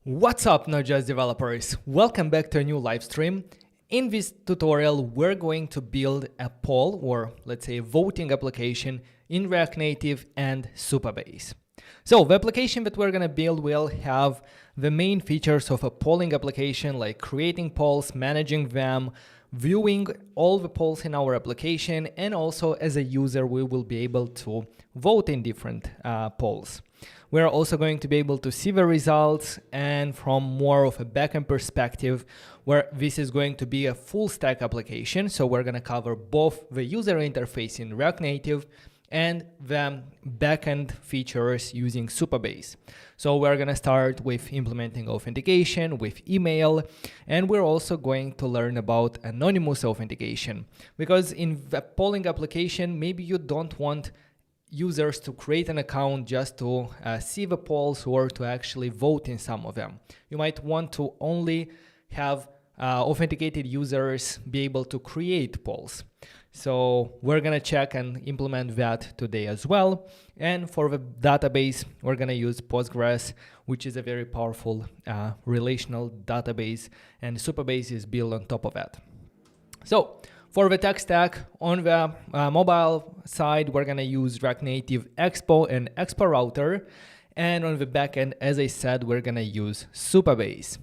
What's up, Notjust developers? Welcome back to a new live stream. In this tutorial, we're going to build a poll, or let's say a voting application in React Native and Supabase. So the application that we're going to build will have the main features of a polling application, like creating polls, managing them, viewing all the polls in our application, and also as a user, we will be able to vote in different polls. We're also going to be able to see the results, and from more of a backend perspective, where this is going to be a full stack application. So we're going to cover both the user interface in React Native and the backend features using Supabase. So we're going to start with implementing authentication with email, and we're also going to learn about anonymous authentication, because in the polling application, maybe you don't want users to create an account just to see the polls or to actually vote in some of them. You might want to only have authenticated users be able to create polls. So we're going to check and implement that today as well. And for the database, we're going to use Postgres, which is a very powerful relational database, and Supabase is built on top of that. So for the tech stack, on the mobile side, we're going to use React Native Expo and Expo Router. And on the backend, as I said, we're going to use Supabase.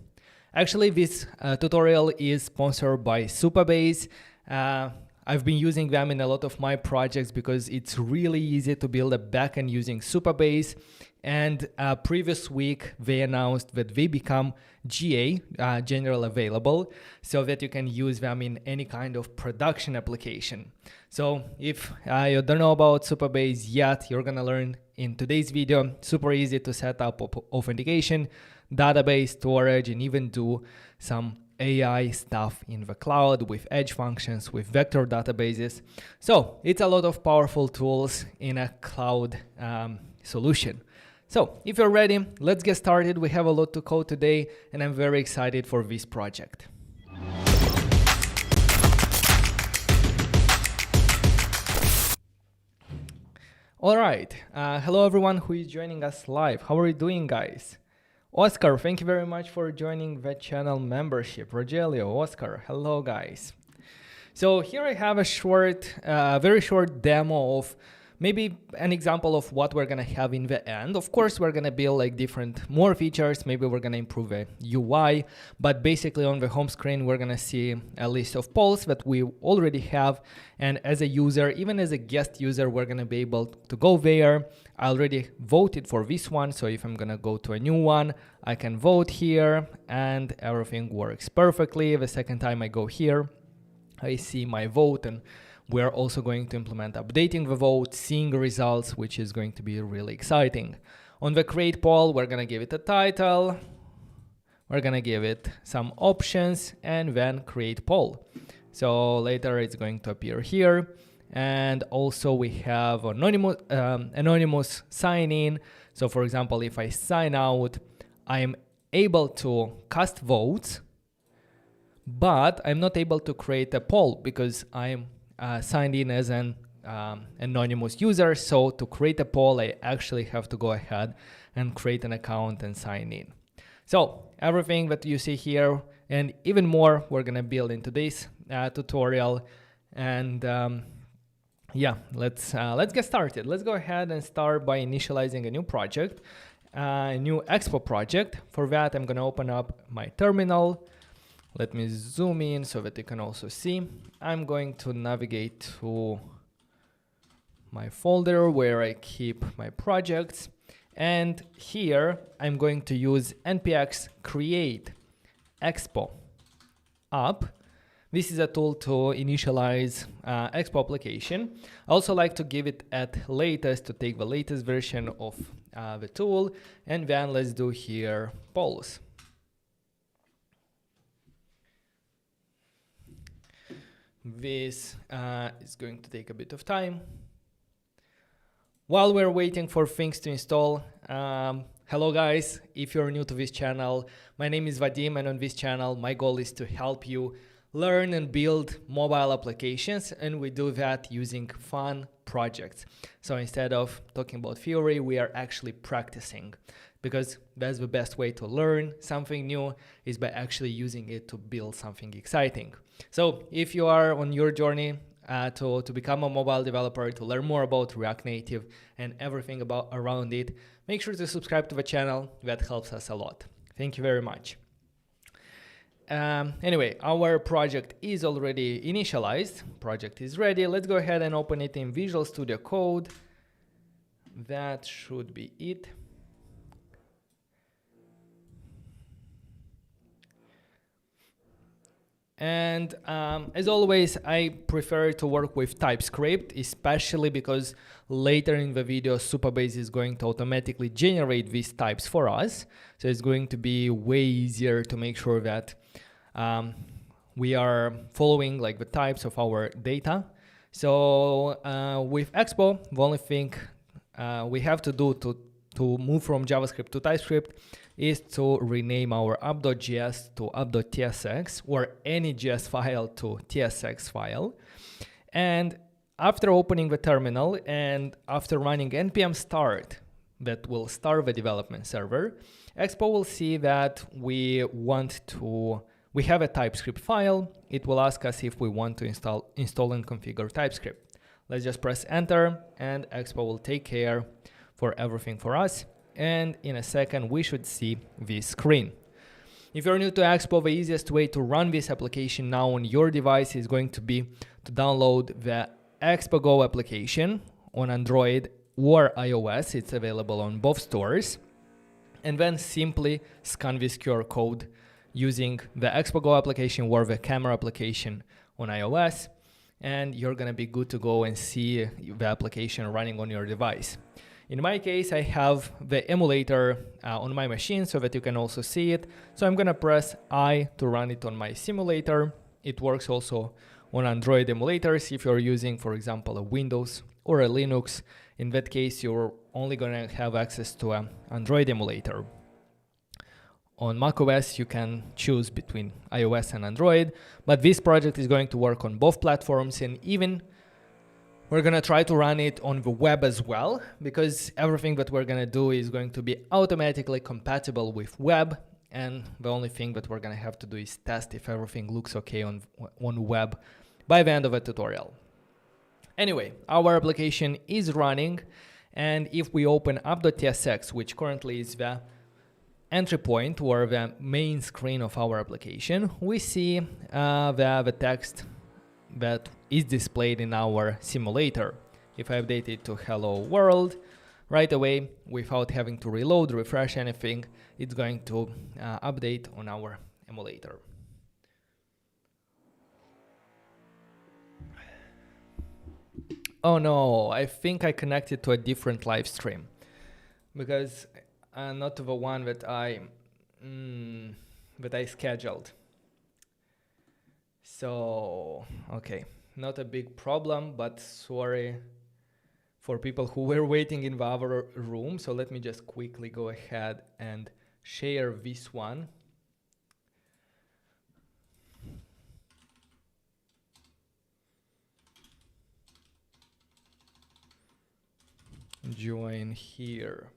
Actually, this tutorial is sponsored by Supabase. I've been using them in a lot of my projects because it's really easy to build a backend using Supabase. And previous week, they announced that they become GA, general available, so that you can use them in any kind of production application. So if you don't know about Supabase yet, you're going to learn in today's video. Super easy to set up authentication, database storage, and even do some AI stuff in the cloud with edge functions, with vector databases. So it's a lot of powerful tools in a cloud solution. So if you're ready, let's get started. We have a lot to code today, and I'm very excited for this project. All right. Hello, everyone who is joining us live. How are you doing, guys? Oscar, thank you very much for joining the channel membership. Rogelio, Oscar, hello, guys. So here I have a short, very short demo of maybe an example of what we're going to have in the end. Of course, we're going to build like more features. Maybe we're going to improve the UI, but basically on the home screen, we're going to see a list of polls that we already have. And as a user, even as a guest user, we're going to be able to go there. I already voted for this one. So if I'm going to go to a new one, I can vote here and everything works perfectly. The second time I go here, I see my vote, and we're also going to implement updating the vote, seeing the results, which is going to be really exciting. On the create poll, we're going to give it a title. We're going to give it some options and then create poll. So later it's going to appear here. And also we have anonymous sign in. So for example, if I sign out, I'm able to cast votes, but I'm not able to create a poll because I'm signed in as an anonymous user. So to create a poll, I actually have to go ahead and create an account and sign in. So everything that you see here and even more, we're going to build in today's tutorial. And yeah, let's get started. Let's go ahead and start by initializing a new project, a new Expo project. For that, I'm going to open up my terminal. Let me zoom in so that you can also see. I'm going to navigate to my folder where I keep my projects. And here I'm going to use npx create expo up. This is a tool to initialize Expo application. I also like to give it at latest to take the latest version of the tool. And then let's do here polls. This is going to take a bit of time. While we're waiting for things to install, hello guys, if you're new to this channel, my name is Vadim, and on this channel, my goal is to help you learn and build mobile applications, and we do that using fun projects. So instead of talking about theory, we are actually practicing. because that's the best way to learn something new, is by actually using it to build something exciting. So if you are on your journey to become a mobile developer, to learn more about React Native and everything around it, make sure to subscribe to the channel. That helps us a lot. Thank you very much. Anyway, our project is already initialized. Project is ready. Let's go ahead and open it in Visual Studio Code. That should be it. And as always, I prefer to work with TypeScript, especially because later in the video, Supabase is going to automatically generate these types for us. So it's going to be way easier to make sure that we are following like the types of our data. So with Expo, the only thing we have to do to move from JavaScript to TypeScript is to rename our up.js to up.tsx, or any JS file to tsx file. And after opening the terminal and after running npm start, that will start the development server, Expo will see that we have a TypeScript file. It will ask us if we want to install and configure TypeScript. Let's just press enter, and Expo will take care for everything for us. And in a second, we should see this screen. If you're new to Expo, the easiest way to run this application now on your device is going to be to download the Expo Go application on Android or iOS. It's available on both stores. And then simply scan this QR code using the Expo Go application or the camera application on iOS. And you're going to be good to go and see the application running on your device. In my case, I have the emulator on my machine so that you can also see it. So I'm going to press I to run it on my simulator. It works also on Android emulators if you're using, for example, a Windows or a Linux. In that case, you're only going to have access to an Android emulator. On macOS, you can choose between iOS and Android, but this project is going to work on both platforms, and even we're going to try to run it on the web as well, because everything that we're going to do is going to be automatically compatible with web. And the only thing that we're going to have to do is test if everything looks okay on web by the end of the tutorial. Anyway, our application is running. And if we open up.tsx, which currently is the entry point or the main screen of our application, we see the text that is displayed in our simulator. If I update it to hello world, right away, without having to reload, refresh anything, it's going to update on our emulator. Oh no, I think I connected to a different live stream, because not the one that I scheduled. So, okay, not a big problem, but sorry for people who were waiting in the other room. So let me just quickly go ahead and share this one. Join here.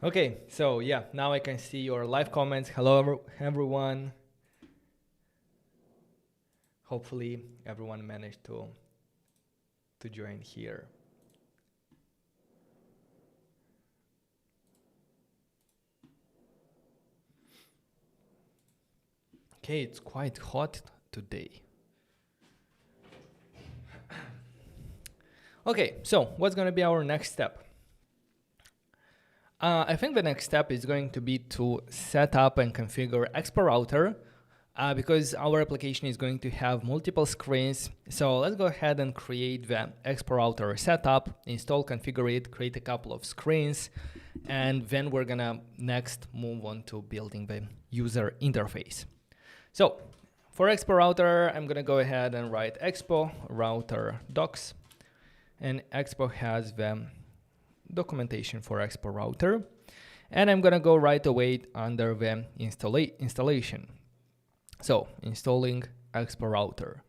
Okay, so yeah, now I can see your live comments. Hello, everyone. Hopefully, everyone managed to join here. Okay, it's quite hot today. Okay, so what's going to be our next step? I think the next step is going to be to set up and configure Expo Router, because our application is going to have multiple screens. So let's go ahead and create the Expo Router setup, install, configure it, create a couple of screens, and then we're gonna next move on to building the user interface. So for Expo Router, I'm gonna go ahead and write Expo Router docs, and Expo has the documentation for Expo Router. And I'm gonna go right away under the installation. So installing Expo Router.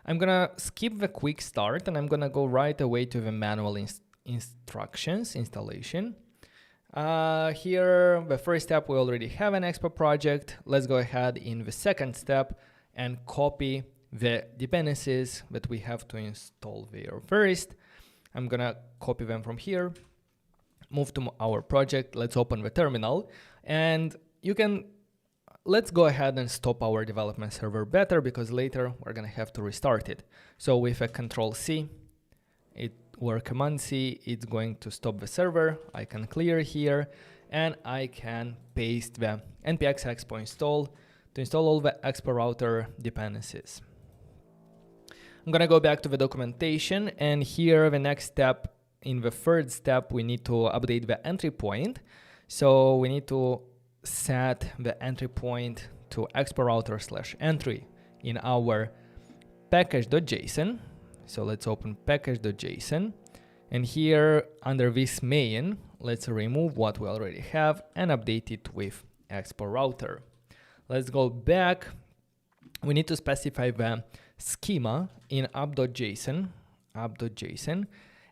I'm gonna skip the quick start and I'm gonna go right away to the manual instructions installation. Here, the first step, we already have an Expo project. Let's go ahead in the second step and copy the dependencies that we have to install there first. I'm gonna copy them from here, move to our project. Let's open the terminal, and let's go ahead and stop our development server better, because later we're gonna have to restart it. So with a Control-C or Command-C, it's going to stop the server. I can clear here, and I can paste the npx expo install to install all the Expo Router dependencies. I'm gonna go back to the documentation, and here the next step, in the third step, we need to update the entry point. So we need to set the entry point to Expo Router /entry in our package.json. So let's open package.json, and here under this main, let's remove what we already have and update it with Expo Router. Let's go back. We need to specify the schema in up.json,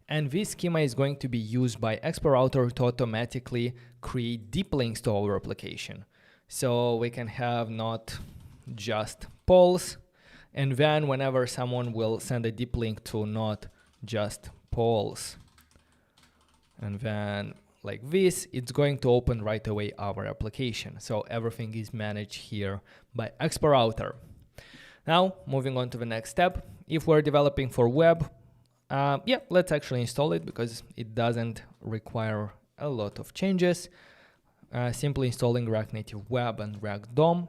and this schema is going to be used by Expo Router to automatically create deep links to our application. So we can have not just polls, and then whenever someone will send a deep link to not just polls, and then like this, it's going to open right away our application. So everything is managed here by Expo Router. Now, moving on to the next step. If we're developing for web, let's actually install it because it doesn't require a lot of changes. Simply installing React Native Web and React DOM.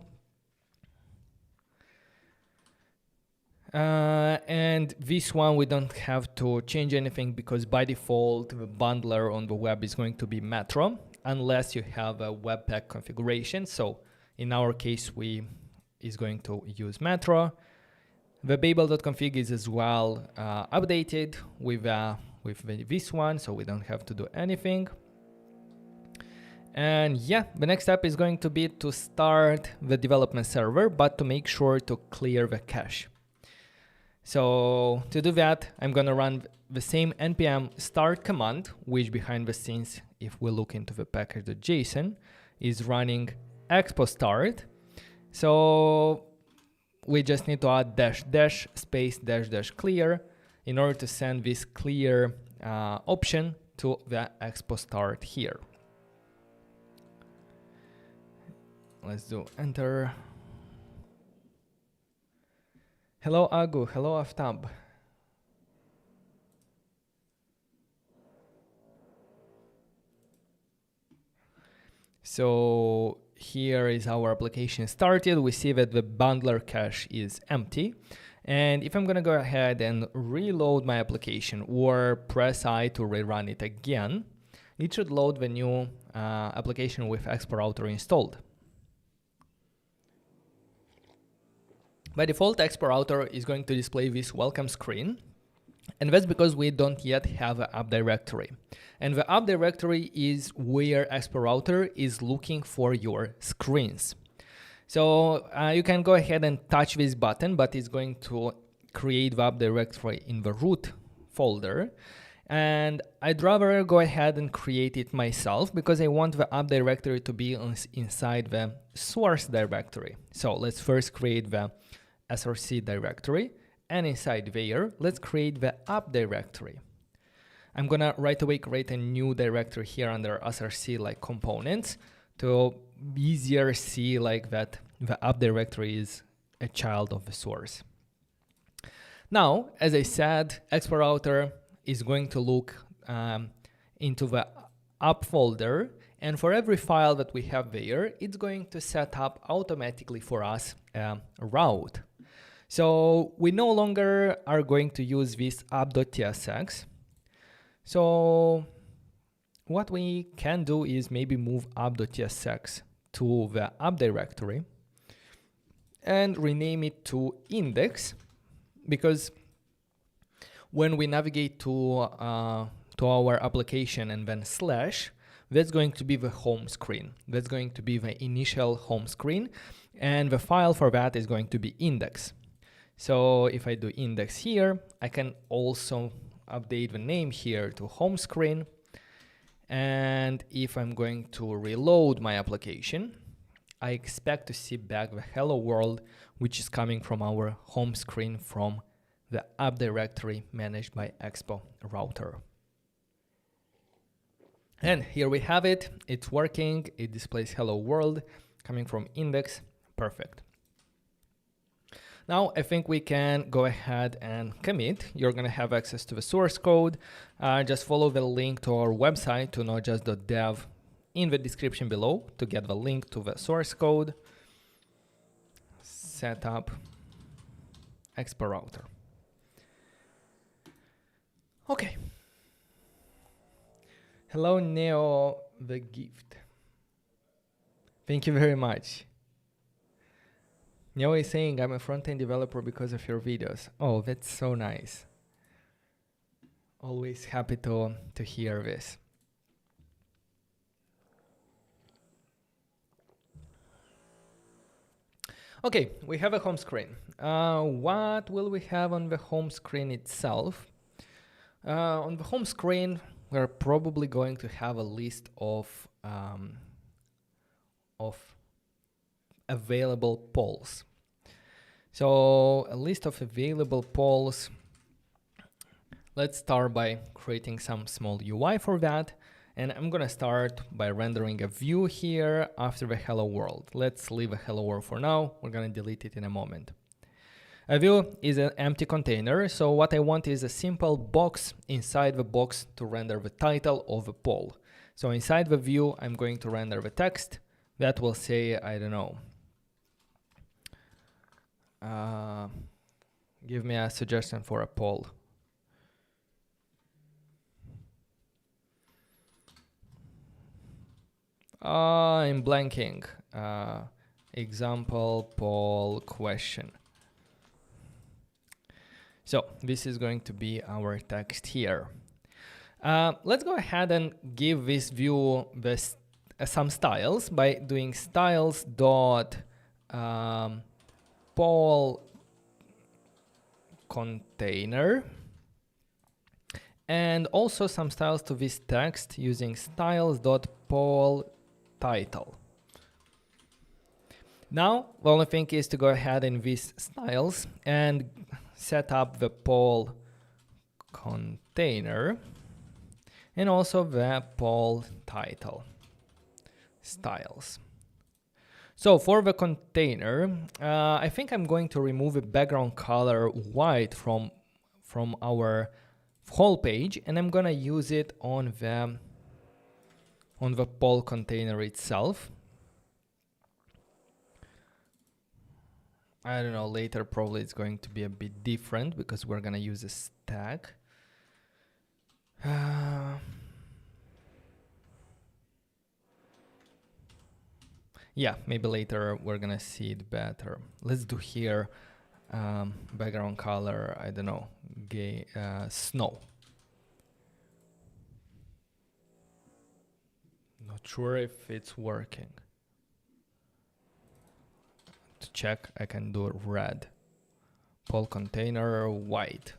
And this one, we don't have to change anything because by default, the bundler on the web is going to be Metro, unless you have a Webpack configuration. So in our case, is going to use Metro. The babel.config is as well updated with this one, so we don't have to do anything. And yeah, the next step is going to be to start the development server, but to make sure to clear the cache. So to do that, I'm gonna run the same npm start command, which behind the scenes, if we look into the package.json, is running expo start. So we just need to add -- space -- clear in order to send this clear option to the expo start here. Let's do enter. Hello Agu, hello Aftab. So here is our application started. We see that the bundler cache is empty. And if I'm gonna go ahead and reload my application or press I to rerun it again, it should load the new application with Expo Router installed. By default, Expo Router is going to display this welcome screen. And that's because we don't yet have an app directory. And the app directory is where Expo Router is looking for your screens. So you can go ahead and touch this button, but it's going to create the app directory in the root folder. And I'd rather go ahead and create it myself because I want the app directory to be inside the source directory. So let's first create the src directory. And inside there, let's create the app directory. I'm gonna right away create a new directory here under src like components to easier see like that the app directory is a child of the source. Now, as I said, Expo Router is going to look into the app folder, and for every file that we have there, it's going to set up automatically for us a route. So we no longer are going to use this app.tsx. So what we can do is maybe move app.tsx to the app directory and rename it to index, because when we navigate to our application and then /, that's going to be the home screen. That's going to be the initial home screen. And the file for that is going to be index. So if I do index here, I can also update the name here to home screen. And if I'm going to reload my application, I expect to see back the hello world, which is coming from our home screen from the app directory managed by Expo Router. And here we have it. It's working. It displays hello world coming from index. Perfect. Now I think we can go ahead and commit. You're going to have access to the source code. Just follow the link to our website, to notjust.dev, in the description below to get the link to the source code. Set up Expo Router. Okay. Hello, Neo the Gift. Thank you very much. Neo is saying I'm a front-end developer because of your videos. Oh, that's so nice. Always happy to hear this. Okay, we have a home screen. What will we have on the home screen itself? On the home screen, we're probably going to have a list of available polls. So a list of available polls. Let's start by creating some small UI for that. And I'm going to start by rendering a view here after the hello world. Let's leave a hello world for now. We're going to delete it in a moment. A view is an empty container. So what I want is a simple box inside the box to render the title of a poll. So inside the view, I'm going to render the text that will say, I don't know, give me a suggestion for a poll. I'm blanking. Example poll question. So this is going to be our text here. Let's go ahead and give this view this, some styles by doing styles dot poll container, and also some styles to this text using styles dot poll title. Now the only thing is to go ahead in these styles and set up the poll container and also the poll title styles. So for the container, I think I'm going to remove the background color white from our whole page, and I'm gonna use it on the poll container itself. I don't know, later probably it's going to be a bit different because we're gonna use a stack. Yeah, maybe later we're gonna see it better. Let's do here background color, I don't know, snow. Not sure if it's working. To check, I can do red. Poll container white.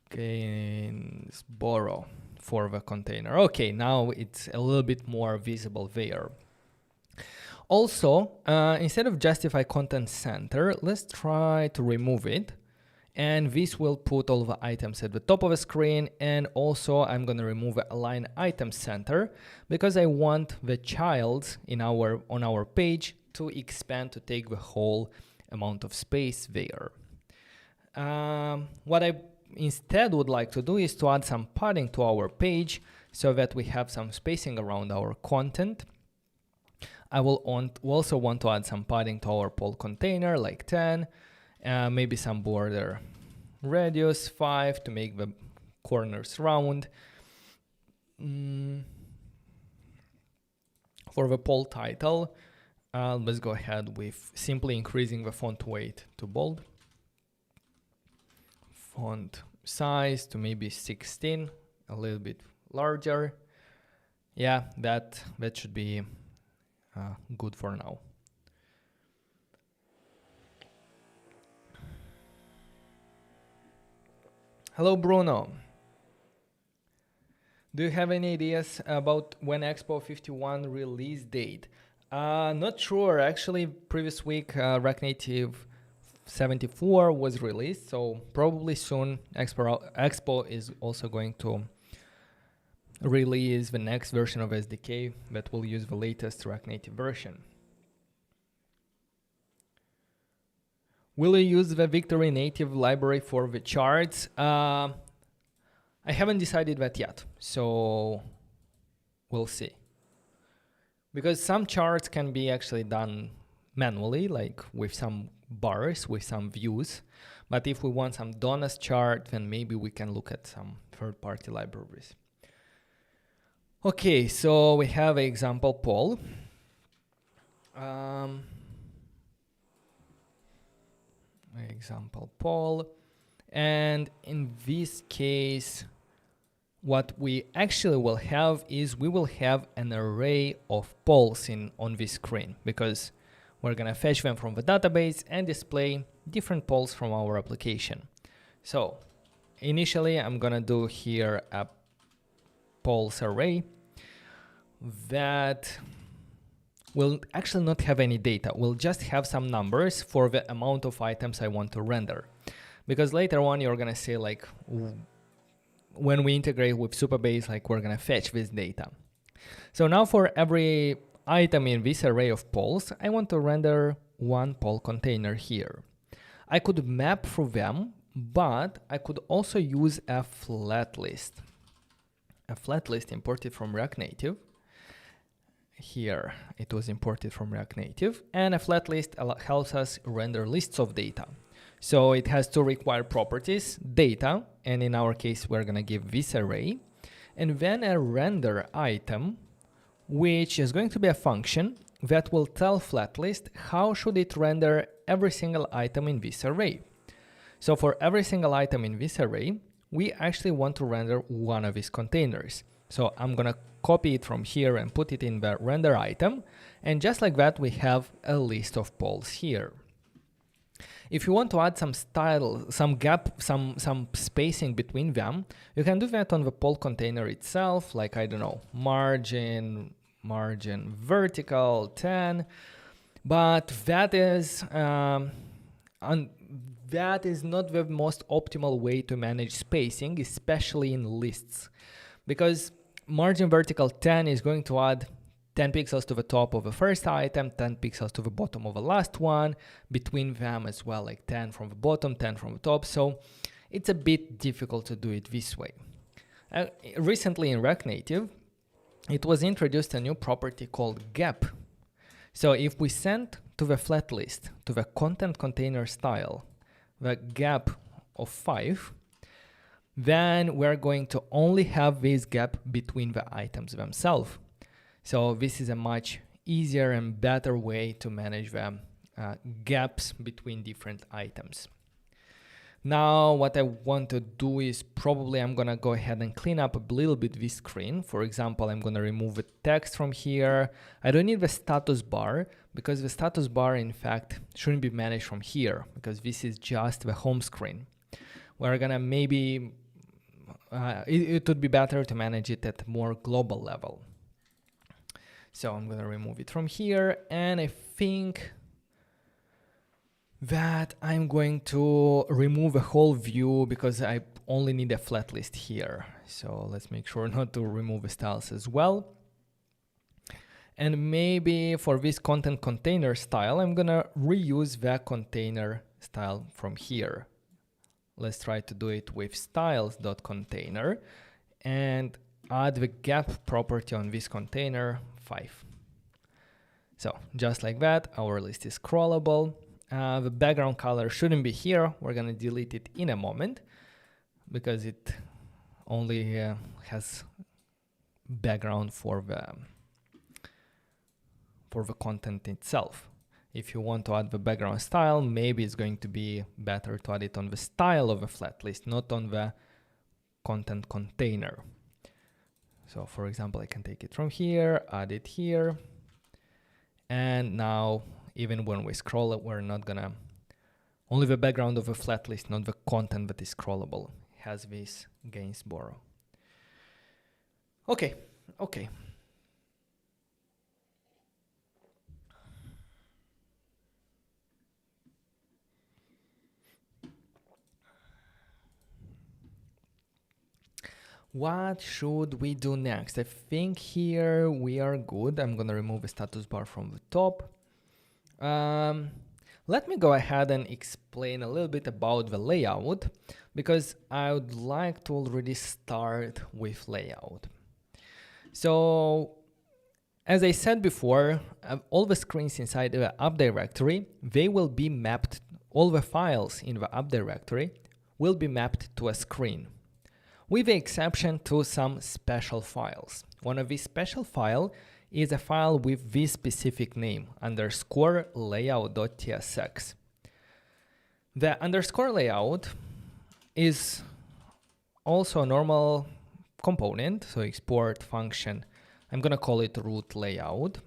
Gainsborough for the container. Okay, now it's a little bit more visible there. Also, instead of justify content center, let's try to remove it. And this will put all the items at the top of the screen. And also I'm going to remove the align item center because I want the child on our page to expand to take the whole amount of space there. What I instead would like to do is to add some padding to our page so that we have some spacing around our content. I will also want to add some padding to our poll container, like 10, maybe some border radius 5 to make the corners round. For the poll title, let's go ahead with simply increasing the font weight to bold. Font size to maybe 16, a little bit larger. Yeah, that should be good for now. Hello, Bruno. Do you have any ideas about when Expo 51 release date? Not sure. Actually, previous week React Native 74 was released, so probably soon Expo is also going to release the next version of SDK that will use the latest React Native version. Will you use the Victory native library for the charts? I haven't decided that yet, so we'll see. Because some charts can be actually done manually, like with some bars, with some views. But if we want some donut chart, then maybe we can look at some third-party libraries. Okay, so we have an example poll. And in this case, what we actually will have is we will have an array of polls on this screen, because we're going to fetch them from the database and display different polls from our application. So initially, I'm going to do here a polls array that will actually not have any data. We'll just have some numbers for the amount of items I want to render. Because later on, you're going to see, like, when we integrate with Supabase, like, we're going to fetch this data. So now for every item in this array of polls, I want to render one poll container here. I could map through them, but I could also use a flat list. A flat list imported from React Native. Here it was imported from React Native, and a flat list helps us render lists of data. So it has two required properties, data, and in our case we're gonna give this array, and then a render item, which is going to be a function that will tell flat list how should it render every single item in this array. So for every single item in this array, we actually want to render one of these containers. So I'm gonna copy it from here and put it in the render item. And just like that, we have a list of polls here. If you want to add some style, some gap, some spacing between them, you can do that on the poll container itself, like, I don't know, margin vertical 10, but that is not the most optimal way to manage spacing, especially in lists, because margin vertical 10 is going to add 10 pixels to the top of the first item, 10 pixels to the bottom of the last one, between them as well, like 10 from the bottom, 10 from the top. So it's a bit difficult to do it this way. Recently in React Native, it was introduced a new property called gap. So if we send to the flat list, to the content container style, the gap of 5, then we're going to only have this gap between the items themselves. So this is a much easier and better way to manage the gaps between different items. Now what I want to do is probably I'm gonna go ahead and clean up a little bit this screen. For example, I'm gonna remove the text from here. I don't need the status bar, because the status bar in fact shouldn't be managed from here, because this is just the home screen. We're gonna maybe, it would be better to manage it at more global level. So I'm going to remove it from here, and I think that I'm going to remove a whole view because I only need a flat list here. So let's make sure not to remove the styles as well. And maybe for this content container style, I'm going to reuse the container style from here. Let's try to do it with styles.container and add the gap property on this container 5. So just like that, our list is scrollable. The background color shouldn't be here. We're going to delete it in a moment because it only has background for the content itself. If you want to add the background style, maybe it's going to be better to add it on the style of a flat list, not on the content container. So for example, I can take it from here, add it here. And now, even when we scroll it, we're not gonna, only the background of a flat list, not the content that is scrollable, has this Gainsborough. Okay. What should we do next? I think here we are good. I'm gonna remove the status bar from the top. Let me go ahead and explain a little bit about the layout, because I would like to already start with layout. So as I said before, all the screens inside the app directory, they will be mapped, all the files in the app directory will be mapped to a screen, with the exception to some special files. One of these special files is a file with this specific name, underscore layout.tsx. The underscore layout is also a normal component, so export function. I'm gonna call it root layout.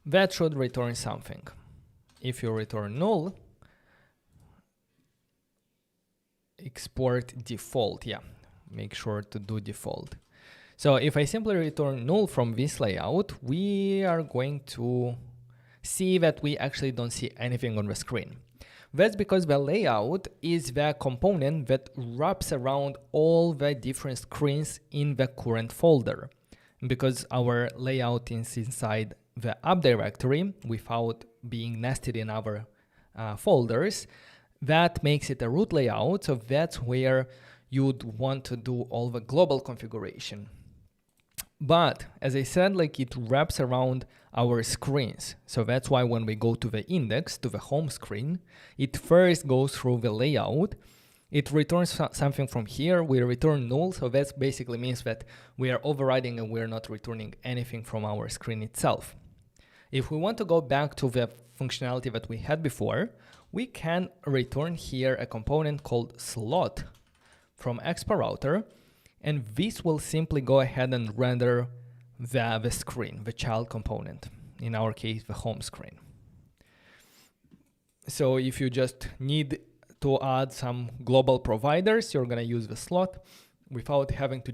That should return something. If you return null, export default, make sure to do default. So if I simply return null from this layout, we are going to see that we actually don't see anything on the screen. That's because the layout is the component that wraps around all the different screens in the current folder. Because our layout is inside the app directory without being nested in our folders, that makes it a root layout. So that's where you'd want to do all the global configuration. But as I said, like, it wraps around our screens. So that's why when we go to the index, to the home screen, it first goes through the layout. It returns something from here. We return null. So that basically means that we are overriding and we're not returning anything from our screen itself. If we want to go back to the functionality that we had before, we can return here a component called slot from Expo Router. And this will simply go ahead and render the screen, the child component, in our case, the home screen. So if you just need to add some global providers, you're gonna use the slot without having to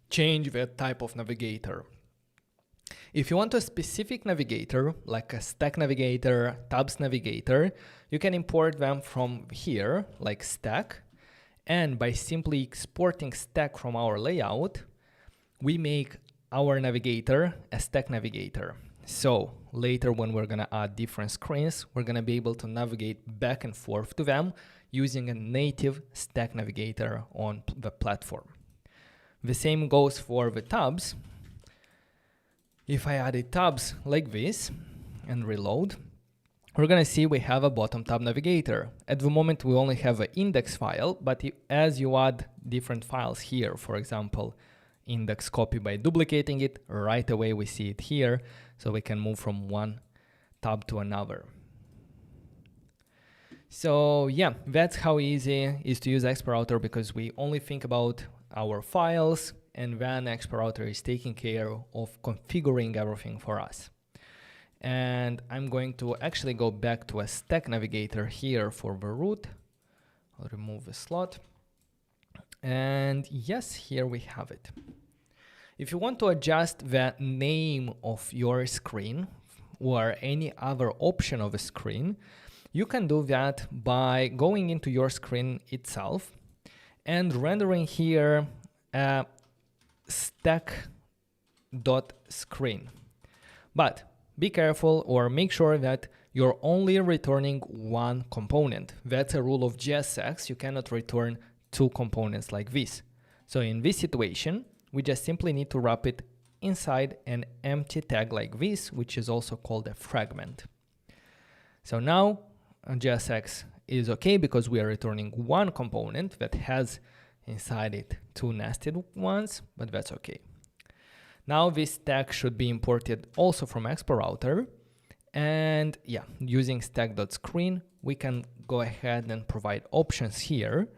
change the type of navigator. If you want a specific navigator, like a stack navigator, tabs navigator, you can import them from here, like stack. And by simply exporting stack from our layout, we make our navigator a stack navigator. So later when we're gonna add different screens, we're gonna be able to navigate back and forth to them using a native stack navigator on the platform. The same goes for the tabs. If I added tabs like this and reload, we're gonna see we have a bottom tab navigator. At the moment, we only have an index file, but as you add different files here, for example, index copy by duplicating it, right away we see it here, so we can move from one tab to another. So yeah, that's how easy it is to use Expo Router, because we only think about our files, and then Expo Router is taking care of configuring everything for us. And I'm going to actually go back to a stack navigator here for the root. I'll remove the slot. And yes, here we have it. If you want to adjust the name of your screen or any other option of a screen, you can do that by going into your screen itself and rendering here a stack.screen. But be careful, or make sure that you're only returning one component. That's a rule of JSX. You cannot return two components like this. So in this situation, we just simply need to wrap it inside an empty tag like this, which is also called a fragment. So now JSX is okay because we are returning one component that has inside it two nested ones, but that's okay. Now this tag should be imported also from Expo Router. And yeah, using stack.screen, we can go ahead and provide options here,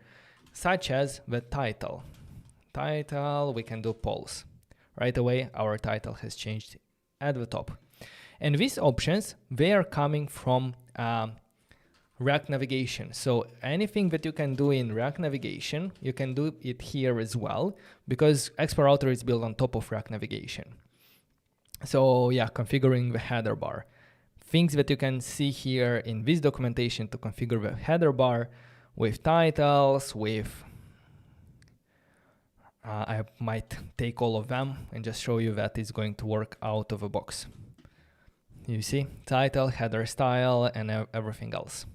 such as the title. Title, we can do polls. Right away, our title has changed at the top. And these options, they are coming from React Navigation. So anything that you can do in React Navigation, you can do it here as well, because Expo Router is built on top of React Navigation. So yeah, configuring the header bar. Things that you can see here in this documentation to configure the header bar with titles, with I might take all of them and just show you that it's going to work out of the box. You see, title, header style, and everything else.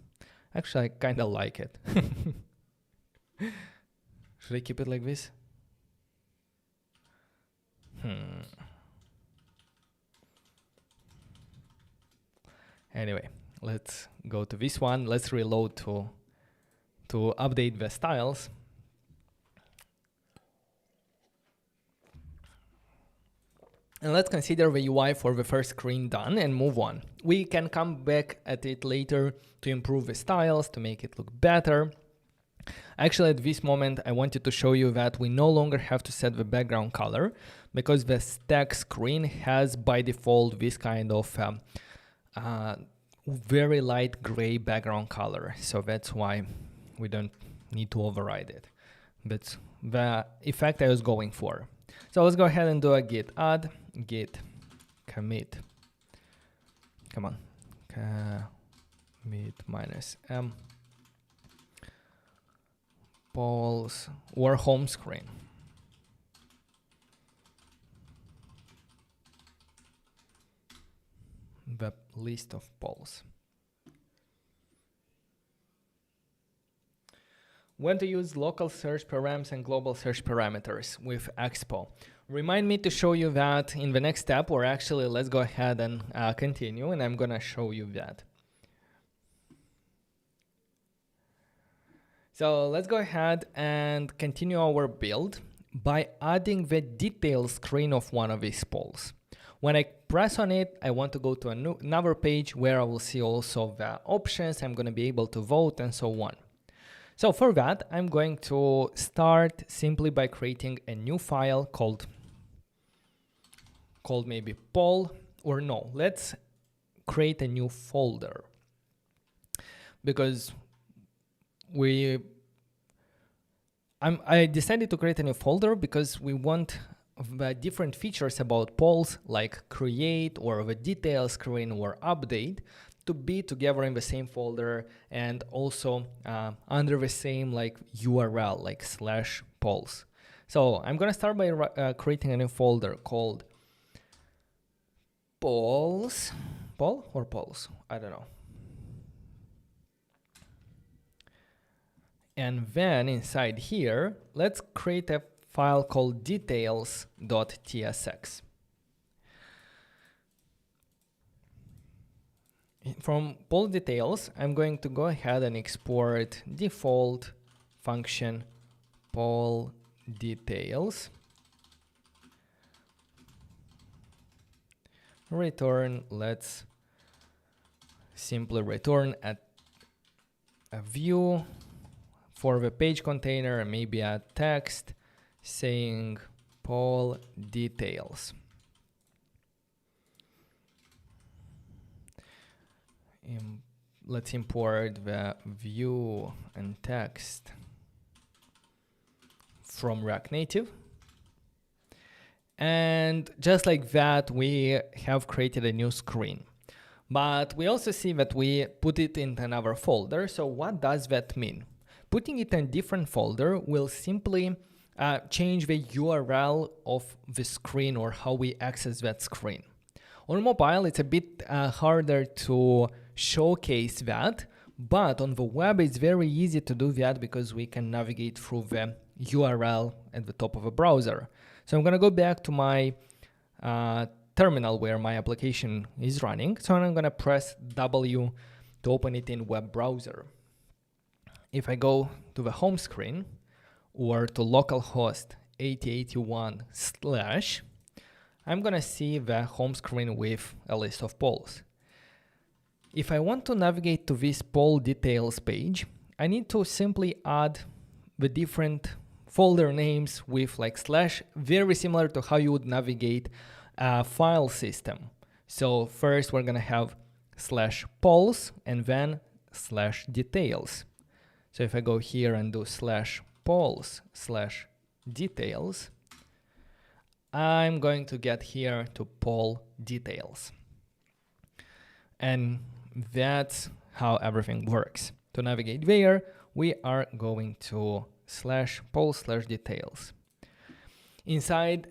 Actually, I kind of like it. Should I keep it like this? Anyway, let's go to this one. Let's reload to update the styles. And let's consider the UI for the first screen done and move on. We can come back at it later to improve the styles, to make it look better. Actually, at this moment, I wanted to show you that we no longer have to set the background color, because the stack screen has by default this kind of very light gray background color. So that's why we don't need to override it. That's the effect I was going for. So let's go ahead and do a git add, git commit. Come on, commit -m polls or home screen. The list of polls. When to use local search params and global search parameters with Expo. Remind me to show you that in the next step, or actually let's go ahead and continue, and I'm gonna show you that. So let's go ahead and continue our build by adding the details screen of one of these polls. When I press on it, I want to go to another page where I will see also the options. I'm going to be able to vote and so on. So for that, I'm going to start simply by creating a new file called maybe poll, or no, let's create a new folder, because I decided to create a new folder because we want the different features about polls like create or the details screen or update to be together in the same folder, and also under the same like URL, like /polls. So I'm gonna start by creating a new folder called polls, poll or polls, I don't know. And then inside here, let's create a file called details.tsx. From poll details, I'm going to go ahead and export default function poll details. Return, let's simply return a view for the page container, and maybe a text saying poll details. Let's import the view and text from React Native. And just like that, we have created a new screen. But we also see that we put it in another folder. So what does that mean? Putting it in a different folder will simply change the URL of the screen, or how we access that screen. On mobile, it's a bit harder to showcase that, but on the web, it's very easy to do that because we can navigate through the URL at the top of a browser. So I'm gonna go back to my terminal where my application is running. So I'm gonna press W to open it in web browser. If I go to the home screen or to localhost 8081/, I'm gonna see the home screen with a list of polls. If I want to navigate to this poll details page, I need to simply add the different folder names with like slash, very similar to how you would navigate a file system. So first we're gonna have slash polls and then slash details. So if I go here and do slash polls slash details, I'm going to get here to poll details. And that's how everything works. To navigate there, we are going to slash poll slash details. Inside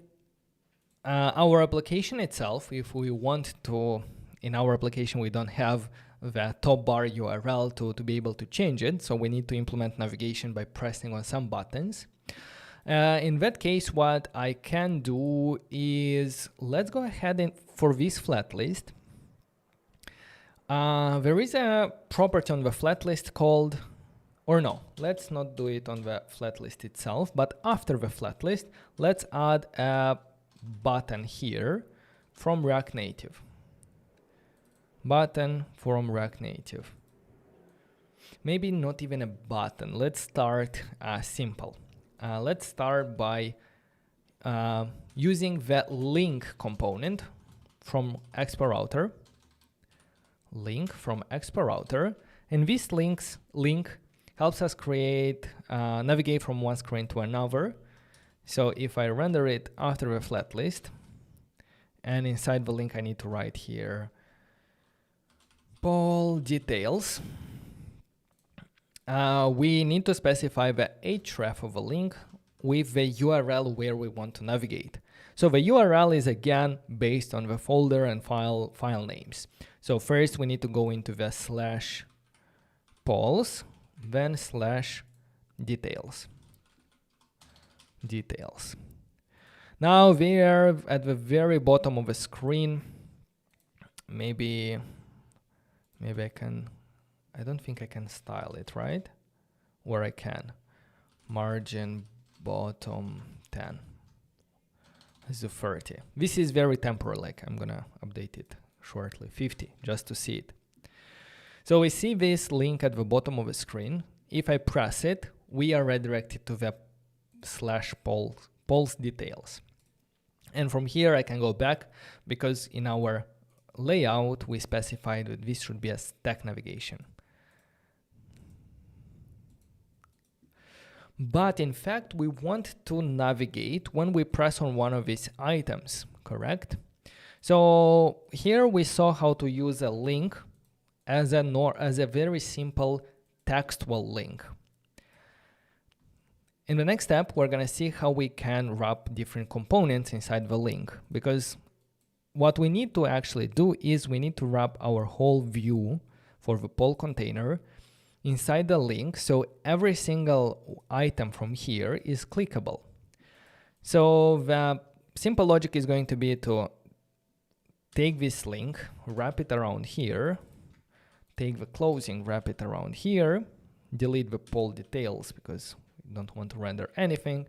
our application itself, if we want to, in our application, we don't have the top bar URL to be able to change it. So we need to implement navigation by pressing on some buttons. In that case, what I can do is, let's go ahead and for this flat list, there is a property on the flat list called, or no, let's not do it on the flat list itself, but after the flat list, let's add a button here from React Native. Button from React Native. Maybe not even a button. Let's start simple. Let's start by using the link component from Expo Router. Link from Expo Router, and this link helps us create navigate from one screen to another. So if I render it after the flat list, and inside the link I need to write here poll details. We need to specify the href of a link with the URL where we want to navigate. So the URL is again based on the folder and file names. So first we need to go into the slash polls, then slash details. Now we are at the very bottom of the screen. Maybe I can, I don't think I can style it, right? Or I can. Margin bottom 10. This is 30. This is very temporary, like I'm gonna update it shortly, 50, just to see it. So we see this link at the bottom of the screen. If I press it, we are redirected to the slash polls details. And from here I can go back because in our layout we specified that this should be a stack navigation. But in fact, we want to navigate when we press on one of these items, correct? So here we saw how to use a link as a very simple textual link. In the next step, we're gonna see how we can wrap different components inside the link, because what we need to actually do is we need to wrap our whole view for the poll container inside the link, so every single item from here is clickable. So the simple logic is going to be to take this link, wrap it around here, take the closing, wrap it around here, delete the poll details because we don't want to render anything,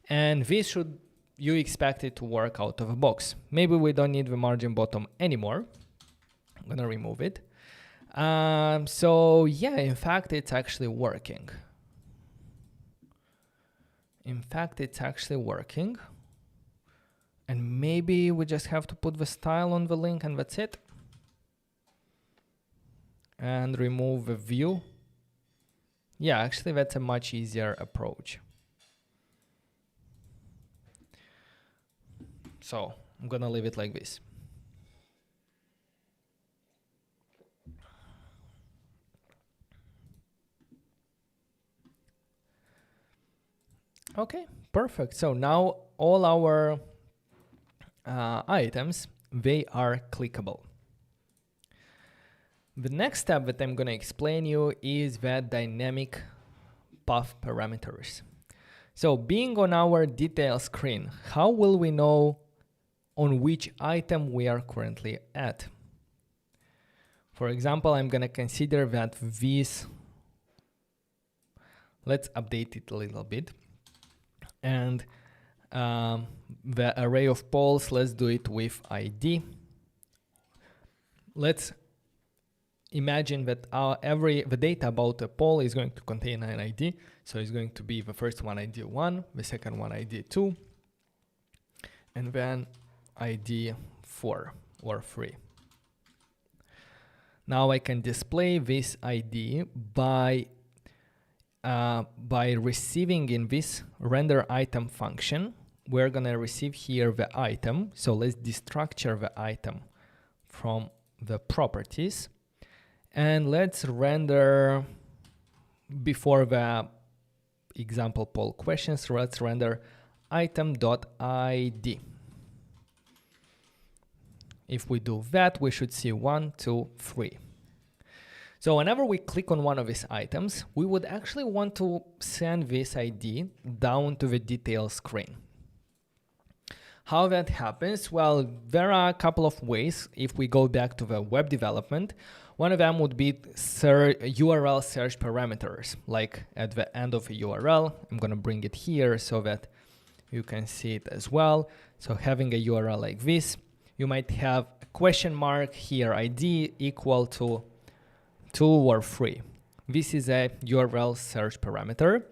and this should, you expect it to work out of the box. Maybe we don't need the margin bottom anymore. I'm gonna remove it. So yeah, in fact, it's actually working. And maybe we just have to put the style on the link and that's it. And remove the view. Yeah, actually that's a much easier approach. So I'm gonna leave it like this. Okay, perfect. So now all our items, they are clickable. The next step that I'm going to explain you is the dynamic path parameters. So being on our detail screen, how will we know on which item we are currently at? For example, I'm going to consider that this, let's update it a little bit. And the array of polls, let's do it with ID. Let's imagine that the data about a poll is going to contain an ID. So it's going to be the first one ID 1, the second one ID 2, and then ID 4 or 3. Now I can display this ID by receiving in this render item function. We're gonna receive here the item. So let's destructure the item from the properties, and let's render before the example poll questions. Let's render item.id. If we do that, we should see 1, 2, 3. So whenever we click on one of these items, we would actually want to send this ID down to the details screen. How that happens? Well, there are a couple of ways. If we go back to the web development, one of them would be URL search parameters, like at the end of a URL. I'm going to bring it here so that you can see it as well. So having a URL like this, you might have a question mark here, ID equal to 2 or 3. This is a URL search parameter.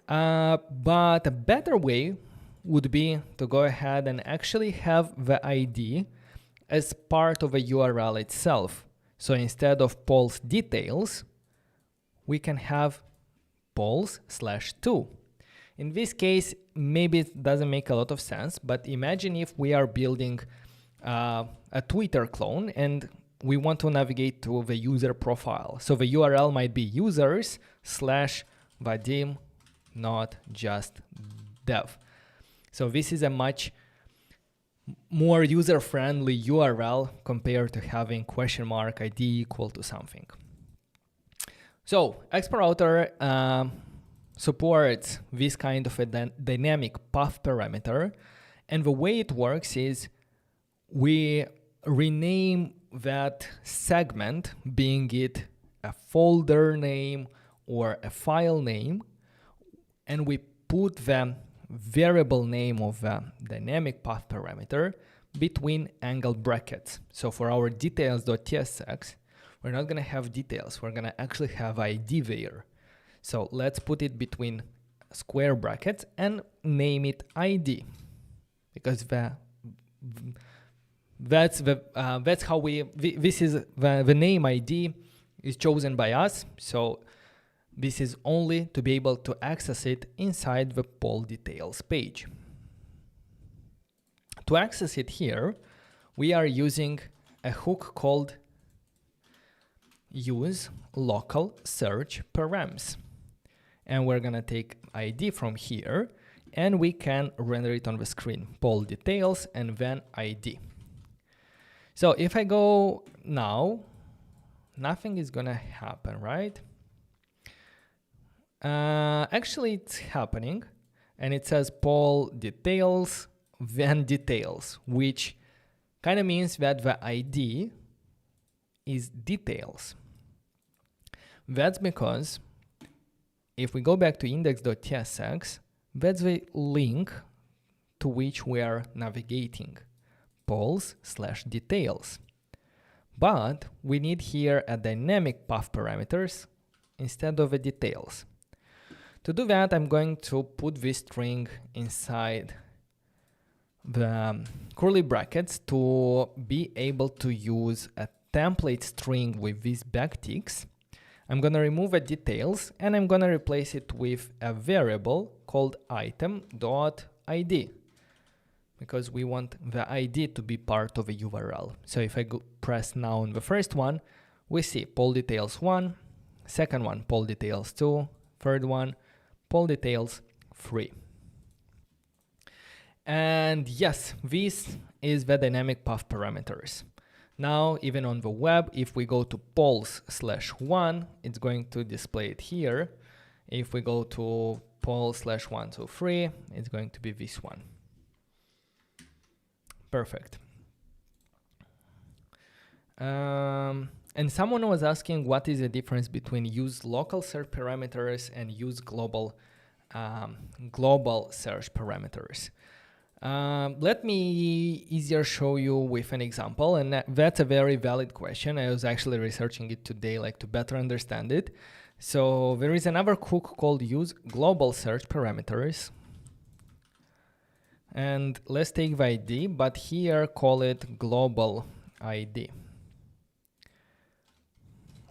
But a better way would be to go ahead and actually have the ID as part of a URL itself. So instead of polls details, we can have polls/2. In this case, maybe it doesn't make a lot of sense, but imagine if we are building a Twitter clone and we want to navigate to the user profile. So the URL might be users/Vadim notjust.dev. So this is a much more user-friendly URL compared to having question mark ID equal to something. So Expo Router supports this kind of a dynamic path parameter. And the way it works is we rename that segment, being it a folder name or a file name, and we put the variable name of the dynamic path parameter between angle brackets. So for our details.tsx, we're not going to have details. We're going to actually have ID there. So let's put it between square brackets and name it ID, because that's how this is the name ID is chosen by us. So this is only to be able to access it inside the poll details page. To access it here, we are using a hook called use local search params. And we're gonna take ID from here and we can render it on the screen, poll details and then ID. So if I go now, nothing is gonna happen, right? Actually, it's happening, and it says poll details, then details, which kind of means that the ID is details. That's because if we go back to index.tsx, that's the link to which we are navigating, polls/details. But we need here a dynamic path parameters instead of the details. To do that, I'm going to put this string inside the curly brackets to be able to use a template string with these backticks. I'm going to remove the details and I'm going to replace it with a variable called item.id, because we want the ID to be part of a URL. So if I press now on the first one, we see poll details 1, second one poll details 2, third one poll details 3. And yes, this is the dynamic path parameters. Now, even on the web, if we go to polls/1, it's going to display it here. If we go to polls/1, 2, 3, it's going to be this one. Perfect. And someone was asking what is the difference between use local search parameters and use global search parameters. Let me easier show you with an example, and that's a very valid question. I was actually researching it today, like to better understand it. So there is another hook called use global search parameters. And let's take the ID, but here call it global ID.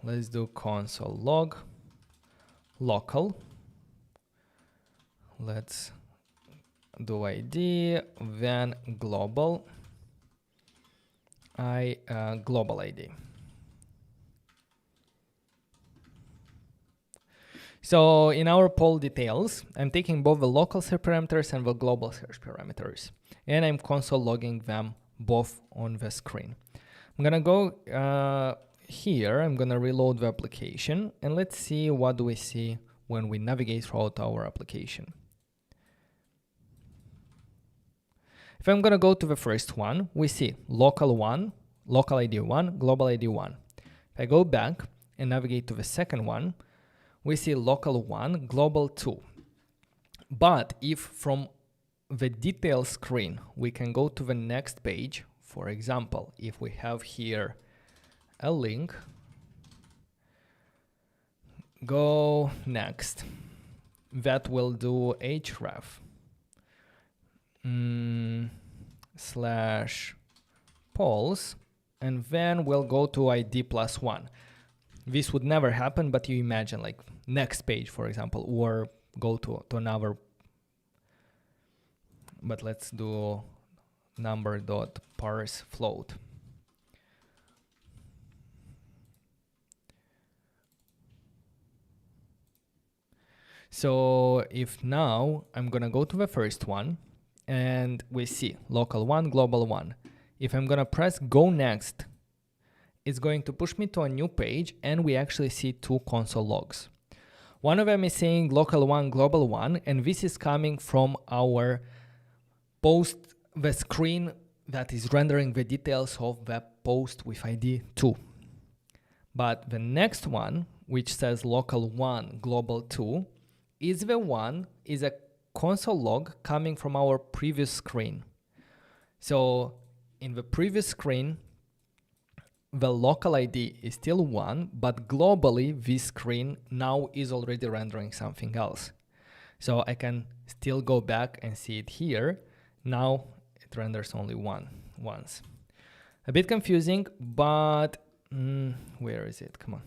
Let's do console log local. Let's do ID, then global global ID. So in our poll details, I'm taking both the local search parameters and the global search parameters, and I'm console logging them both on the screen. I'm gonna go here, I'm gonna reload the application, and let's see what do we see when we navigate throughout our application. If I'm gonna go to the first one, we see local ID 1, global ID 1. If I go back and navigate to the second one, we see local 1, global 2. But if from the details screen, we can go to the next page, for example, if we have here a link, go next, that will do href slash polls, and then we'll go to ID +1. This would never happen, but you imagine like next page, for example, or go to another, but let's do number.parse float. So if now I'm gonna go to the first one and we see local 1, global 1. If I'm gonna press go next, it's going to push me to a new page, and we actually see two console logs. One of them is saying local 1, global 1, and this is coming from our post, the screen that is rendering the details of the post with ID 2. But the next one, which says local 1, global 2, is a console log coming from our previous screen. So in the previous screen, the local ID is still 1, but globally this screen now is already rendering something else. So I can still go back and see it here. Now it renders only once. A bit confusing, but where is it? Come on.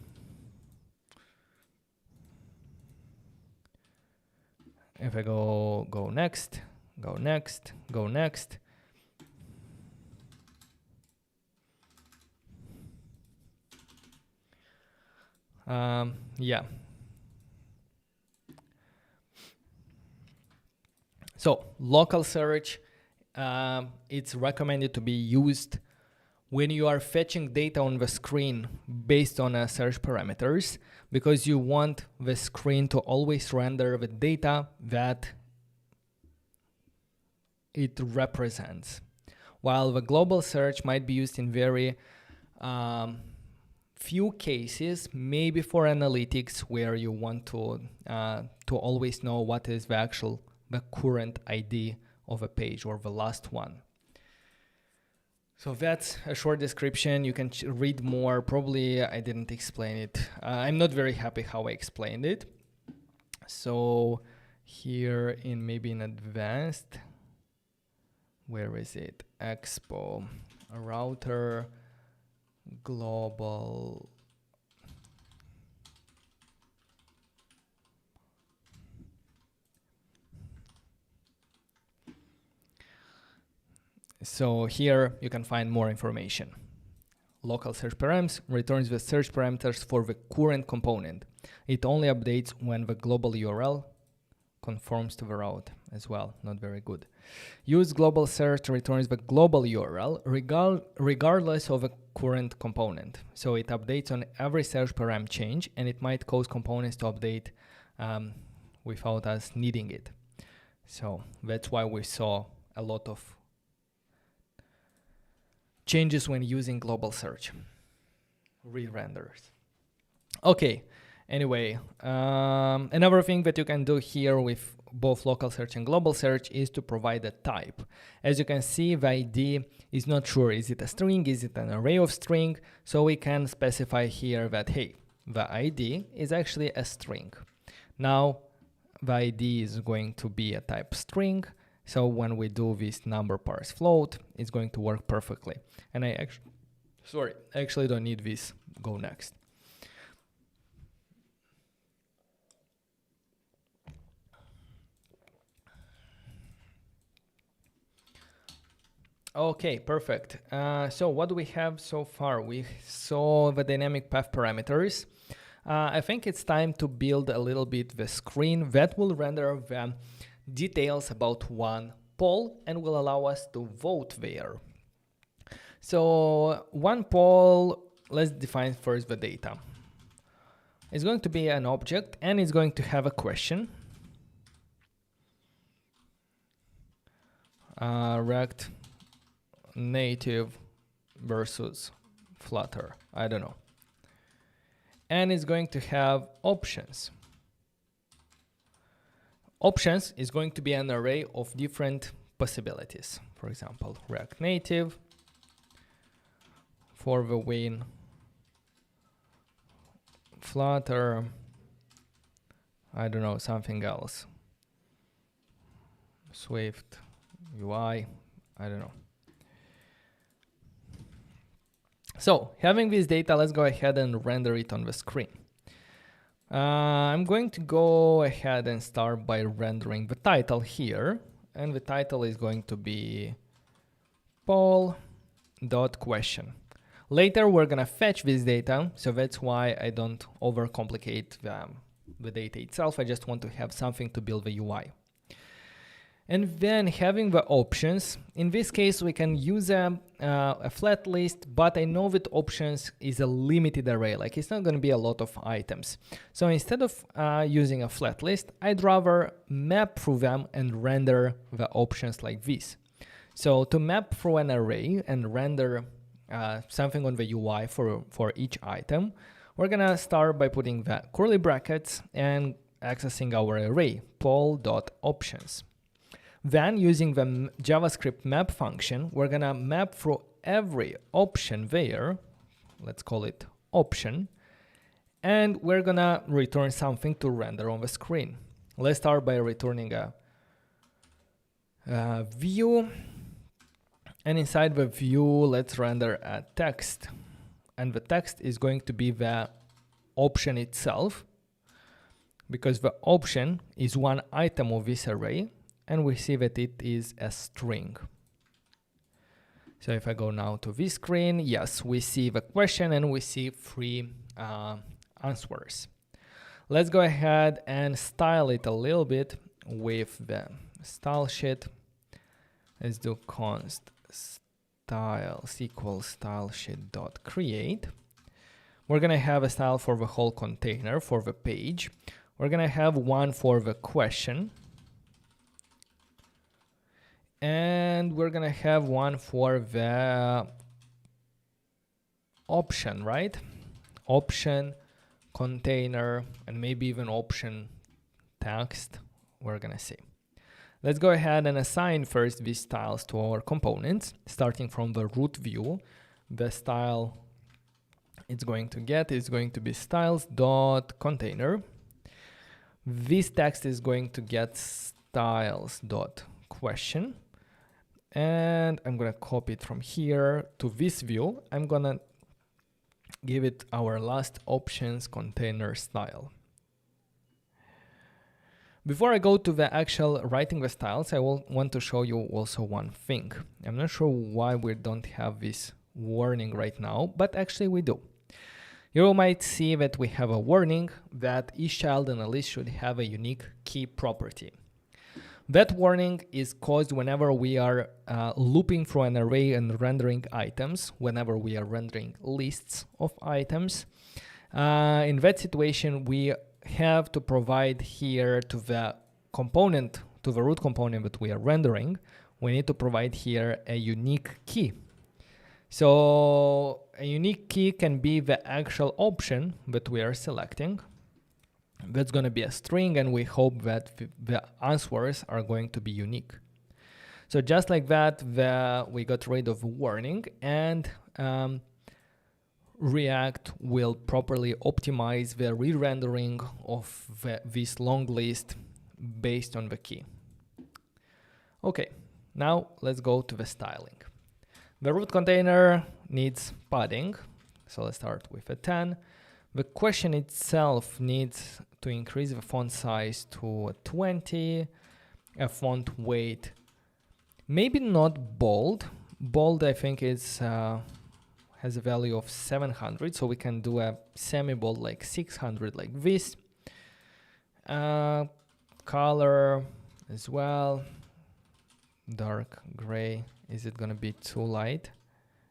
If I go next, go next, go next. Yeah. So local search, it's recommended to be used when you are fetching data on the screen based on search parameters, because you want the screen to always render the data that it represents. While the global search might be used in very few cases, maybe for analytics, where you want to always know what is the current ID of a page or the last one. So that's a short description. You can read more. Probably I didn't explain it. I'm not very happy how I explained it. So here maybe in advanced, where is it? Expo Router global. So here you can find more information. Local search params returns the search parameters for the current component. It only updates when the global URL conforms to the route as well. Not very good. Use global search returns the global URL regardless of the current component. So it updates on every search param change, and it might cause components to update without us needing it. So that's why we saw a lot of changes when using global search re-renders. Okay, anyway, another thing that you can do here with both local search and global search is to provide a type. As you can see, the ID is not sure, is it a string, is it an array of string? So we can specify here that, hey, the ID is actually a string. Now the ID is going to be a type string. So when we do this number parse float, it's going to work perfectly. And I actually don't need this go next. Okay, perfect. So what do we have so far? We saw the dynamic path parameters. I think it's time to build a little bit the screen that will render the details about one poll and will allow us to vote there. So one poll, let's define first the data. It's going to be an object and it's going to have a question. React Native versus Flutter, I don't know. And it's going to have options. Options is going to be an array of different possibilities. For example, React Native for the win, Flutter, I don't know, something else. Swift, UI, I don't know. So having this data, let's go ahead and render it on the screen. I'm going to go ahead and start by rendering the title here. And the title is going to be poll.question. Later, we're going to fetch this data. So that's why I don't overcomplicate the data itself. I just want to have something to build the UI. And then having the options, in this case, we can use a flat list, but I know that options is a limited array, like it's not going to be a lot of items. So instead of using a flat list, I'd rather map through them and render the options like this. So to map through an array and render something on the UI for each item, we're going to start by putting the curly brackets and accessing our array, poll.options. Then using the JavaScript map function, we're gonna map through every option there, let's call it option, and we're gonna return something to render on the screen. Let's start by returning a view, and inside the view, let's render a text, and the text is going to be the option itself, because the option is one item of this array, and we see that it is a string. So if I go now to this screen, yes, we see the question and we see 3 answers. Let's go ahead and style it a little bit with the style sheet. Let's do const styles equals style sheet dot create. We're gonna have a style for the whole container for the page. We're gonna have one for the question. And we're gonna have one for the option, right? Option, container, and maybe even option text, we're gonna see. Let's go ahead and assign first these styles to our components, starting from the root view. The style it's going to get is going to be styles.container. This text is going to get styles.question. And I'm gonna copy it from here to this view. I'm gonna give it our last options container style. Before I go to the actual writing the styles, I will want to show you also one thing. I'm not sure why we don't have this warning right now, but actually we do. You might see that we have a warning that each child in a list should have a unique key property. That warning is caused whenever we are looping through an array and rendering items, whenever we are rendering lists of items. In that situation, we have to provide here to the component, to the root component that we are rendering, we need to provide here a unique key. So a unique key can be the actual option that we are selecting. That's going to be a string, and we hope that the answers are going to be unique. So just like that, we got rid of warning, and React will properly optimize the re-rendering of this long list based on the key. Okay, now let's go to the styling. The root container needs padding, so let's start with a 10. The question itself needs to increase the font size to 20, a font weight, maybe not bold. Bold, I think, is has a value of 700, so we can do a semi-bold like 600 like this. Color as well, dark gray. Is it gonna be too light?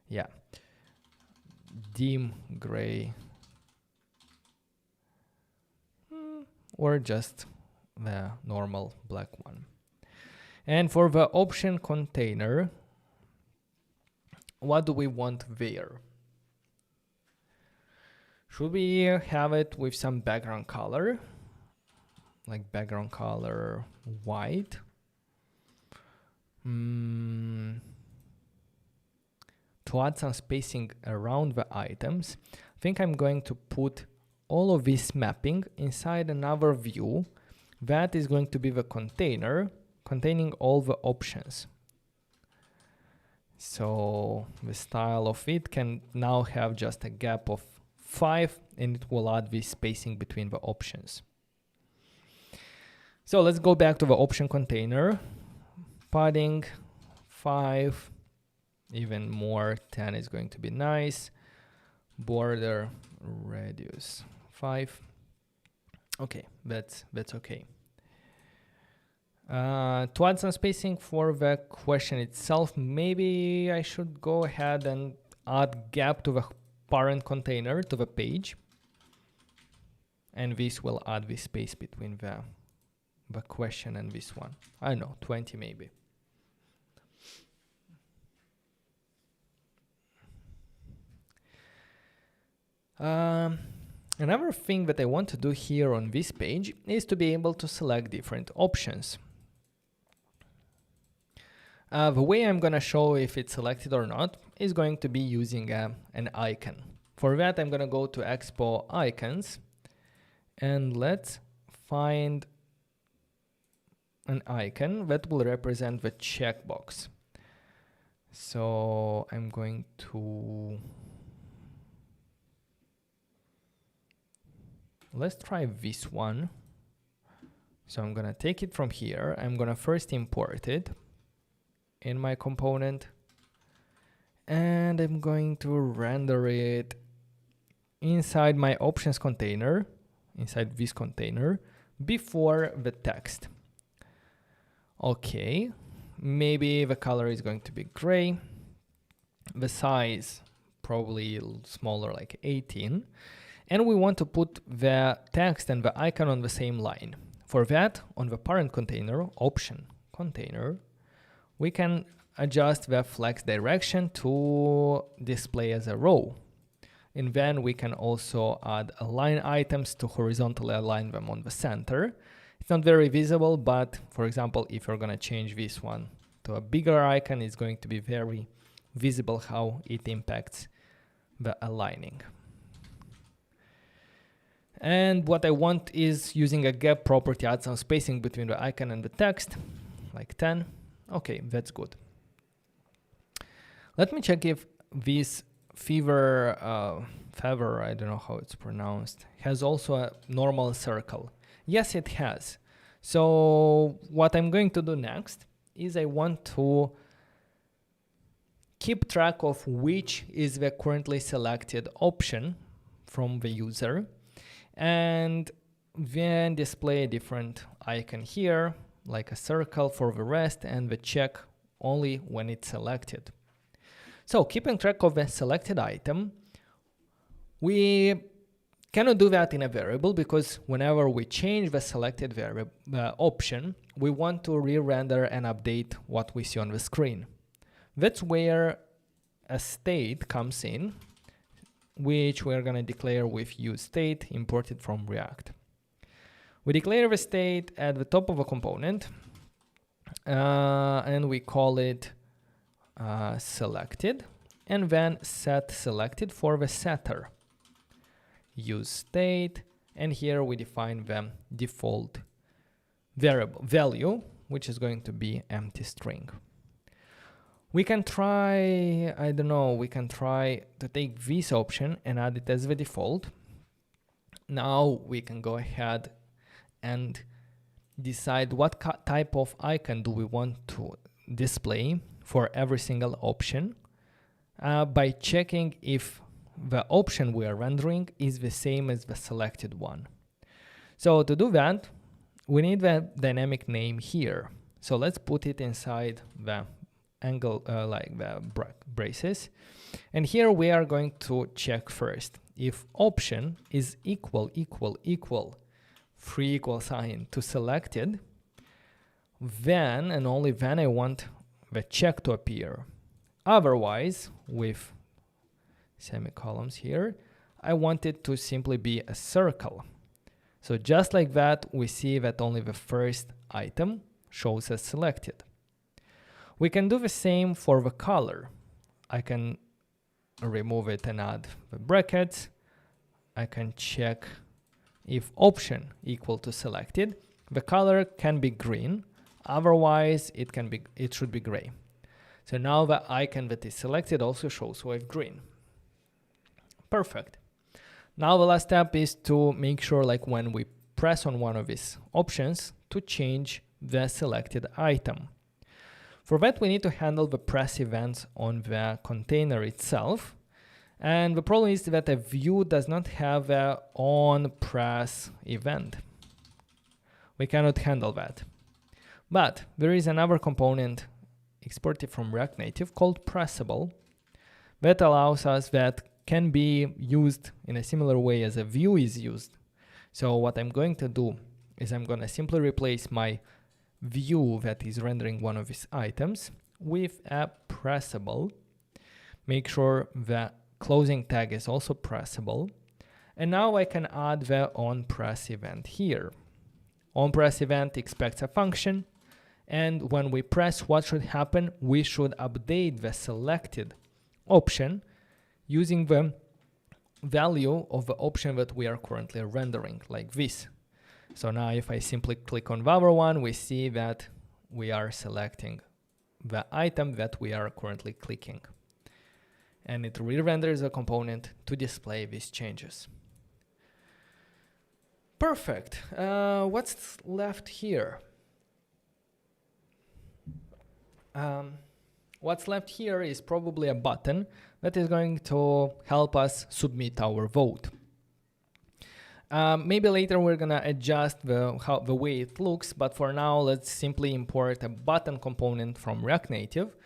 Yeah, dim gray, or just the normal black one. And for the option container, what do we want there? Should we have it with some background color, like background color white? To add some spacing around the items, I think I'm going to put all of this mapping inside another view that is going to be the container containing all the options. So the style of it can now have just a gap of 5, and it will add this spacing between the options. So let's go back to the option container. Padding 5, even more, 10 is going to be nice. Border radius 5. Okay, that's okay. To add some spacing for the question itself, maybe I should go ahead and add gap to the parent container to the page, and this will add this space between the question and this one. I don't know, 20 maybe. Another thing that I want to do here on this page is to be able to select different options. The way I'm going to show if it's selected or not is going to be using an icon. For that, I'm going to go to Expo Icons, and let's find an icon that will represent the checkbox. So I'm going to... Let's try this one. So I'm going to take it from here. I'm going to first import it in my component, and I'm going to render it inside my options container, inside this container, before the text. Okay, maybe the color is going to be gray, the size probably smaller, like 18, and we want to put the text and the icon on the same line. For that, on the parent container, option container, we can adjust the flex direction to display as a row. And then we can also add align items to horizontally align them on the center. It's not very visible, but for example, if you're going to change this one to a bigger icon, it's going to be very visible how it impacts the aligning. And what I want is using a gap property, add some spacing between the icon and the text, like 10. Okay, that's good. Let me check if this favor, I don't know how it's pronounced, has also a normal circle. Yes, it has. So what I'm going to do next is I want to keep track of which is the currently selected option from the user, and then display a different icon here, like a circle for the rest, and the check only when it's selected. So keeping track of the selected item, we cannot do that in a variable, because whenever we change the selected variable option, we want to re-render and update what we see on the screen. That's where a state comes in, which we're going to declare with useState imported from React. We declare the state at the top of a component, and we call it selected, and then set selected for the setter. Use state, and here we define the default variable value, which is going to be empty string. We can try, I don't know, we can try to take this option and add it as the default. Now we can go ahead and decide what type of icon do we want to display for every single option by checking if the option we are rendering is the same as the selected one. So to do that, we need the dynamic name here. So let's put it inside the angle, like the braces. And here we are going to check first if option is equal, 3 equal sign to selected, then and only then I want the check to appear. Otherwise, with semicolons here, I want it to simply be a circle. So just like that, we see that only the first item shows as selected. We can do the same for the color. I can remove it and add the brackets. I can check if option equal to selected. The color can be green, otherwise it should be gray. So now the icon that is selected also shows with green. Perfect. Now the last step is to make sure, like when we press on one of these options, to change the selected item. For that, we need to handle the press events on the container itself. And the problem is that a view does not have an on press event. We cannot handle that. But there is another component exported from React Native called pressable that allows us that can be used in a similar way as a view is used. So what I'm going to do is I'm going to simply replace my view that is rendering one of these items with a pressable. Make sure the closing tag is also pressable. And now I can add the onPress event here. OnPress event expects a function. And when we press, what should happen? We should update the selected option using the value of the option that we are currently rendering, like this. So now if I simply click on the other one, we see that we are selecting the item that we are currently clicking. And it re-renders a component to display these changes. Perfect. What's left here? What's left here is probably a button that is going to help us submit our vote. Maybe later we're gonna adjust the way it looks, but for now let's simply import a button component from React Native,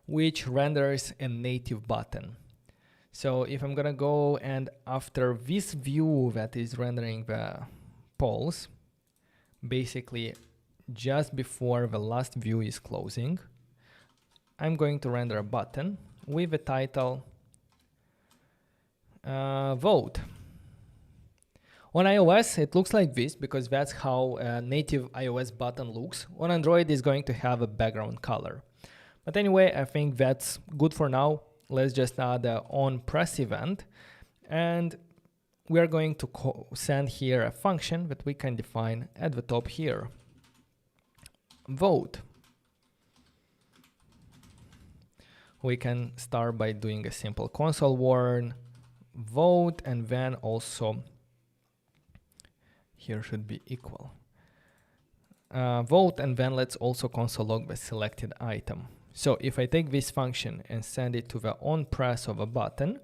which renders a native button. So if I'm gonna go and after this view that is rendering the polls, basically just before the last view is closing, I'm going to render a button with the title vote. On iOS, it looks like this because that's how a native iOS button looks. On Android, it's going to have a background color. But anyway, I think that's good for now. Let's just add an onPress event. And we are going to send here a function that we can define at the top here. Vote. We can start by doing a simple console warn vote, and then also here should be equal vote, and then let's also console log the selected item. So if I take this function and send it to the onPress of a button,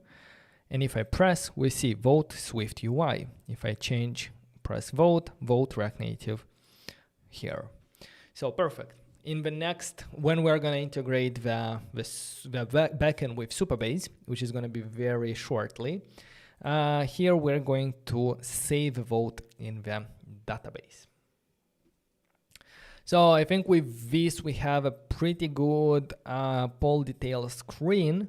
and if I press, we see vote Swift UI. If I change press vote, vote React Native here. So perfect. In the next, when we're going to integrate the backend with Supabase, which is going to be very shortly, here we're going to save a vote in the database. So I think with this, we have a pretty good poll detail screen.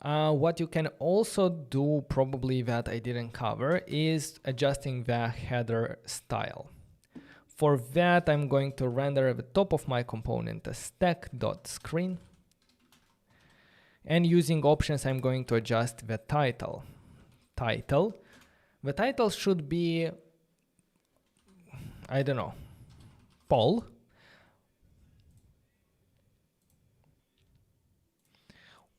What you can also do, probably that I didn't cover, is adjusting the header style. For that, I'm going to render at the top of my component a stack.screen. And using options, I'm going to adjust the title. The title should be, I don't know, poll.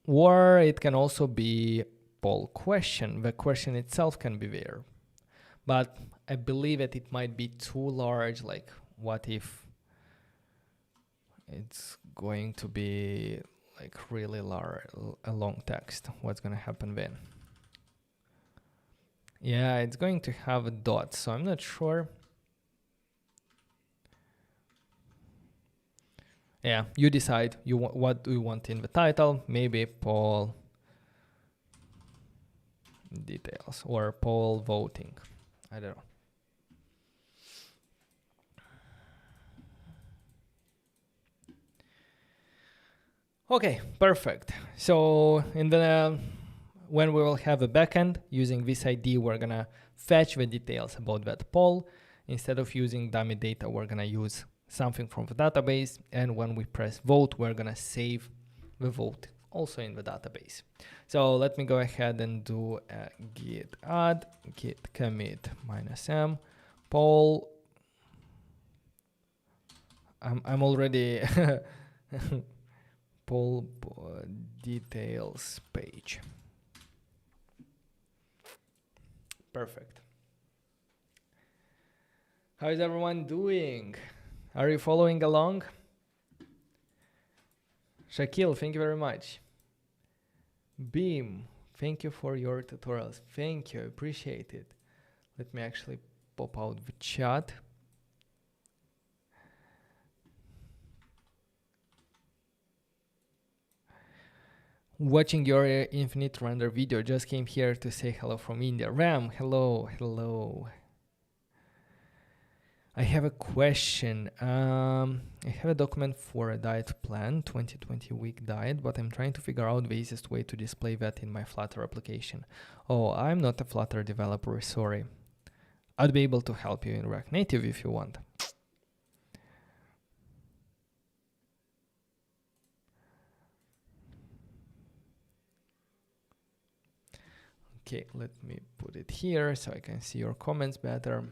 Or it can also be poll question. The question itself can be there. But I believe that it might be too large. Like, what if it's going to be like really large, a long text? What's going to happen then? Yeah, it's going to have a dot, so I'm not sure. Yeah, you decide what do you want in the title. Maybe poll details or poll voting. I don't know. Okay, perfect. So in the when we will have a backend using this ID, we're gonna fetch the details about that poll. Instead of using dummy data, we're gonna use something from the database. And when we press vote, we're gonna save the vote also in the database. So let me go ahead and do a git add, git commit -m poll. I'm already poll details page. Perfect. How is everyone doing? Are you following along? Shakil, thank you very much. Beam, thank you for your tutorials. Thank you, appreciate it. Let me actually pop out the chat. Watching your infinite render video, just came here to say hello from India. Ram, hello, hello. I have a question. I have a document for a diet plan, 2020 week diet, but I'm trying to figure out the easiest way to display that in my Flutter application. Oh, I'm not a Flutter developer, sorry. I'd be able to help you in React Native if you want. Okay, let me put it here so I can see your comments better.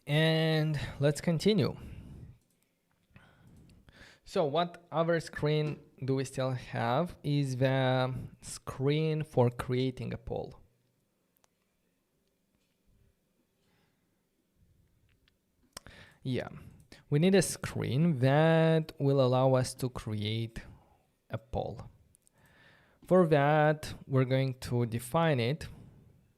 And let's continue. So what other screen do we still have is the screen for creating a poll. Yeah, we need a screen that will allow us to create a poll. For that, we're going to define it.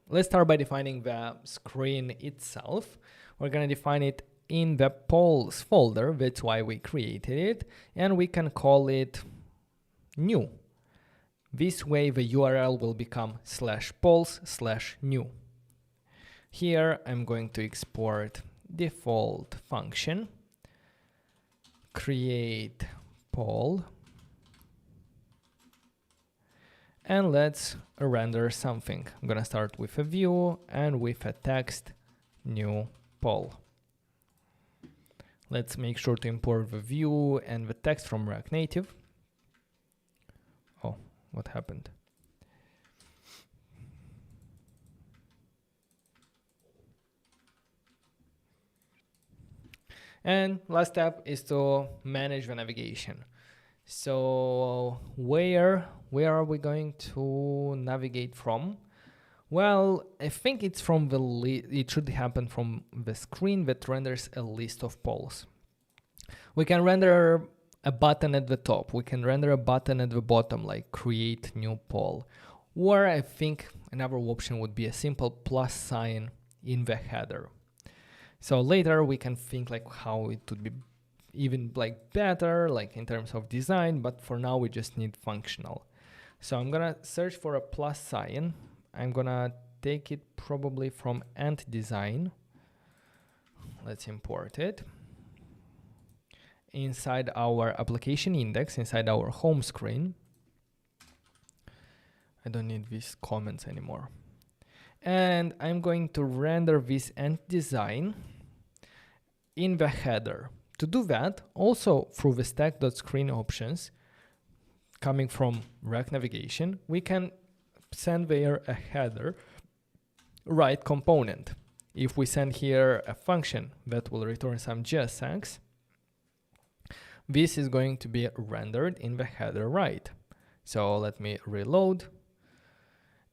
Let's start by defining the screen itself. We're going to define it in the polls folder. That's why we created it. And we can call it new. This way, the URL will become /polls/new. Here, I'm going to export default function, create poll, and let's render something. I'm gonna start with a view and with a text new poll. Let's make sure to import the view and the text from React Native. Oh, what happened? And last step is to manage the navigation. So where are we going to navigate from? Well, I think it's from the it should happen from the screen that renders a list of polls. We can render a button at the top. We can render a button at the bottom, like create new poll. Or I think another option would be a simple plus sign in the header. So later we can think like how it would be even like better, like in terms of design, but for now we just need functional. So I'm gonna search for a plus sign. I'm gonna take it probably from Ant Design. Let's import it. Inside our application index, inside our home screen. I don't need these comments anymore. And I'm going to render this Ant Design in the header. To do that, also through the stack.screen options, coming from React Navigation, we can send there a header write component. If we send here a function that will return some JSX, this is going to be rendered in the header write. So let me reload,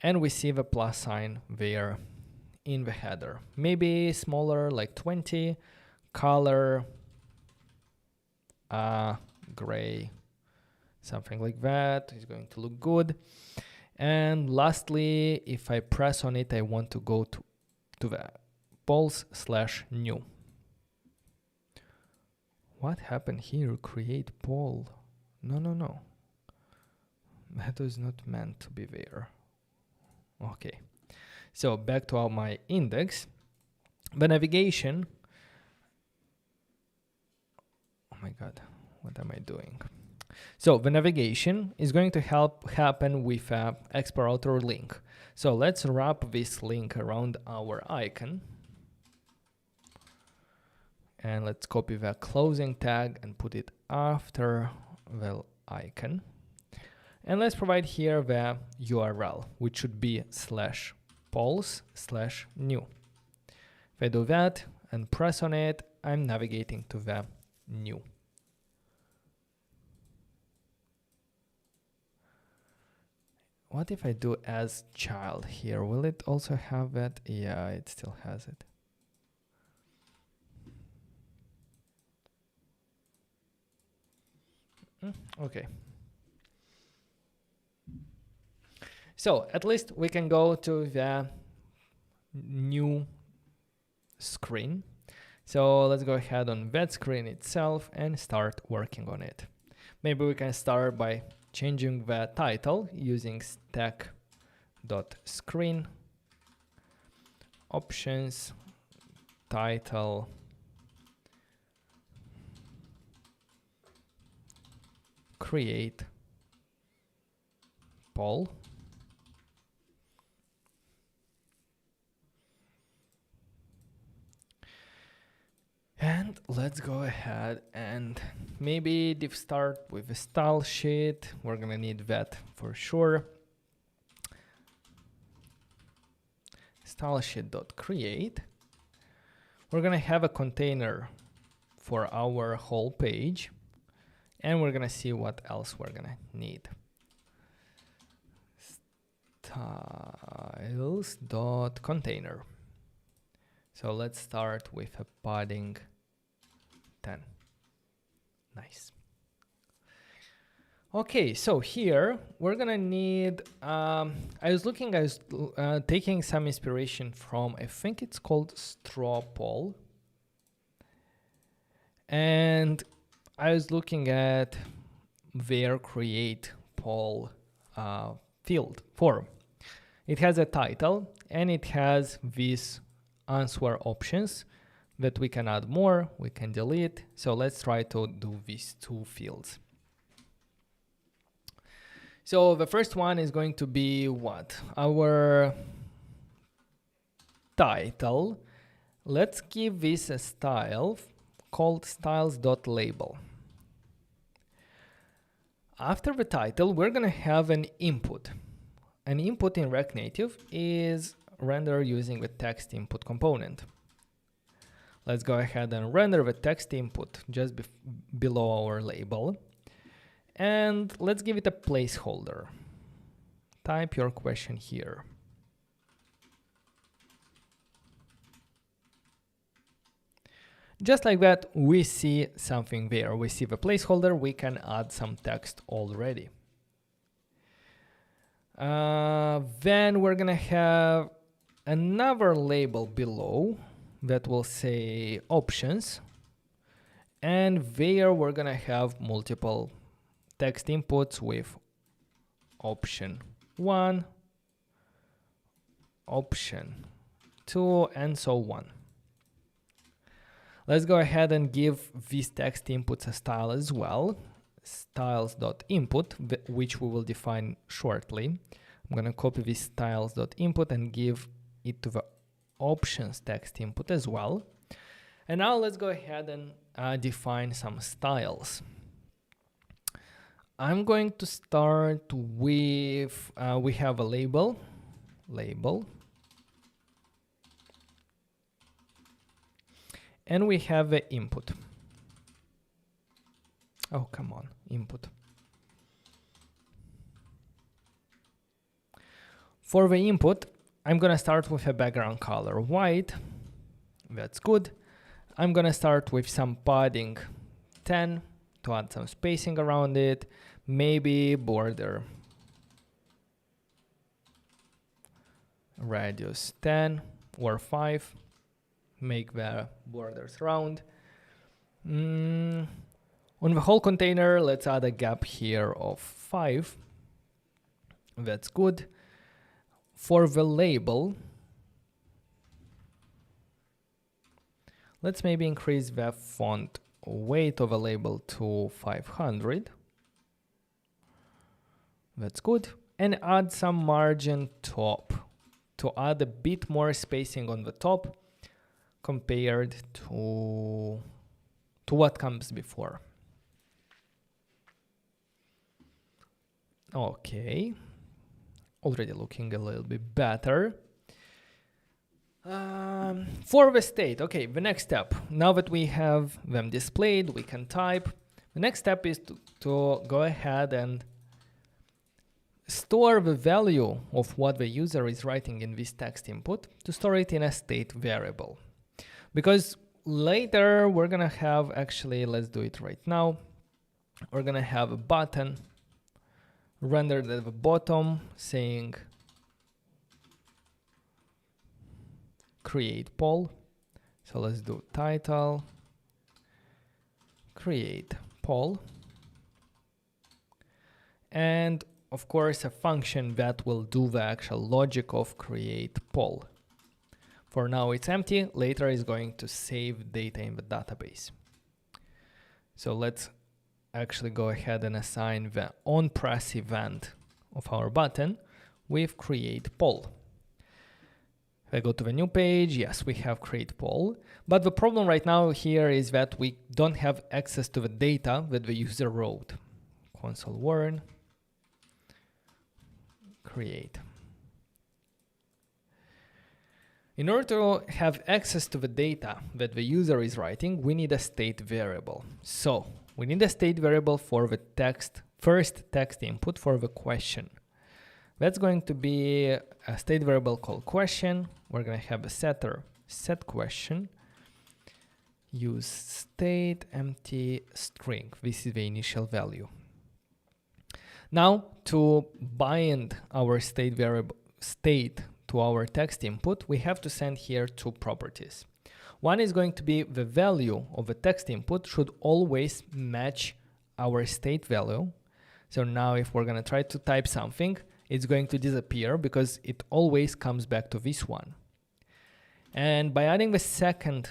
and we see the plus sign there in the header. Maybe smaller, like 20, color, gray, something like that is going to look good. And lastly, if I press on it, I want to go to the polls/new. What happened here? Create poll. No. That was not meant to be there. Okay. So back to my index. The navigation. Oh my God, what am I doing? So the navigation is going to happen with a Expo Router link. So let's wrap this link around our icon. And let's copy the closing tag and put it after the icon. And let's provide here the URL, which should be /polls/new. If I do that and press on it, I'm navigating to the new. What if I do as child here? Will it also have that? Yeah, it still has it. Okay. So at least we can go to the new screen. So let's go ahead on that screen itself and start working on it. Maybe we can start by changing the title using stack.screen options title create poll. And let's go ahead and maybe div start with a style sheet. We're gonna need that for sure. Style sheet.create. We're gonna have a container for our whole page, and we're gonna see what else we're gonna need. Styles.container. So let's start with a padding 10. Nice. Okay, so here we're gonna need, I was taking some inspiration from, I think it's called straw poll. And I was looking at their create poll field form. It has a title and it has these answer options that we can add more, we can delete. So let's try to do these two fields. So the first one is going to be what? Our title. Let's give this a style called styles.label. After the title, we're going to have an input. An input in React Native is rendered using the text input component. Let's go ahead and render the text input just below our label. And let's give it a placeholder. Type your question here. Just like that, we see something there. We see the placeholder, we can add some text already. Then we're gonna have another label below that will say options. And there we're gonna have multiple text inputs with option 1, option 2, and so on. Let's go ahead and give these text inputs a style as well. Styles.input, which we will define shortly. I'm going to copy this styles.input and give it to the options text input as well. And now let's go ahead and define some styles. I'm going to start with, we have a label, and we have an input. Oh, come on, input. For the input, I'm gonna start with a background color white. That's good. I'm gonna start with some padding 10 to add some spacing around it. Maybe border radius 10 or 5. Make the borders round. On the whole container, let's add a gap here of 5. That's good. For the label, let's maybe increase the font weight of a label to 500. That's good. And add some margin top to add a bit more spacing on the top compared to what comes before. Okay, already looking a little bit better. For the state, okay, the next step, now that we have them displayed, we can type. The next step is to go ahead and store the value of what the user is writing in this text input, to store it in a state variable. Because later we're gonna have, actually, let's do it right now. We're gonna have a button rendered at the bottom saying create poll. So let's do title, create poll, and of course a function that will do the actual logic of create poll. For now it's empty, later it's going to save data in the database. So let's actually go ahead and assign the onPress event of our button with create poll. If I go to the new page, yes, we have create poll, but the problem right now here is that we don't have access to the data that the user wrote. Console warn, create. In order to have access to the data that the user is writing, we need a state variable. So we need a state variable for the first text input for the question. That's going to be a state variable called question. We're going to have a setter set question. Use state empty string. This is the initial value. Now to bind our state variable state to our text input, we have to send here two properties. One is going to be the value of the text input should always match our state value. So now if we're going to try to type something, it's going to disappear because it always comes back to this one. And by adding the second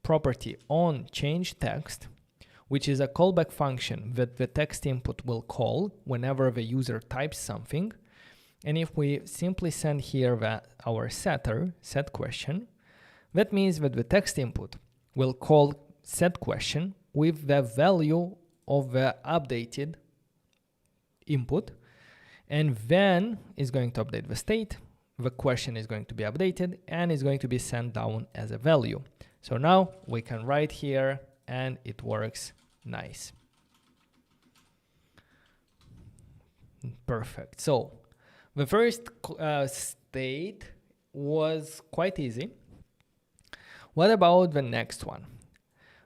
property on change text, which is a callback function that the text input will call whenever the user types something. And if we simply send here our setter, set question, that means that the text input will call set question with the value of the updated input, and then is going to update the state, the question is going to be updated, and is going to be sent down as a value. So now we can write here, and it works nice. Perfect. So the first state was quite easy. What about the next one?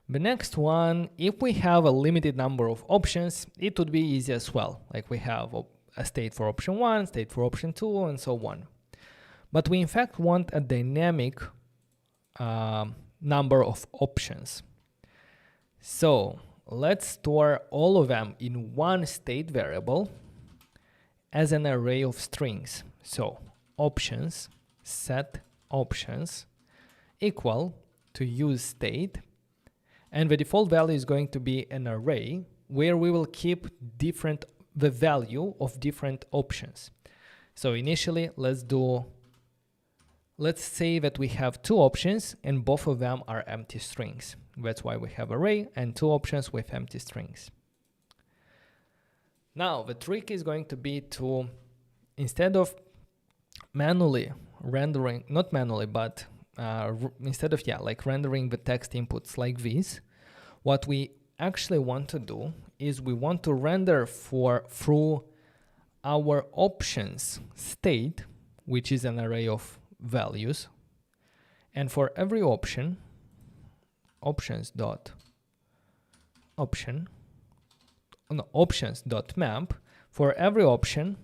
The next one, if we have a limited number of options, it would be easy as well. Like we have a state for option 1, state for option 2, and so on. But we in fact want a dynamic number of options. So let's store all of them in one state variable as an array of strings. So options set options equal to use state, and the default value is going to be an array where we will keep the value of different options. So initially, let's say that we have two options and both of them are empty strings. That's why we have array and two options with empty strings. Now, the trick is going to be to, instead of manually rendering, not manually, but instead of rendering the text inputs like this, what we actually want to do is we want to render through our options state, which is an array of values, and for every option, options.map, for every option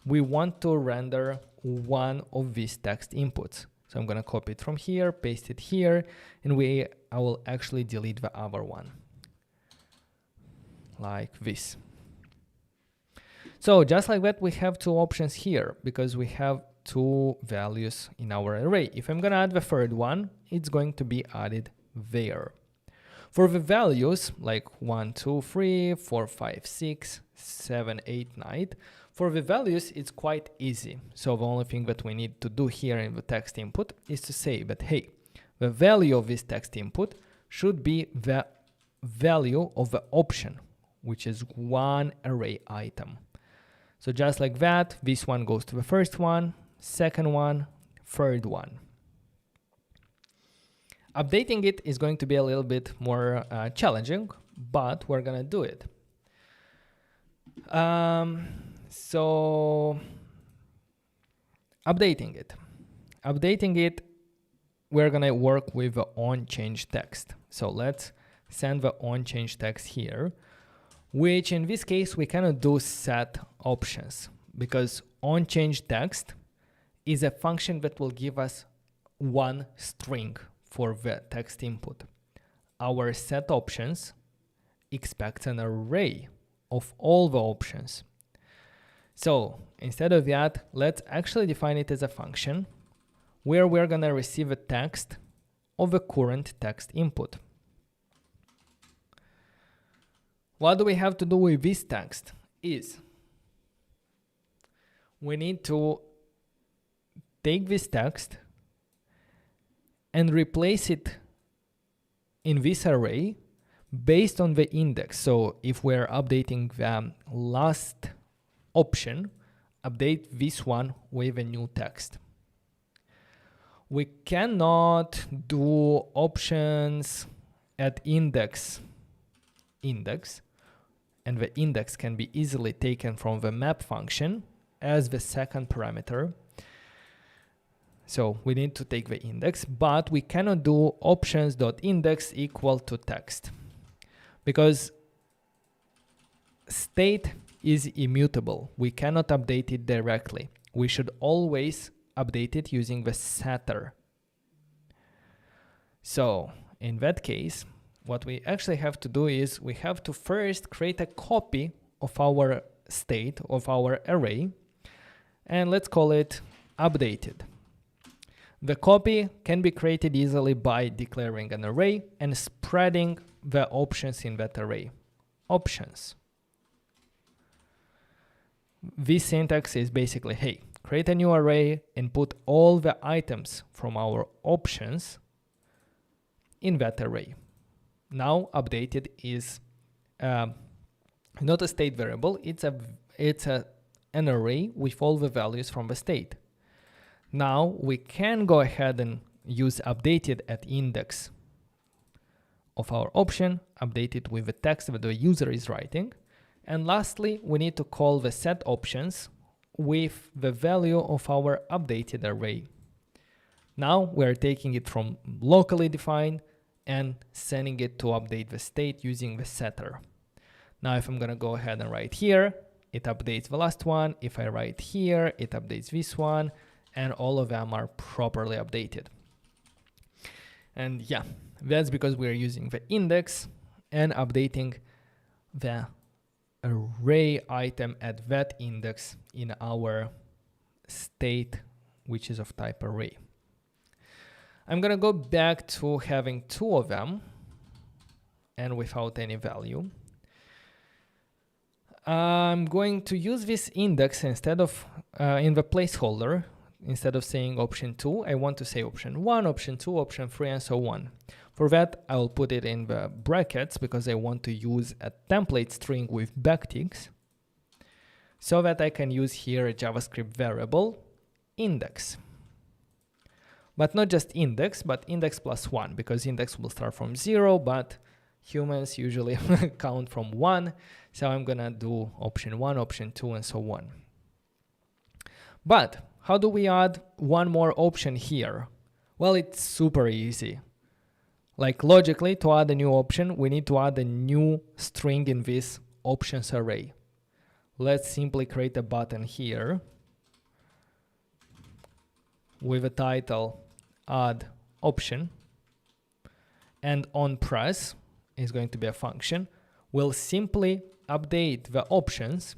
we want to render one of these text inputs. So I'm going to copy it from here, paste it here, and I will actually delete the other one like this. So just like that, we have two options here because we have two values in our array. If I'm going to add the third one, it's going to be added there. For the values like 1, 2, 3, 4, 5, 6, 7, 8, 9, for the values, it's quite easy. So the only thing that we need to do here in the text input is to say that, hey, the value of this text input should be the value of the option, which is one array item. So just like that, this one goes to the first one, second one, third one. Updating it is going to be a little bit more challenging, but we're going to do it. So updating it, we're going to work with the onChange text. So let's send the onChange text here, which in this case, we cannot do set options because onChange text is a function that will give us one string for the text input. Our set options expects an array of all the options. So instead of that, let's actually define it as a function where we're going to receive a text of the current text input. What do we have to do with this text is we need to take this text and replace it in this array based on the index. So if we're updating the last option, update this one with a new text. We cannot do options at index, and the index can be easily taken from the map function as the second parameter. So we need to take the index, but we cannot do options.index equal to text because state is immutable. We cannot update it directly. We should always update it using the setter. So in that case, what we actually have to do is we have to first create a copy of our state, of our array, and let's call it updated. The copy can be created easily by declaring an array and spreading the options in that array. Options. This syntax is basically, hey, create a new array and put all the items from our options in that array. Now updated is not a state variable, it's an array with all the values from the state. Now we can go ahead and use updated at index of our option, update it with the text that the user is writing. And lastly, we need to call the set options with the value of our updated array. Now we're taking it from locally defined and sending it to update the state using the setter. Now if I'm gonna go ahead and write here, it updates the last one. If I write here, it updates this one, and all of them are properly updated. And yeah, that's because we're using the index and updating the array item at that index in our state which is of type array. I'm gonna go back to having 2 of them and without any value. I'm going to use this index instead of in the placeholder. Instead of saying option 2, I want to say option 1, option 2, option 3, and so on. For that, I will put it in the brackets because I want to use a template string with backticks so that I can use here a JavaScript variable index. But not just index, but index plus 1, because index will start from 0, but humans usually count from 1. So I'm gonna do option 1, option 2, and so on. But how do we add one more option here? Well, it's super easy. Like logically, to add a new option, we need to add a new string in this options array. Let's simply create a button here with a title add option, and on press is going to be a function. We'll simply update the options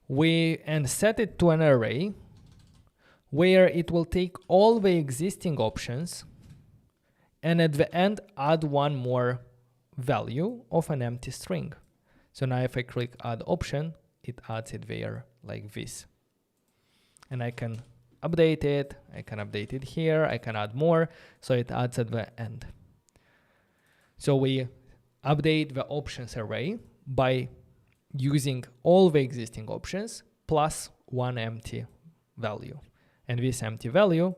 and set it to an array where it will take all the existing options and at the end add one more value of an empty string. So now if I click add option, it adds it there like this. And I can update it, I can update it here, I can add more, so it adds at the end. So we update the options array by using all the existing options plus one empty value. And this empty value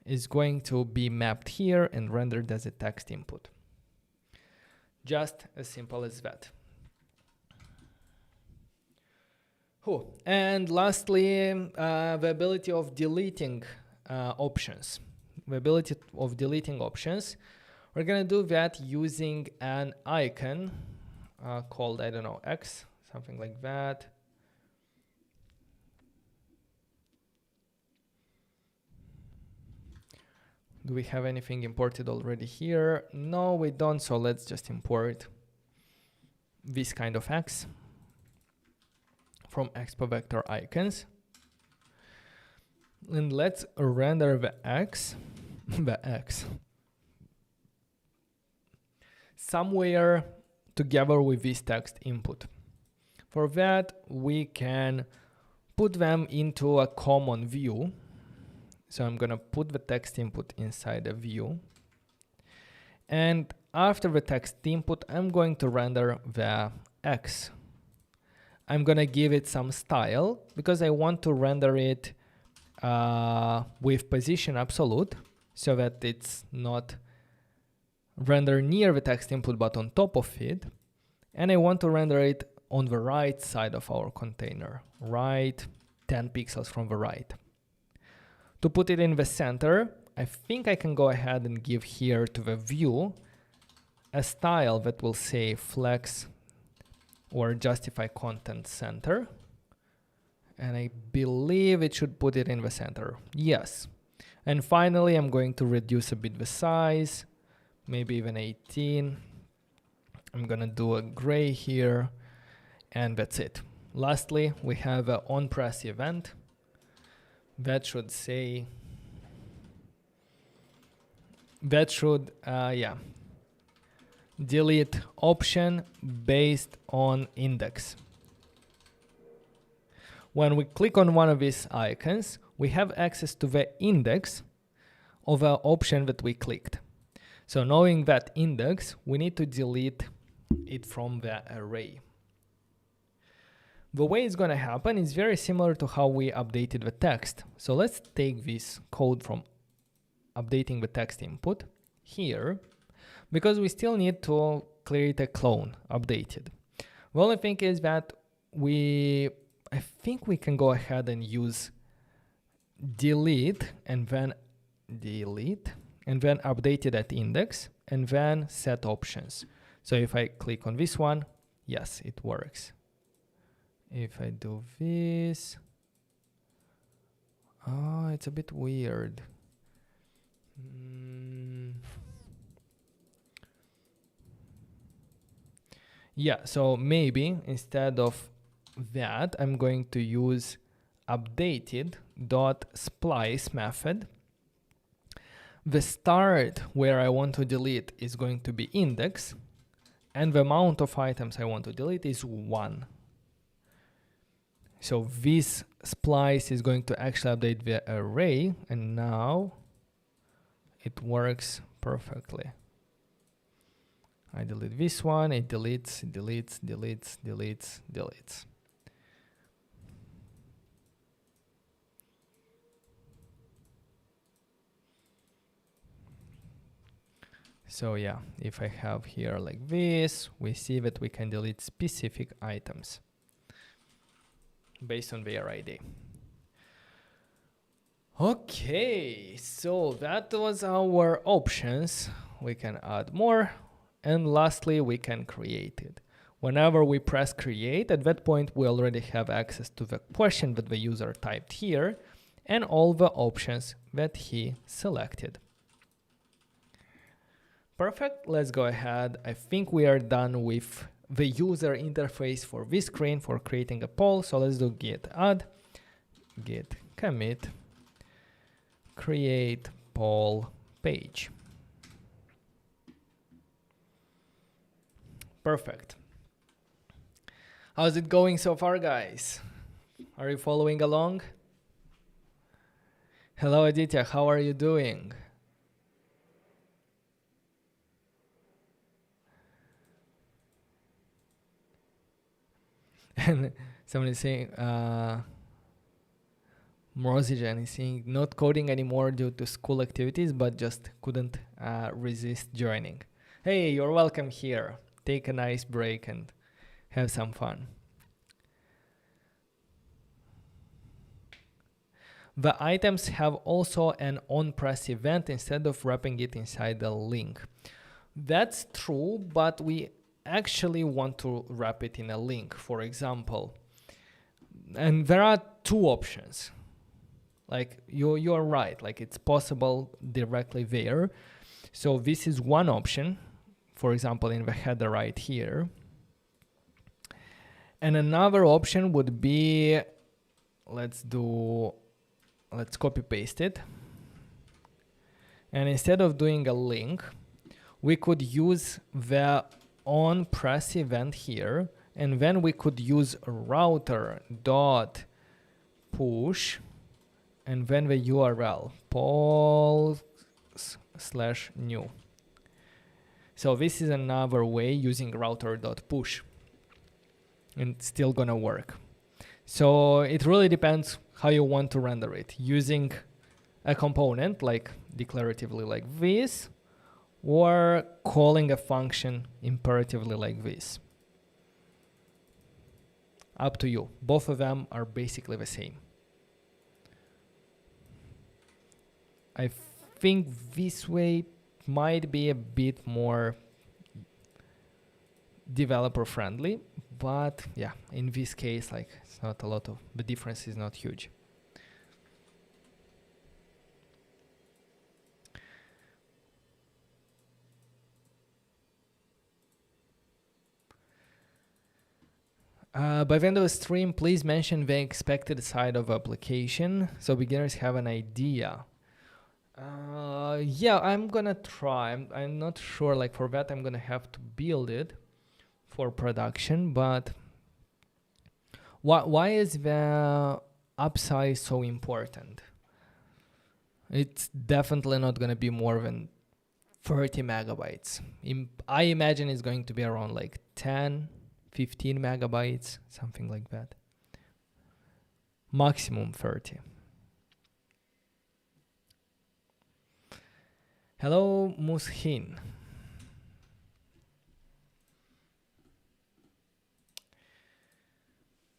is going to be mapped here and rendered as a text input. Just as simple as that. And lastly, the ability of deleting options. The ability of deleting options. We're gonna do that using an icon called, I don't know, X, something like that. Do we have anything imported already here? No, we don't, so let's just import this kind of X from Expo vector icons. And let's render the X, somewhere together with this text input. For that, we can put them into a common view. So I'm gonna put the text input inside a view. And after the text input, I'm going to render the X. I'm gonna give it some style because I want to render it with position absolute so that it's not rendered near the text input but on top of it. And I want to render it on the right side of our container, right 10 pixels from the right. To put it in the center, I think I can go ahead and give here to the view a style that will say flex or justify content center. And I believe it should put it in the center. Yes. And finally, I'm going to reduce a bit the size, maybe even 18. I'm gonna do a gray here, and that's it. Lastly, we have an on-press event that should say, delete option based on index. When we click on one of these icons, we have access to the index of the option that we clicked. So knowing that index, we need to delete it from the array. The way it's going to happen is very similar to how we updated the text. So let's take this code from updating the text input here, because we still need to create a clone updated. The only thing is that I think we can go ahead and use delete and then update it at index and then set options. So if I click on this one, yes, it works. If I do this, oh, it's a bit weird. Yeah, so maybe instead of that, I'm going to use updated.splice method. The start where I want to delete is going to be index, and the amount of items I want to delete is 1. So this splice is going to actually update the array, and now it works perfectly. I delete this one, it deletes, deletes, deletes, deletes, deletes. So yeah, if I have here like this, we see that we can delete specific items based on their ID. Okay, so that was our options. We can add more. And lastly, we can create it. Whenever we press create, at that point, we already have access to the question that the user typed here and all the options that he selected. Perfect, let's go ahead. I think we are done with the user interface for this screen for creating a poll. So let's do git add, git commit, create poll page. Perfect. How's it going so far, guys? Are you following along? Hello, Aditya, how are you doing? And somebody saying, Morozijan is saying, not coding anymore due to school activities, but just couldn't resist joining. Hey, you're welcome here. Take a nice break and have some fun. The items have also an onPress event instead of wrapping it inside the link. That's true, but we actually want to wrap it in a link, for example. And there are two options. Like you're right, like it's possible directly there. So this is one option, for example, in the header right here. And another option would be, let's copy paste it. And instead of doing a link, we could use the onPress event here, and then we could use router.push and then the URL polls/new. So this is another way using router.push, and it's still gonna work. So it really depends how you want to render it, using a component like declaratively like this, or calling a function imperatively like this. Up to you. Both of them are basically the same. I think this way might be a bit more developer friendly, but yeah, in this case, like it's not a lot of, the difference is not huge. By the end of the stream, please mention the expected side of application so beginners have an idea. Yeah, I'm gonna try. I'm not sure, like for that I'm gonna have to build it for production, but why is the upsize so important? It's definitely not gonna be more than 30 megabytes. I imagine it's going to be around like 10, 15 megabytes, something like that. Maximum 30. Hello, Mushin.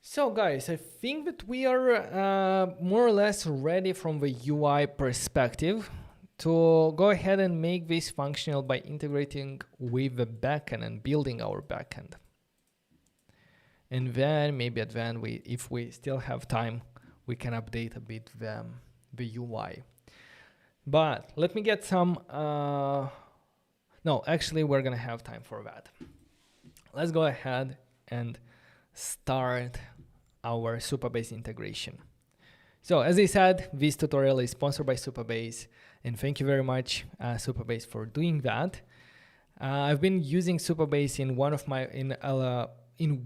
So guys, I think that we are more or less ready from the UI perspective to go ahead and make this functional by integrating with the backend and building our backend. And then maybe at the end, if we still have time, we can update a bit the UI. But let me get some, no, actually we're gonna have time for that. Let's go ahead and start our Supabase integration. So as I said, this tutorial is sponsored by Supabase, and thank you very much, Supabase, for doing that. I've been using Supabase in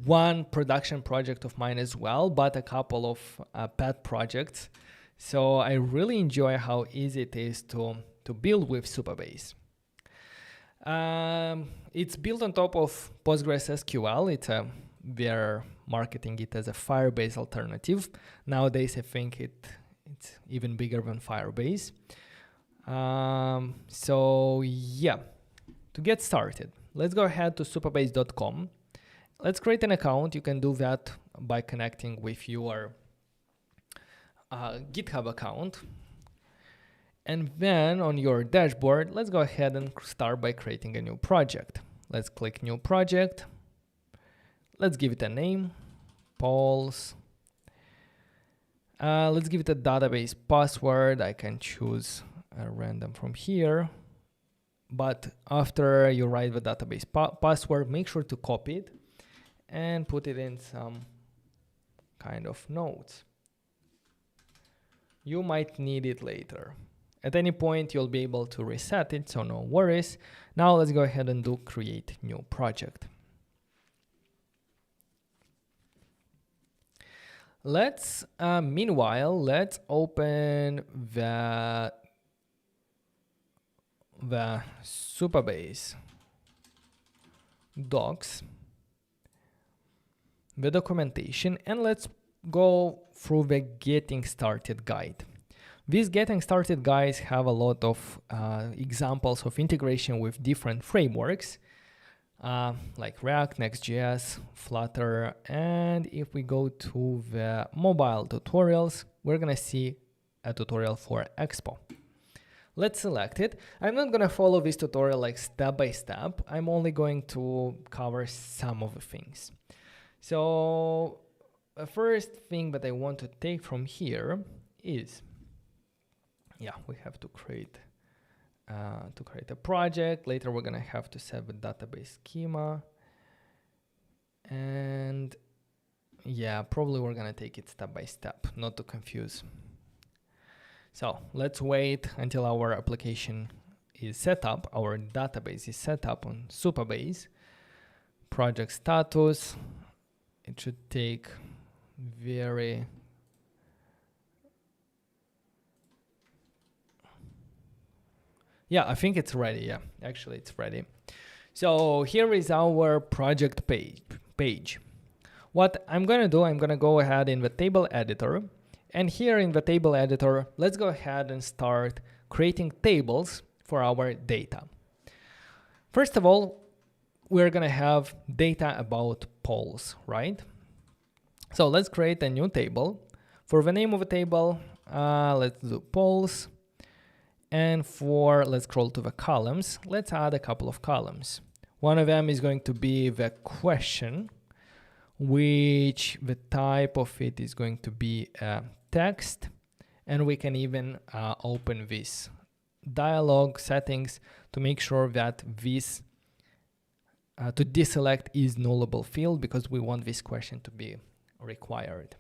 one production project of mine as well, but a couple of pet projects. So I really enjoy how easy it is to build with Supabase. It's built on top of PostgreSQL. We're marketing it as a Firebase alternative. Nowadays, I think it's even bigger than Firebase. So yeah, to get started, let's go ahead to supabase.com. Let's create an account. You can do that by connecting with your GitHub account. And then on your dashboard, let's go ahead and start by creating a new project. Let's click New Project. Let's give it a name, polls. Let's give it a database password. I can choose a random from here. But after you write the database password, make sure to copy it and put it in some kind of notes. You might need it later. At any point, you'll be able to reset it, so no worries. Now let's go ahead and do create new project. Meanwhile, let's open the Supabase docs, the documentation, and let's go through the getting started guide. These getting started guides have a lot of examples of integration with different frameworks like React, Next.js, Flutter, and if we go to the mobile tutorials, we're gonna see a tutorial for Expo. Let's select it. I'm not gonna follow this tutorial like step by step. I'm only going to cover some of the things. So the first thing that I want to take from here is, we have to create a project. Later we're gonna have to set the database schema, and probably we're gonna take it step by step, not to confuse. So let's wait until our application is set up, our database is set up on Supabase. Project status, it should take I think it's ready. Actually it's ready. So here is our project page. What I'm gonna do, I'm gonna go ahead in the table editor, and here in the table editor, let's go ahead and start creating tables for our data. First of all, we're gonna have data about polls, right? So let's create a new table. For the name of the table, let's do polls. And let's scroll to the columns. Let's add a couple of columns. One of them is going to be the question, which the type of it is going to be text. And we can even open this dialog settings to make sure that this to deselect is nullable field, because we want this question to be required.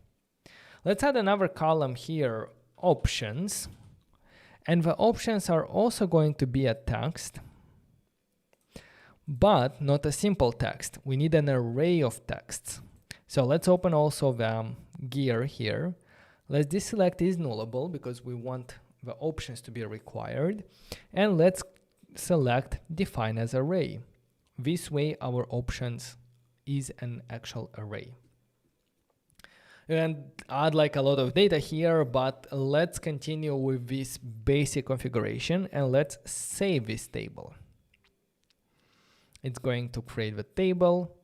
Let's add another column here, options. And the options are also going to be a text, but not a simple text. We need an array of texts. So let's open also the gear here. Let's deselect is nullable because we want the options to be required. And let's select define as array. This way our options is an actual array. And add like a lot of data here, but let's continue with this basic configuration and let's save this table. It's going to create the table,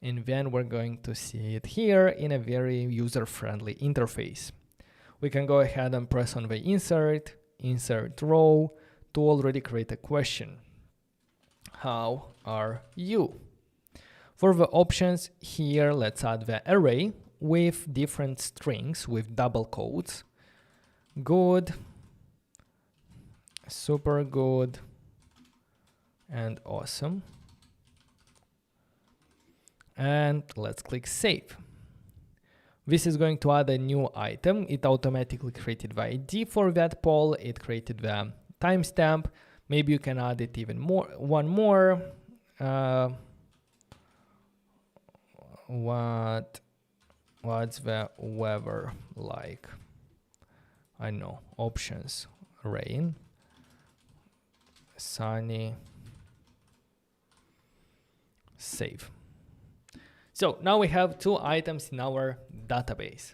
and then we're going to see it here in a very user-friendly interface. We can go ahead and press on the insert row to already create a question. How are you? For the options here, let's add the array with different strings with double quotes. Good, super good, and awesome. And let's click save. This is going to add a new item. It automatically created the ID for that poll. It created the timestamp. Maybe you can add it even more. One more. What's the weather like? I know. Options. Rain. Sunny. Save. So now we have two items in our database.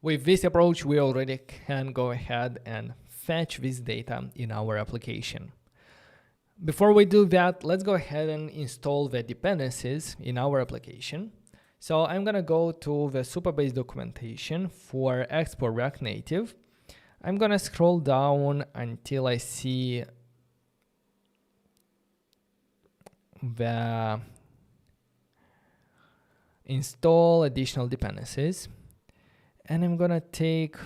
With this approach, we already can go ahead and fetch this data in our application. Before we do that, let's go ahead and install the dependencies in our application. So I'm gonna go to the Supabase documentation for Expo React Native. I'm gonna scroll down until I see the install additional dependencies, and I'm gonna take, I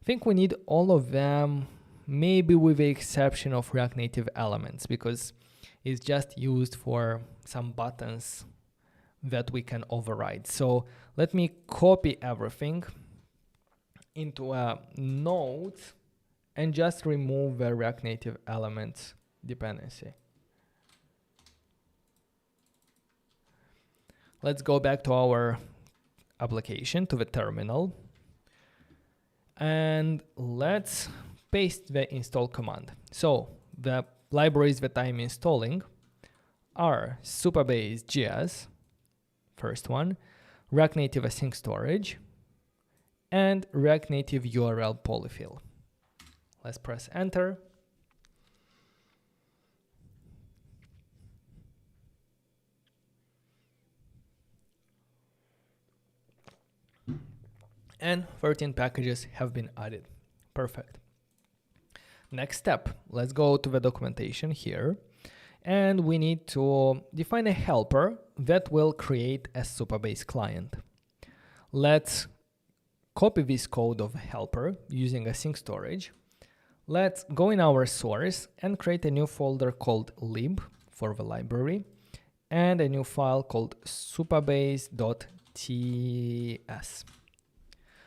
think we need all of them, maybe with the exception of React Native elements, because it's just used for some buttons that we can override. So let me copy everything into a node and just remove the React Native elements dependency. Let's go back to our application, to the terminal, and let's paste the install command. So the libraries that I'm installing are Supabase JS, first one, React Native Async Storage, and React Native URL polyfill. Let's press enter. And 13 packages have been added. Perfect. Next step, let's go to the documentation here, and we need to define a helper that will create a Supabase client. Let's copy this code of a helper using async storage. Let's go in our source and create a new folder called lib for the library and a new file called supabase.ts.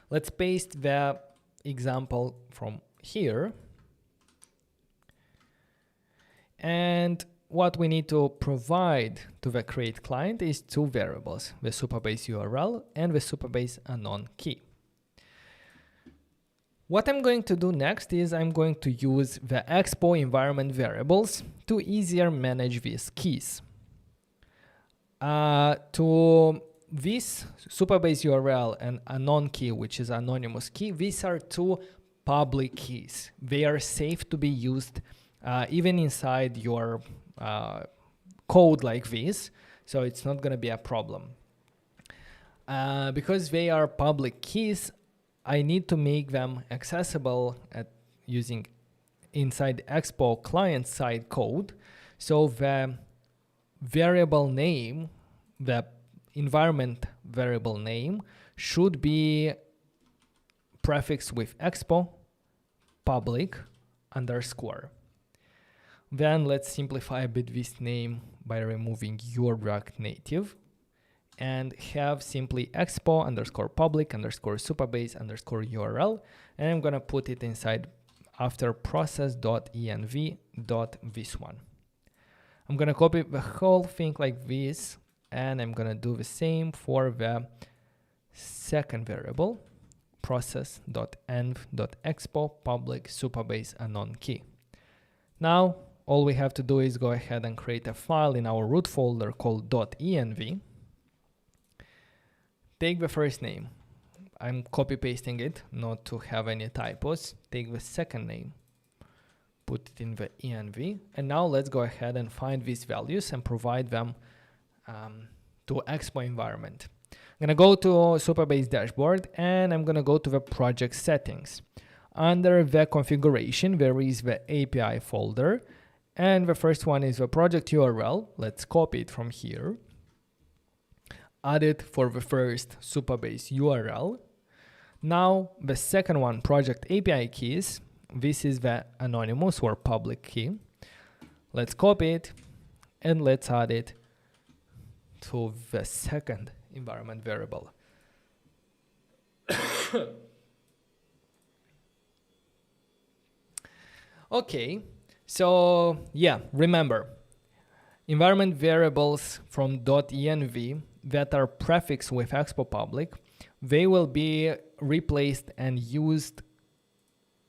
Let's paste the example from here. And what we need to provide to the create client is two variables, the Supabase URL and the Supabase anon key. What I'm going to do next is I'm going to use the Expo environment variables to easier manage these keys. To this Supabase URL and anon key, which is anonymous key, these are two public keys. They are safe to be used even inside your code like this, so it's not going to be a problem. Because they are public keys, I need to make them accessible using inside Expo client-side code. So the variable name, the environment variable name, should be prefixed with Expo public _. Then let's simplify a bit this name by removing your React Native and have simply Expo _public _Supabase _URL, and I'm gonna put it inside after process.env.this one. I'm gonna copy the whole thing like this, and I'm gonna do the same for the second variable, process.env.expo public Supabase anon key. Now all we have to do is go ahead and create a file in our root folder called .env. Take the first name. I'm copy pasting it not to have any typos. Take the second name, put it in the env, and now let's go ahead and find these values and provide them to Expo environment. I'm gonna go to Supabase dashboard, and I'm gonna go to the project settings. Under the configuration, there is the API folder, and the first one is the project URL. Let's copy it from here. Add it for the first Supabase URL. Now the second one, project API keys. This is the anonymous or public key. Let's copy it and let's add it to the second environment variable. Okay, so yeah, remember, environment variables from .env that are prefixed with Expo public, they will be replaced and used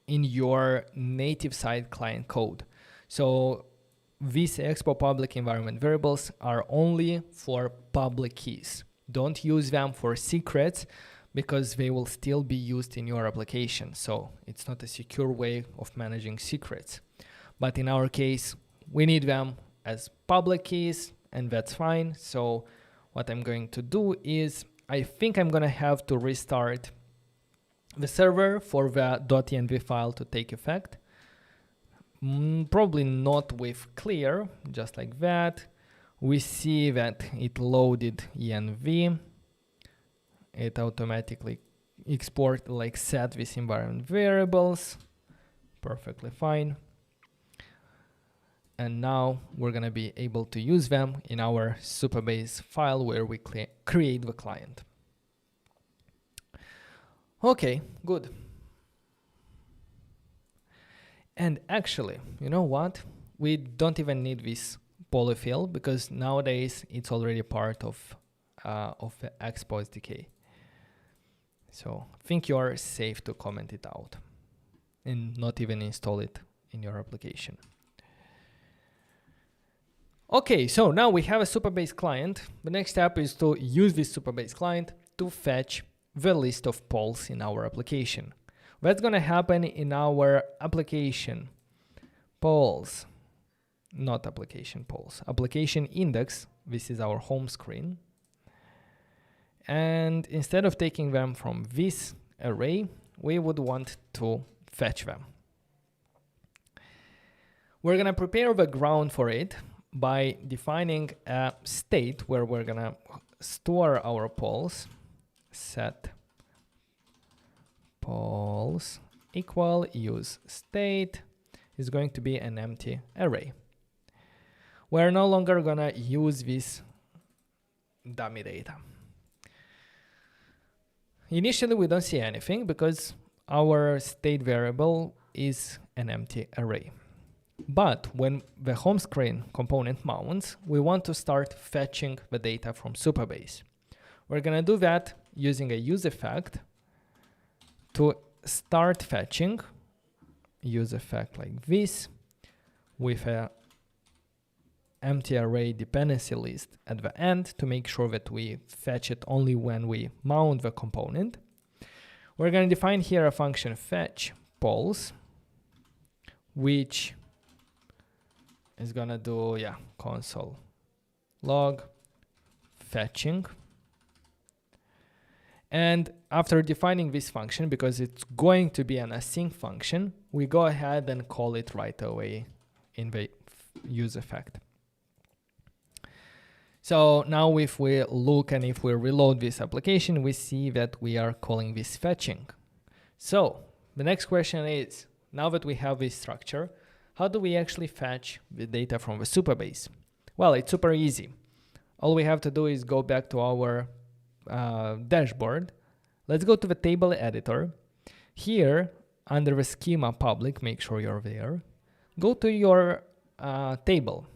in your native site client code. So these Expo public environment variables are only for public keys. Don't use them for secrets because they will still be used in your application. So it's not a secure way of managing secrets. But in our case, we need them as public keys, and that's fine. So what I'm going to do is, I think I'm going to have to restart the server for the .env file to take effect. Probably not with clear, just like that. We see that it loaded env. It automatically export, like set these environment variables. Perfectly fine. And now we're going to be able to use them in our Supabase file where we create the client. Okay, good. And actually, you know what? We don't even need this polyfill because nowadays it's already part of the Expo SDK. So I think you're safe to comment it out and not even install it in your application. Okay, so now we have a Supabase client. The next step is to use this Supabase client to fetch the list of polls in our application. That's going to happen in our application polls, not application polls, application index. This is our home screen. And instead of taking them from this array, we would want to fetch them. We're going to prepare the ground for it by defining a state where we're going to store our polls. Set polls equal use state is going to be an empty array. We're no longer going to use this dummy data. Initially, we don't see anything because our state variable is an empty array. But when the home screen component mounts, we want to start fetching the data from Supabase. We're going to do that using a use effect to start fetching, use effect like this, with a empty array dependency list at the end to make sure that we fetch it only when we mount the component. We're going to define here a function fetch polls, which is going to do, console log fetching. And after defining this function, because it's going to be an async function, we go ahead and call it right away in the use effect. So now if we look and if we reload this application, we see that we are calling this fetching. So the next question is, now that we have this structure, how do we actually fetch the data from the Supabase? Well, it's super easy. All we have to do is go back to our dashboard. Let's go to the table editor. Here, under the schema public, make sure you're there. Go to your table.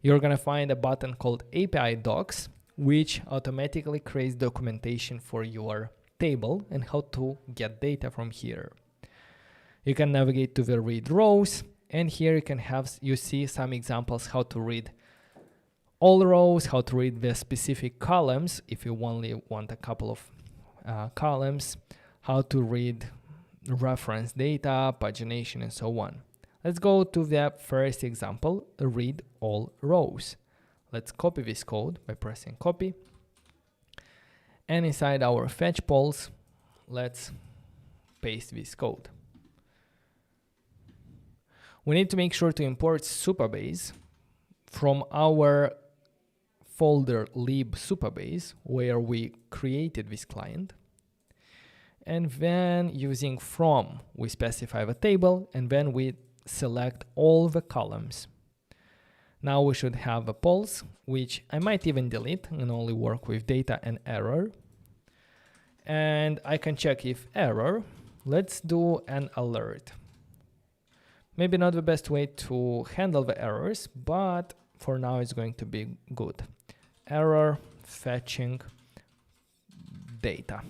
You're going to find a button called API Docs, which automatically creates documentation for your table and how to get data from here. You can navigate to the read rows, and here you see some examples how to read all rows, how to read the specific columns if you only want a couple of columns, how to read reference data, pagination, and so on. Let's go to the first example, read all rows. Let's copy this code by pressing copy. And inside our fetch polls, let's paste this code. We need to make sure to import Supabase from our folder lib Supabase, where we created this client. And then using from, we specify the table, and then we select all the columns. Now we should have a polls, which I might even delete and only work with data and error. And I can check if error. Let's do an alert. Maybe not the best way to handle the errors, but for now it's going to be good. Error fetching data.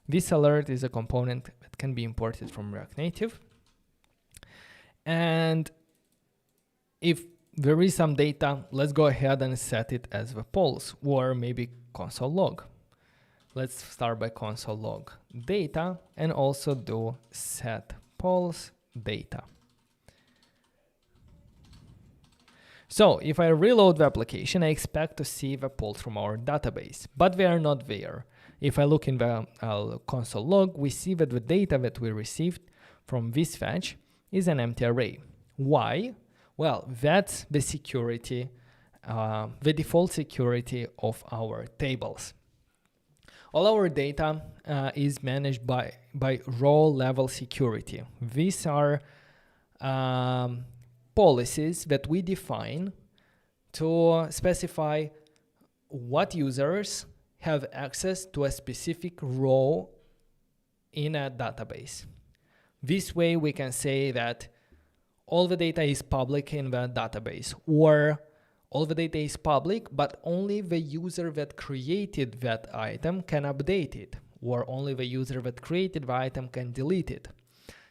This alert is a component that can be imported from React Native. And if there is some data, let's go ahead and set it as the polls or maybe console log. Let's start by console log data and also do set polls data. So if I reload the application, I expect to see the polls from our database, but they are not there. If I look in the console log, we see that the data that we received from this fetch is an empty array. Why? Well, that's the security, the default security of our tables. All our data is managed by row level security. These are policies that we define to specify what users have access to a specific row in a database. This way we can say that all the data is public in the database, or all the data is public, but only the user that created that item can update it, or only the user that created the item can delete it.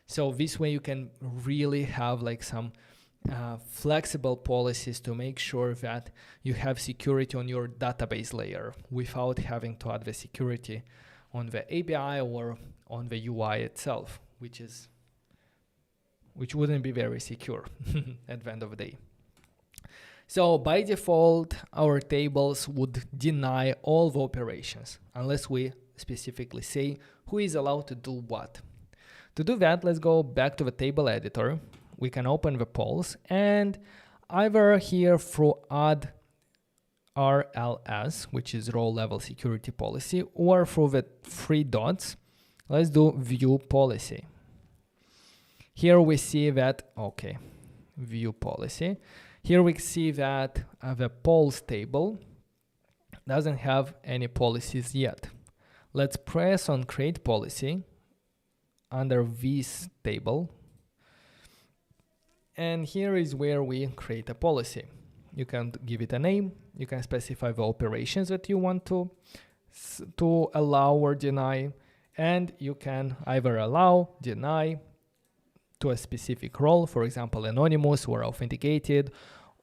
So this way you can really have like some flexible policies to make sure that you have security on your database layer without having to add the security on the API or on the UI itself, which wouldn't be very secure at the end of the day. So by default, our tables would deny all the operations unless we specifically say who is allowed to do what. To do that, let's go back to the table editor. We can open the polls and either here through add RLS, which is row level security policy, or through the three dots, let's do view policy. Here we see that, okay, view policy. Here we see that the polls table doesn't have any policies yet. Let's press on create policy under this table. And here is where we create a policy. You can give it a name. You can specify the operations that you want to allow or deny. And you can either allow, deny to a specific role, for example, anonymous or authenticated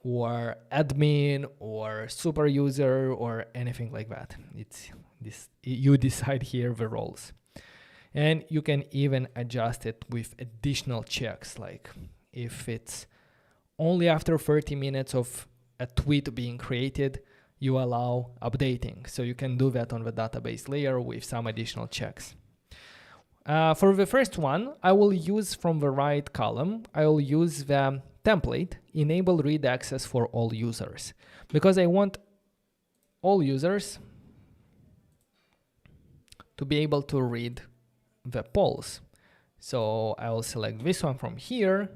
or admin or super user or anything like that. You decide here the roles. And you can even adjust it with additional checks, like if it's only after 30 minutes of a tweet being created, you allow updating. So you can do that on the database layer with some additional checks. For the first one, I will use from the right column, I will use the template, enable read access for all users, because I want all users to be able to read the polls. So I will select this one from here,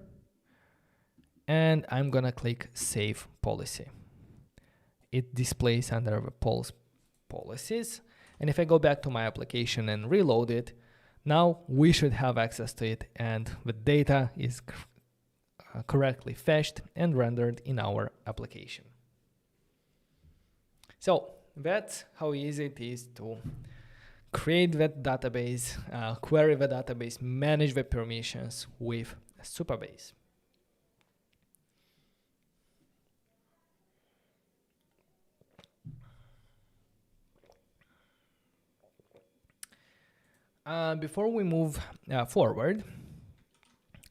and I'm gonna click Save Policy. It displays under the polls policies. And if I go back to my application and reload it, now we should have access to it and the data is correctly fetched and rendered in our application. So that's how easy it is to create that database, query the database, manage the permissions with Supabase. Before we move forward,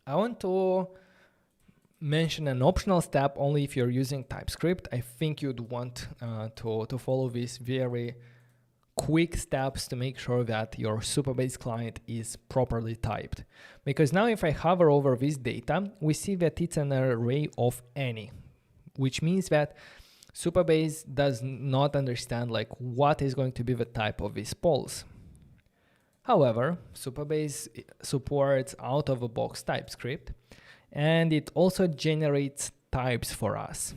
I want to mention an optional step only if you're using TypeScript. I think you'd want to follow these very quick steps to make sure that your Supabase client is properly typed. Because now if I hover over this data, we see that it's an array of any, which means that Supabase does not understand like what is going to be the type of these polls. However, Supabase supports out-of-the-box TypeScript, and it also generates types for us.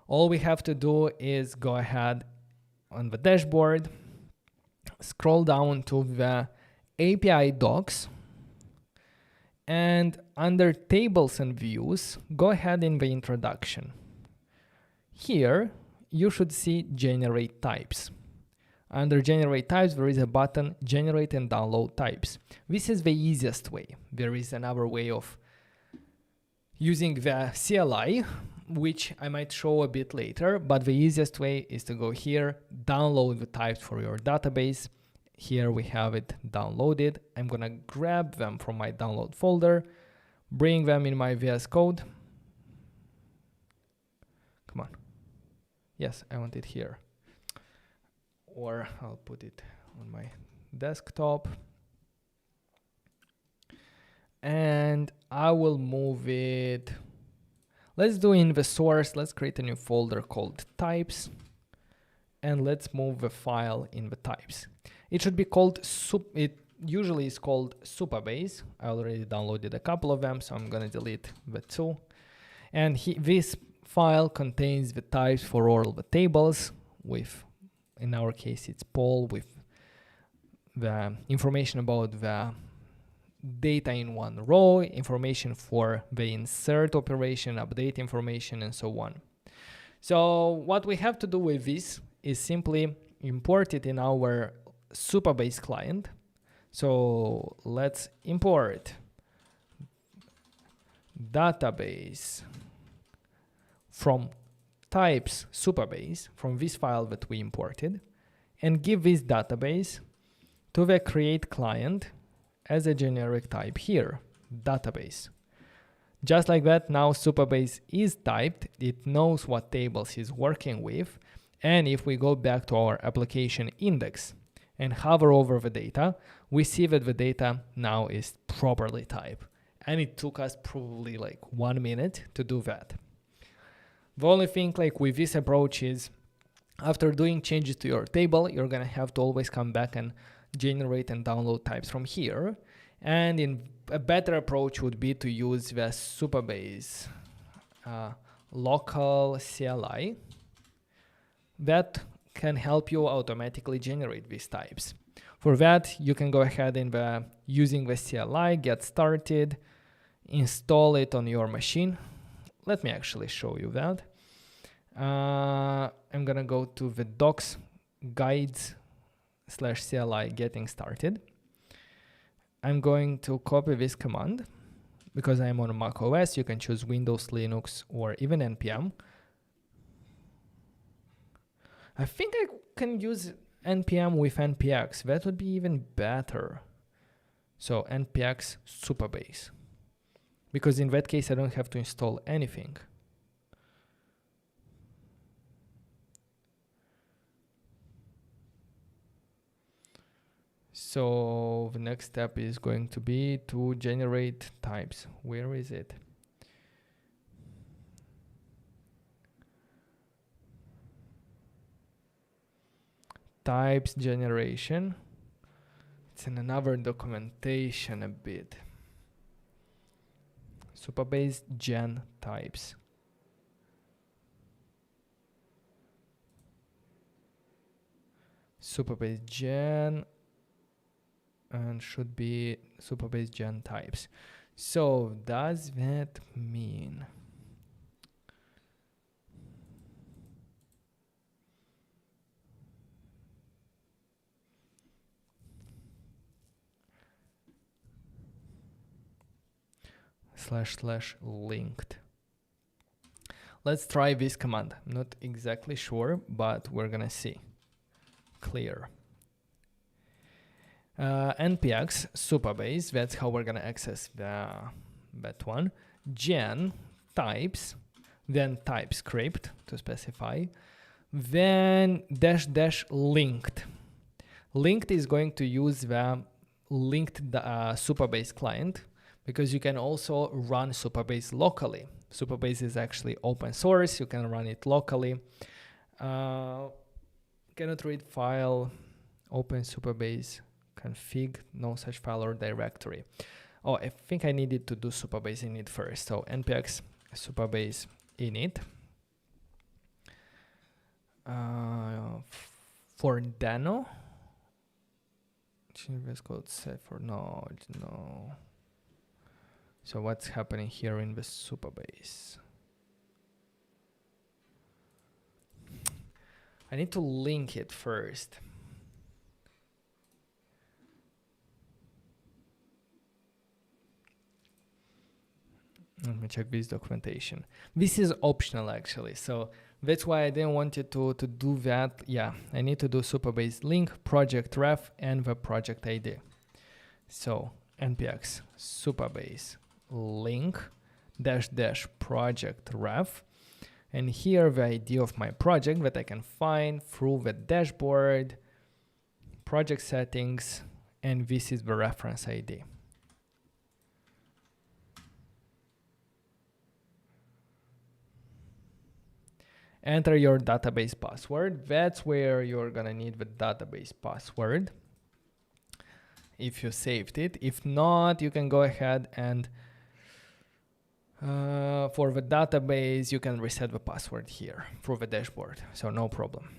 All we have to do is go ahead on the dashboard, scroll down to the API docs, and under tables and views, go ahead in the introduction. Here, you should see generate types. Under generate types, there is a button generate and download types. This is the easiest way. There is another way of using the CLI, which I might show a bit later, but the easiest way is to go here, download the types for your database. Here we have it downloaded. I'm gonna grab them from my download folder, bring them in my VS Code. Come on. Yes, I want it here. Or I'll put it on my desktop. And I will move it. Let's do in the source. Let's create a new folder called types. And let's move the file in the types. It should be called it usually is called Supabase. I already downloaded a couple of them, so I'm gonna delete the two. And this file contains the types for all the tables with, in our case, it's poll with the information about the data in one row, information for the insert operation, update information, and so on. So what we have to do with this is simply import it in our Supabase client. So let's import database from types Supabase, from this file that we imported, and give this database to the create client as a generic type here, database. Just like that, now Supabase is typed, it knows what tables it's working with, and if we go back to our application index and hover over the data, we see that the data now is properly typed. And it took us probably like 1 minute to do that. The only thing like with this approach is after doing changes to your table, you're gonna have to always come back and generate and download types from here. And in a better approach would be to use the Supabase local CLI that can help you automatically generate these types. For that, you can go ahead and using the CLI, get started, install it on your machine. Let me actually show you that. I'm gonna go to the docs guides/CLI getting started. I'm going to copy this command because I'm on Mac OS. You can choose Windows, Linux, or even NPM. I think I can use NPM with npx. That would be even better. So npx Supabase. Because in that case, I don't have to install anything. So the next step is going to be to generate types. Where is it? Types generation. It's in another documentation a bit. Supabase gen types. Supabase gen and should be Supabase gen types. So does that mean / linked? Let's try this command. I'm not exactly sure, but we're gonna see. Clear. npx Supabase, that's how we're gonna access that one. Gen types, then TypeScript to specify, then -- linked. Linked is going to use the linked Supabase client because you can also run Supabase locally. Supabase is actually open source, you can run it locally. Cannot read file, open Supabase config, no such file or directory. Oh, I think I needed to do Supabase init first. So npx Supabase init. For Dano, change code set for node, no. So what's happening here in the Supabase? I need to link it first. Let me check this documentation. This is optional actually, so that's why I didn't want you to do that. Yeah, I need to do Supabase link, project ref, and the project ID. So npx Supabase link -- project ref, and here the ID of my project that I can find through the dashboard, project settings, and this is the reference ID. Enter your database password. That's where you're gonna need the database password if you saved it. If not, you can go ahead and for the database, you can reset the password here through the dashboard, so no problem.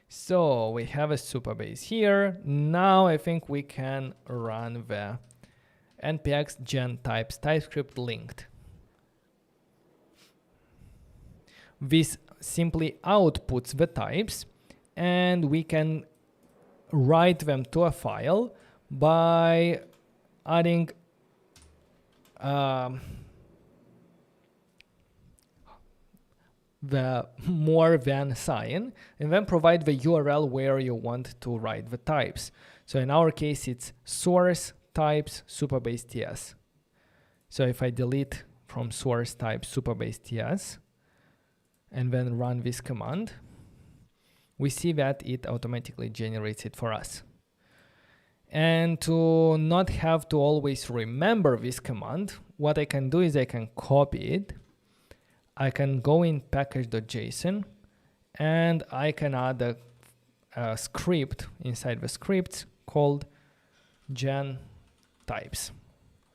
So we have a Supabase here. Now I think we can run the npx gen types TypeScript linked. This simply outputs the types, and we can write them to a file by adding the more than sign, and then provide the URL where you want to write the types. So in our case, it's source types Supabase TS. So if I delete from source type Supabase TS, and then run this command, we see that it automatically generates it for us. And to not have to always remember this command, what I can do is I can copy it. I can go in package.json, and I can add a script inside the scripts called gen types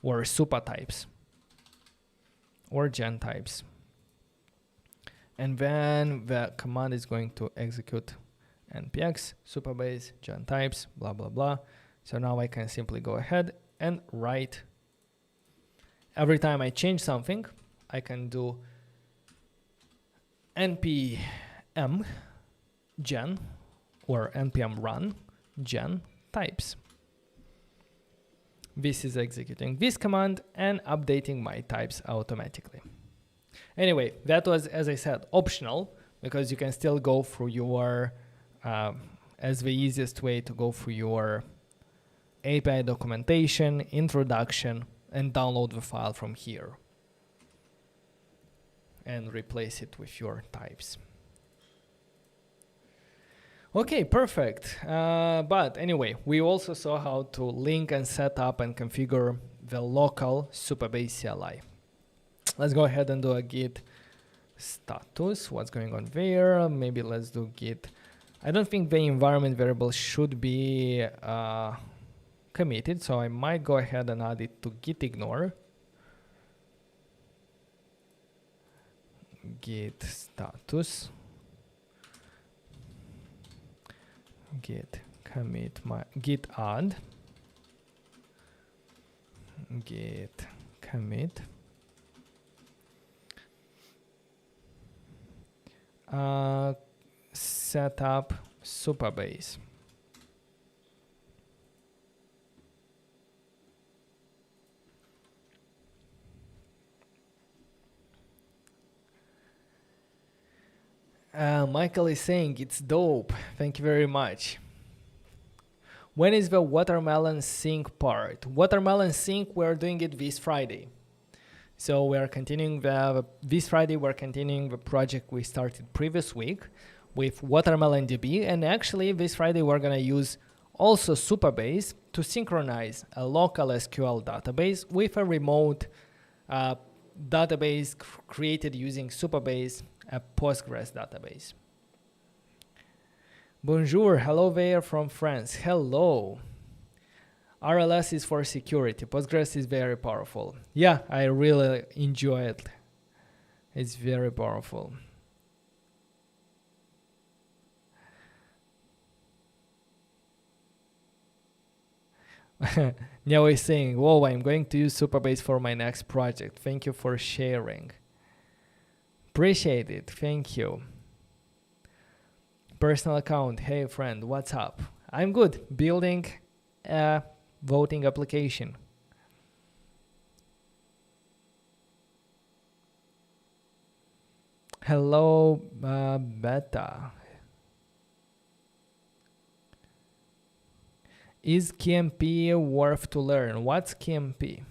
or supa types or gen types. And then the command is going to execute npx Supabase gen types, blah, blah, blah. So now I can simply go ahead and write. Every time I change something, I can do npm gen or npm run gen types. This is executing this command and updating my types automatically. Anyway, that was, as I said, optional, because you can still go through your, as the easiest way to go through your API documentation, introduction, and download the file from here and replace it with your types. Okay, perfect. But anyway, we also saw how to link and set up and configure the local Supabase CLI. Let's go ahead and do a git status. What's going on there? Maybe let's do git. I don't think the environment variable should be committed, so I might go ahead and add it to git ignore. Git status. Git commit my git add. Git commit. Set up Supabase. Michael is saying it's dope. Thank you very much. When is the watermelon sync part? Watermelon sync, we're doing it this Friday. So we're continuing this Friday, we're continuing the project we started previous week with Watermelon DB. And actually this Friday, we're gonna use also Supabase to synchronize a local SQL database with a remote database created using Supabase, a Postgres database. Bonjour, hello there from France. Hello. RLS is for security. Postgres is very powerful. Yeah, I really enjoy it. It's very powerful. Now is saying, whoa, I'm going to use Supabase for my next project. Thank you for sharing. Appreciate it. Thank you. Personal account. Hey friend, what's up? I'm good. Building a voting application. Hello, Beta. Is KMP worth to learn? What's KMP?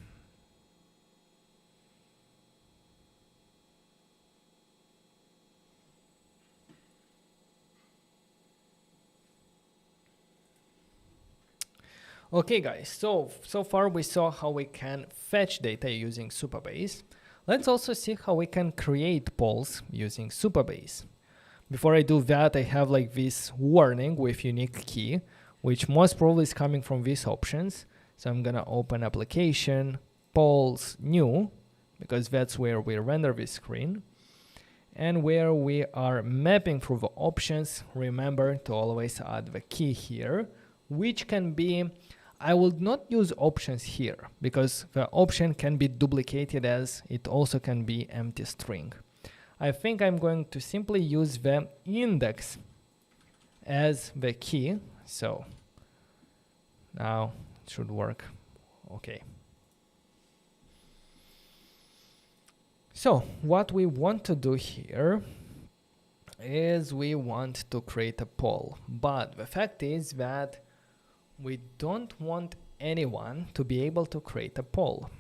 Okay guys, so far we saw how we can fetch data using Supabase. Let's also see how we can create polls using Supabase. Before I do that, I have like this warning with unique key, which most probably is coming from these options. So I'm gonna open application, polls, new, because that's where we render this screen. And where we are mapping through the options, remember to always add the key here, which can be, I will not use options here because the option can be duplicated as it also can be empty string. I think I'm going to simply use the index as the key. So now it should work. Okay. So what we want to do here is we want to create a poll, but the fact is that we don't want anyone to be able to create a poll.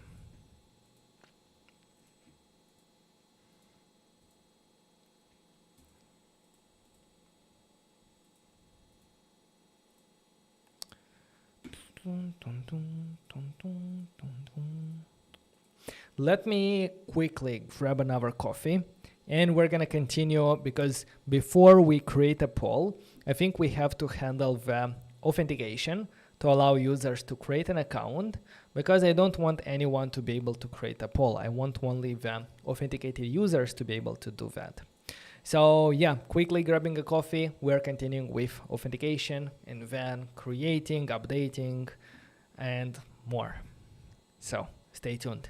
Let me quickly grab another coffee and we're gonna continue because before we create a poll, I think we have to handle the authentication to allow users to create an account because I don't want anyone to be able to create a poll. I want only the authenticated users to be able to do that. So yeah, quickly grabbing a coffee, we're continuing with authentication and then creating, updating, and more. So stay tuned.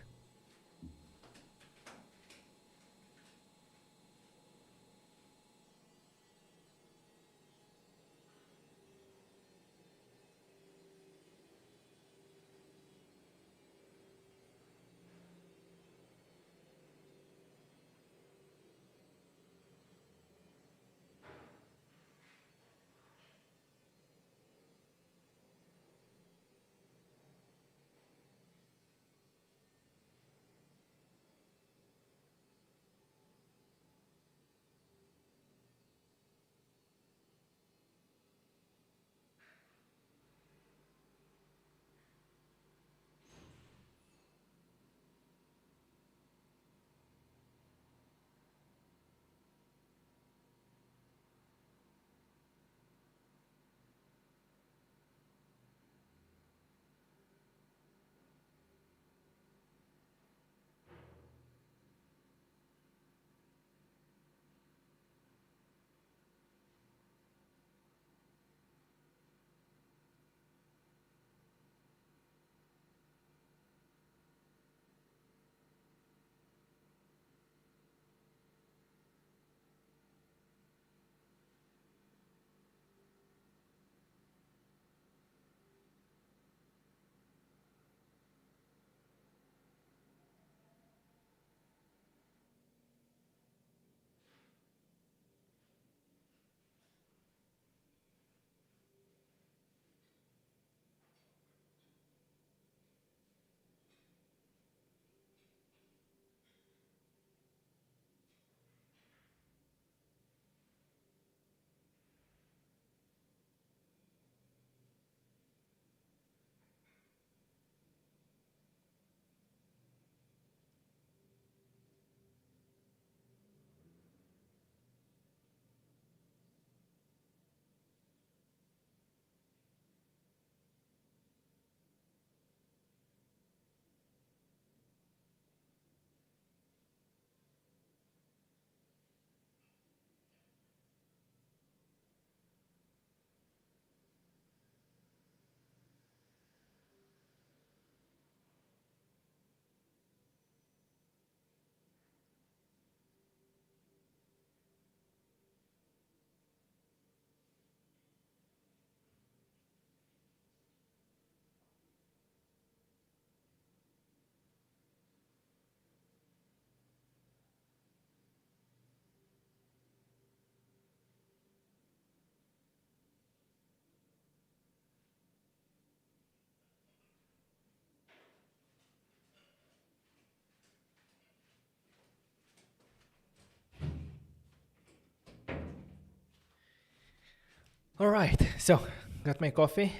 All right, so got my coffee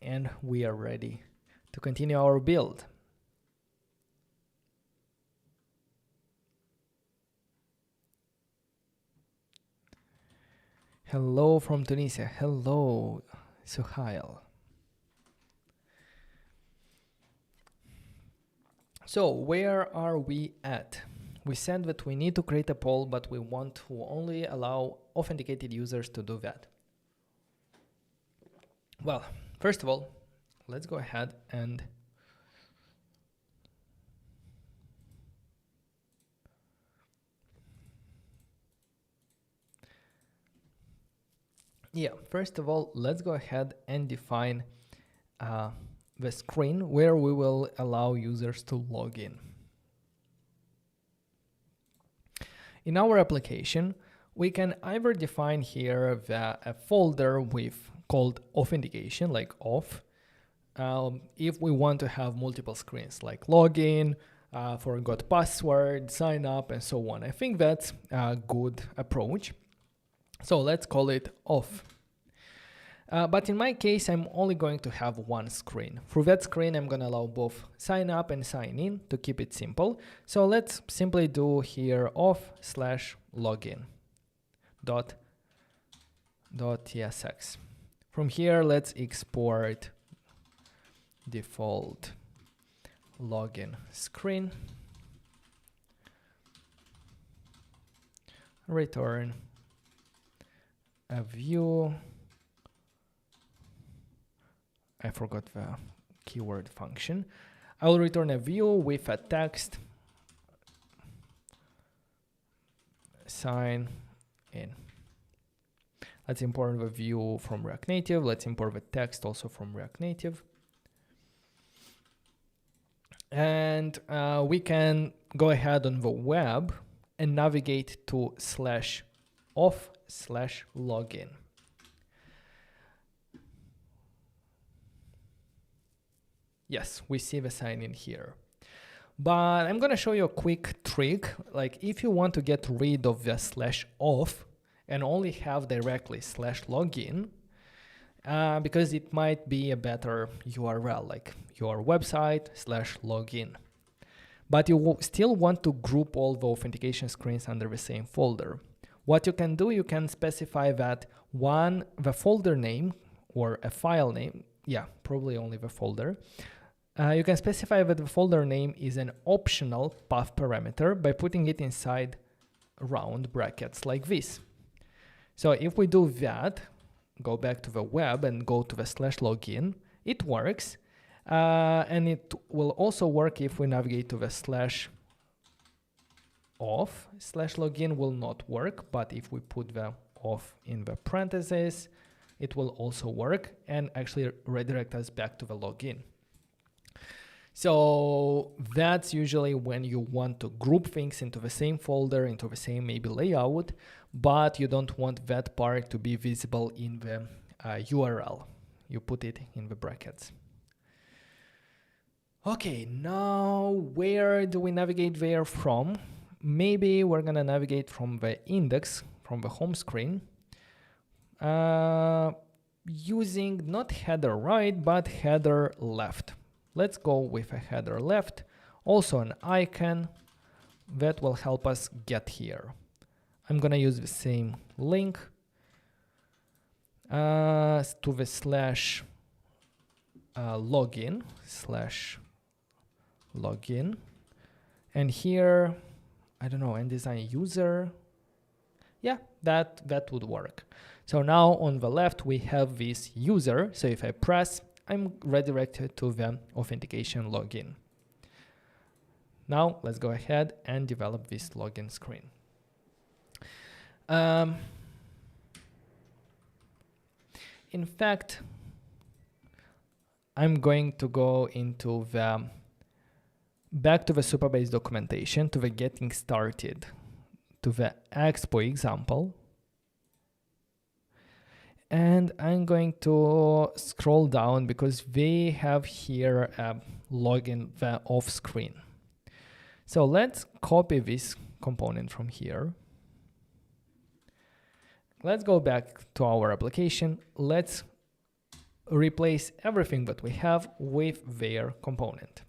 and we are ready to continue our build. Hello from Tunisia. Hello, Suhail. So where are we at? We said that we need to create a poll, but we want to only allow authenticated users to do that. Well, first of all, let's go ahead and first of all, let's go ahead and define the screen where we will allow users to log in. In our application, we can either define here a folder with called authentication, like auth, if we want to have multiple screens like login, forgot password, sign up, and so on. I think that's a good approach. So let's call it auth. But in my case, I'm only going to have one screen. Through that screen, I'm going to allow both sign up and sign in to keep it simple. So let's simply do here auth/login .tsx. From here, let's export default login screen, return a view. I forgot the keyword function. I will return a view with a text, sign in. Let's import the view from React Native. Let's import the text also from React Native. And we can go ahead on the web and navigate to /auth/login. Yes, we see the sign in here. But I'm going to show you a quick trick. Like if you want to get rid of the /auth and only have directly /login, because it might be a better URL, like your website /login. But you still want to group all the authentication screens under the same folder. What you can do, you can specify that the folder name or a file name, probably only the folder. You can specify that the folder name is an optional path parameter by putting it inside round brackets like this. So if we do that, go back to the web and go to the /login, it works. And it will also work if we navigate to the /auth/login will not work, but if we put the auth in the parentheses, it will also work and actually redirect us back to the login. So that's usually when you want to group things into the same folder, into the same maybe layout, but you don't want that part to be visible in the URL. You put it in the brackets. Okay, now where do we navigate there from? Maybe we're gonna navigate from the index, from the home screen, using not header right, but header left. Let's go with a header left, also an icon that will help us get here. I'm gonna use the same link to the /login, and here, I don't know, and design user. Yeah, that would work. So now on the left, we have this user. So if I press, I'm redirected to the authentication login. Now let's go ahead and develop this login screen. In fact, I'm going to go into back to the Supabase documentation, to the getting started, to the Expo example. And I'm going to scroll down because they have here a login off screen. So let's copy this component from here. let's go back to our application. Let's replace everything that we have with their component.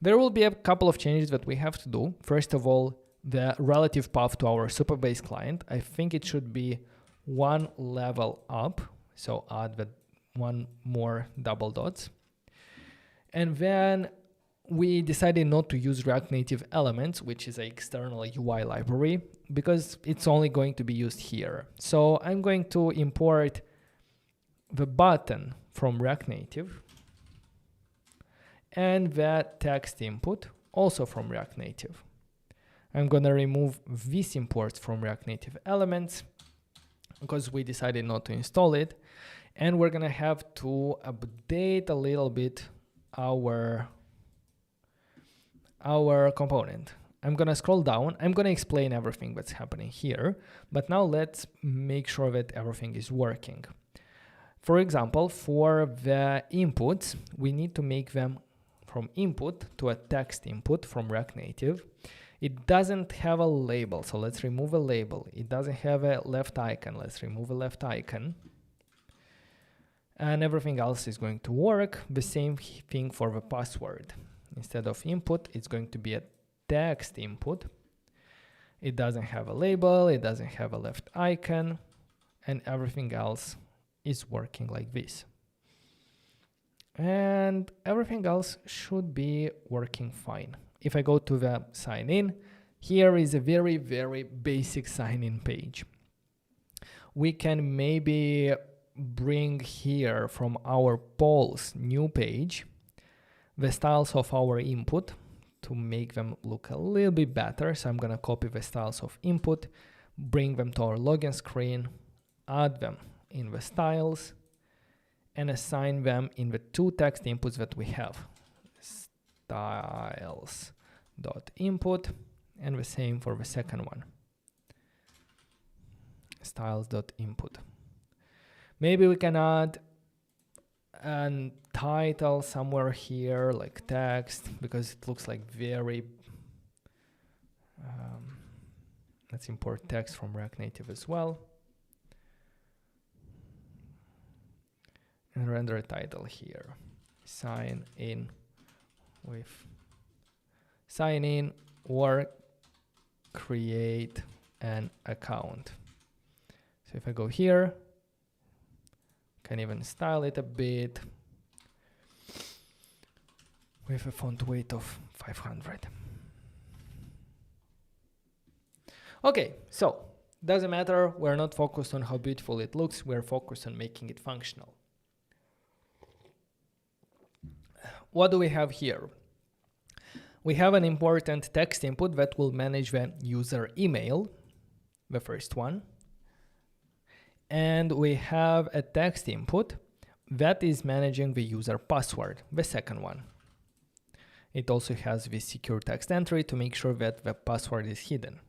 There will be a couple of changes that we have to do. First of all, the relative path to our Supabase client. I think it should be one level up. So add the one more double dots. And then we decided not to use React Native Elements, which is an external UI library, because it's only going to be used here. So I'm going to import the button from React Native and the text input also from React Native. I'm going to remove these imports from React Native Elements because we decided not to install it. And we're going to have to update a little bit our component. I'm going to scroll down. I'm going to explain everything that's happening here. But now let's make sure that everything is working. For example, for the inputs, we need to make them from input to a text input from React Native. It doesn't have a label, so let's remove a label. It doesn't have a left icon. Let's remove a left icon. And everything else is going to work. The same thing for the password. Instead of input, it's going to be a text input. It doesn't have a label. It doesn't have a left icon. And everything else is working like this. And everything else should be working fine. If I go to the sign in, here is a very, very basic sign in page. We can maybe bring here from our polls new page the styles of our input to make them look a little bit better. So I'm going to copy the styles of input, bring them to our login screen, add them in the styles, and assign them in the two text inputs that we have. Styles.input, and the same for the second one. Styles.input. Maybe we can add a title somewhere here, like text, because it looks like very... let's import text from React Native as well. And render a title here. Sign in or create an account. So if I go here, can even style it a bit with a font weight of 500. Okay, so doesn't matter. We're not focused on how beautiful it looks. We're focused on making it functional. What do we have here? We have an important text input that will manage the user email, the first one. And we have a text input that is managing the user password, the second one. It also has the secure text entry to make sure that the password is hidden.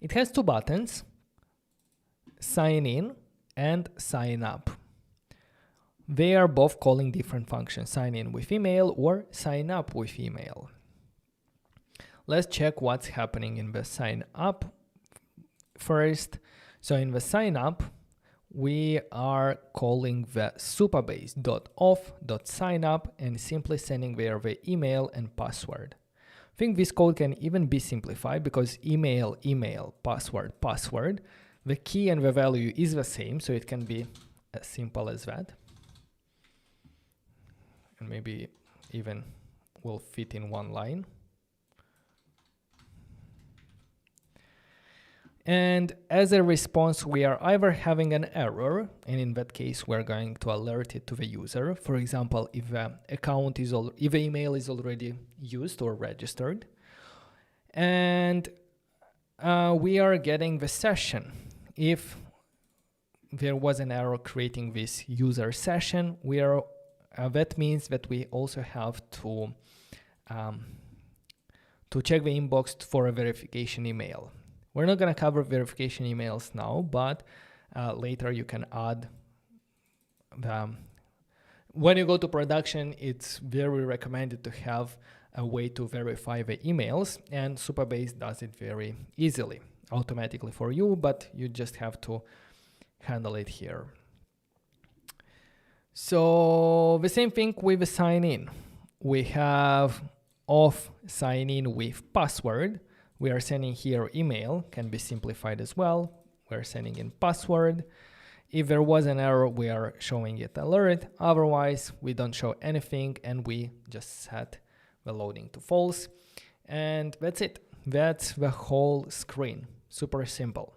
It has two buttons, sign in and sign up. They are both calling different functions, sign in with email or sign up with email. Let's check what's happening in the sign up first. So in the sign up, we are calling the supabase.auth.signup and simply sending there the email and password. I think this code can even be simplified because email, password, password. The key and the value is the same, so it can be as simple as that. And maybe even will fit in one line. And as a response, we are either having an error, and in that case, we're going to alert it to the user. For example, if the email is already used or registered, and we are getting the session. If there was an error creating this user session, that means that we also have to check the inbox for a verification email. We're not going to cover verification emails now, but later you can add them. When you go to production, it's very recommended to have a way to verify the emails, and Supabase does it very easily. automatically for you, but you just have to handle it here. So the same thing with the sign in. We have auth sign in with password. We are sending here email, can be simplified as well. We're sending in password. If there was an error, we are showing it alert. Otherwise, we don't show anything and we just set the loading to false. And that's it. That's the whole screen. Super simple.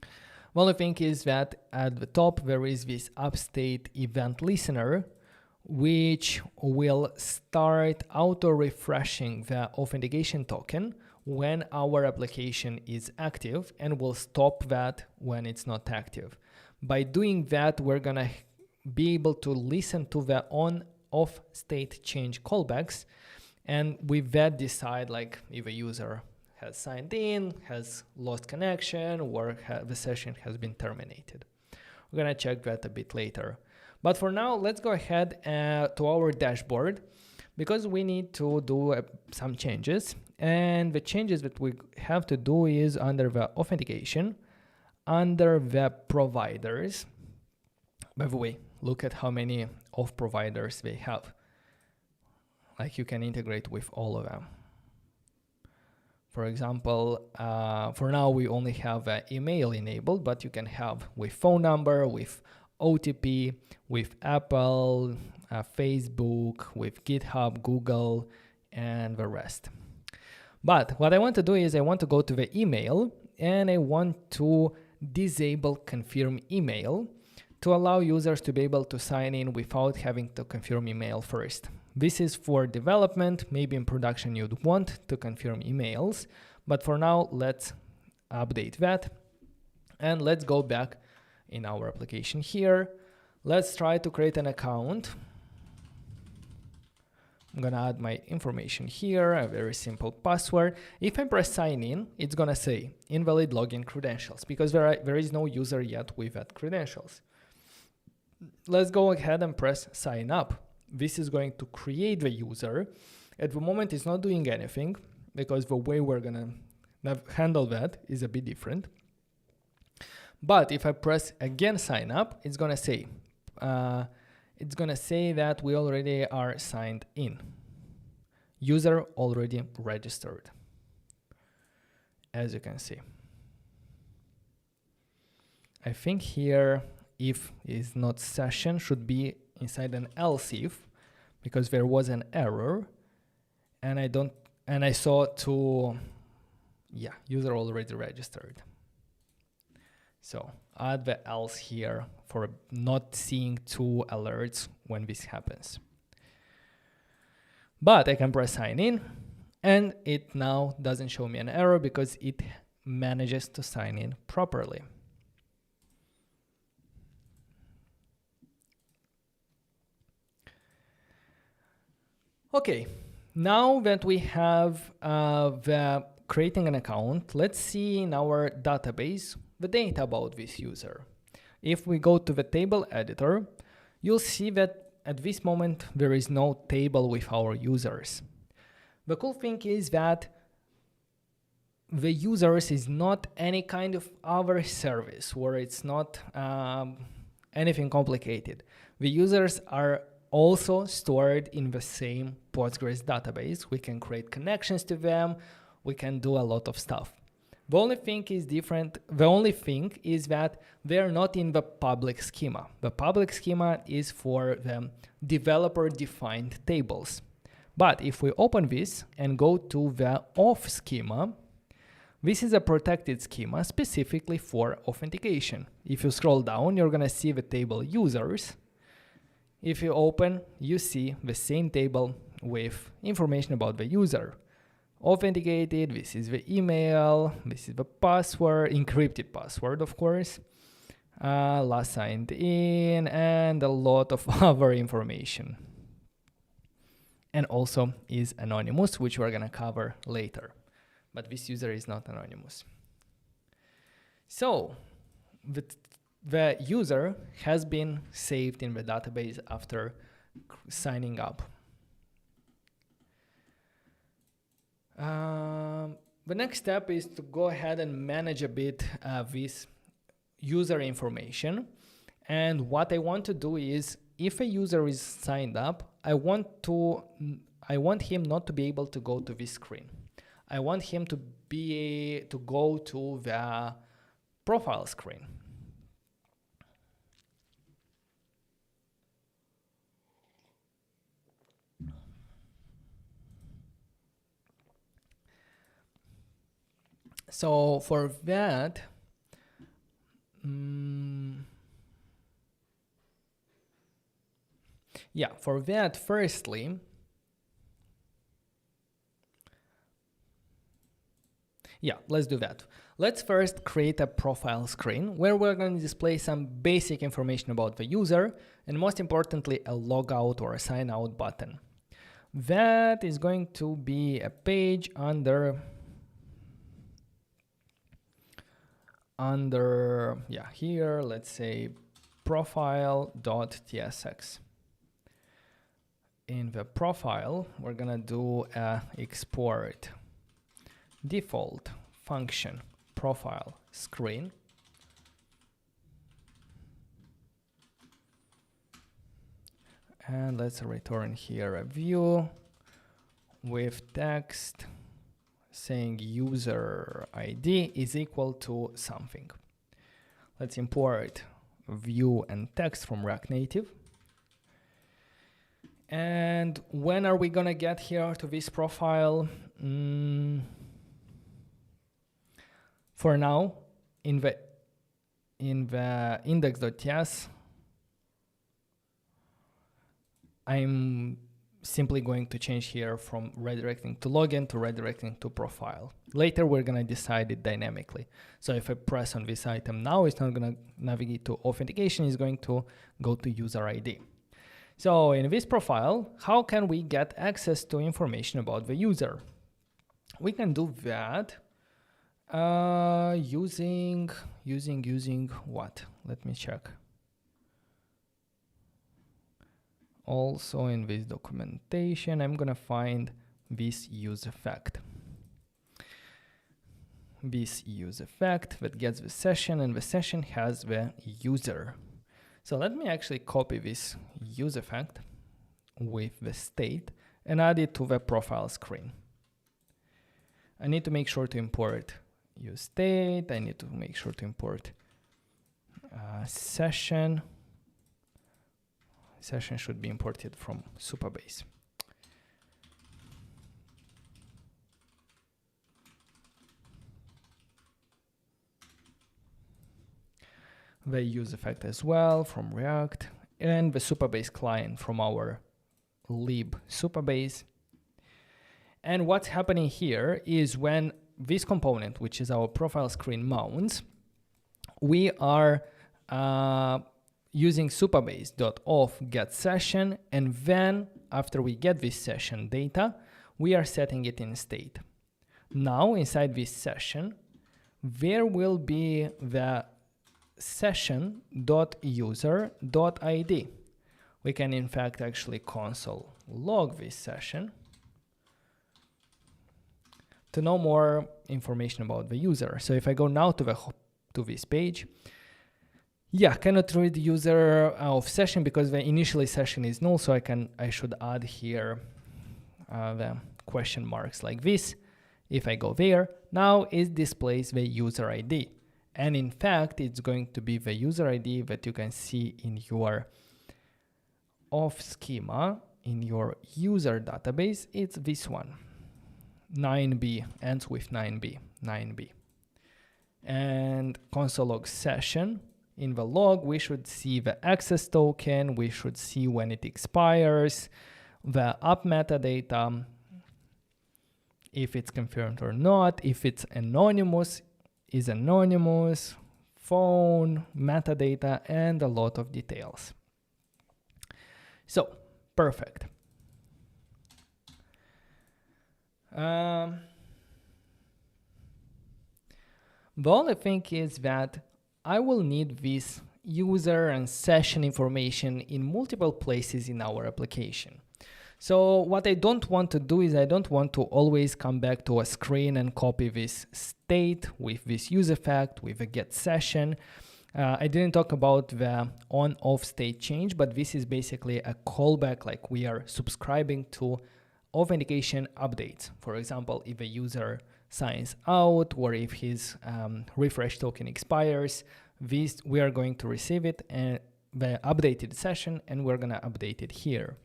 The only thing is that at the top, there is this upstate event listener, which will start auto-refreshing the authentication token when our application is active and will stop that when it's not active. By doing that, we're gonna be able to listen to the on-off state change callbacks, and with that decide like if a user has signed in, has lost connection, or the session has been terminated. We're gonna check that a bit later. But for now, let's go ahead to our dashboard because we need to do some changes. And the changes that we have to do is under the authentication, under the providers. By the way, look at how many auth providers they have. Like you can integrate with all of them. For example, for now we only have email enabled, but you can have with phone number, with OTP, with Apple, Facebook, with GitHub, Google, and the rest. But what I want to do is I want to go to the email and I want to disable confirm email to allow users to be able to sign in without having to confirm email first. This is for development. Maybe in production you'd want to confirm emails, but for now let's update that and let's go back in our application here. Let's try to create an account. I'm gonna add my information here, a very simple password. If I press sign in, it's gonna say invalid login credentials because there is no user yet with that credentials. Let's go ahead and press sign up. This is going to create the user. At the moment, it's not doing anything because the way we're gonna handle that is a bit different. But if I press again sign up, it's gonna say that we already are signed in. User already registered, as you can see. I think here if is not session should be inside an else if, because there was an error and I saw user already registered. So add the else here for not seeing two alerts when this happens. But I can press sign in and it now doesn't show me an error because it manages to sign in properly. Okay, now that we have the creating an account, let's see in our database the data about this user. If we go to the table editor, you'll see that at this moment there is no table with our users. The cool thing is that the users is not any kind of other service where it's not anything complicated. The users are also stored in the same Postgres database. We can create connections to them. We can do a lot of stuff. The only thing is different. The only thing is that they're not in the public schema. The public schema is for the developer-defined tables. But if we open this and go to the auth schema, this is a protected schema specifically for authentication. If you scroll down, you're gonna see the table users. If you open, you see the same table with information about the user. Authenticated, this is the email, this is the password, encrypted password, of course, last signed in, and a lot of other information. And also is anonymous, which we're gonna cover later. But this user is not anonymous. So the user has been saved in the database after signing up. The next step is to go ahead and manage a bit this user information. And what I want to do is, if a user is signed up, I want him not to be able to go to this screen. I want him to go to the profile screen. So for that, firstly, let's do that. Let's first create a profile screen where we're going to display some basic information about the user, and most importantly, a logout or a sign out button. That is going to be a page under here, let's say profile.tsx. In the profile, we're gonna do a export default function profile screen. And let's return here a view with text saying user ID is equal to something. Let's import view and text from React Native. And when are we gonna get here to this profile? For now, in the index.ts, I'm simply going to change here from redirecting to login to redirecting to profile. Later, we're going to decide it dynamically. So if I press on this item now, it's not going to navigate to authentication, it's going to go to user ID. So in this profile, how can we get access to information about the user? We can do that using what? Let me check. Also in this documentation, I'm gonna find this use effect. This use effect that gets the session, and the session has the user. So let me actually copy this use effect with the state and add it to the profile screen. I need to make sure to import use state. I need to make sure to import session. Session should be imported from Supabase. The use effect as well from React, and the Supabase client from our lib Supabase. And what's happening here is when this component, which is our profile screen, mounts, we are using supabase.auth get session, and then after we get this session data, we are setting it in state. Now inside this session, there will be the session.user.id. We can in fact actually console log this session to know more information about the user. So if I go now to this page, cannot read user of session because the initially session is null, so I should add here the question marks like this. If I go there, now it displays the user ID. And in fact, it's going to be the user ID that you can see in your auth schema, in your user database. It's this one, 9b, ends with 9b. And console log session. In the log, we should see the access token, we should see when it expires, the app metadata, if it's confirmed or not, if it's anonymous, is anonymous, phone, metadata, and a lot of details. So, perfect. The only thing is that I will need this user and session information in multiple places in our application. So what I don't want to do is I don't want to always come back to a screen and copy this state with this use effect, with a get session. I didn't talk about the on-off state change, but this is basically a callback, like we are subscribing to authentication updates. For example, if a user signs out or if his refresh token expires, we are going to receive it and the updated session, and we're gonna update it here.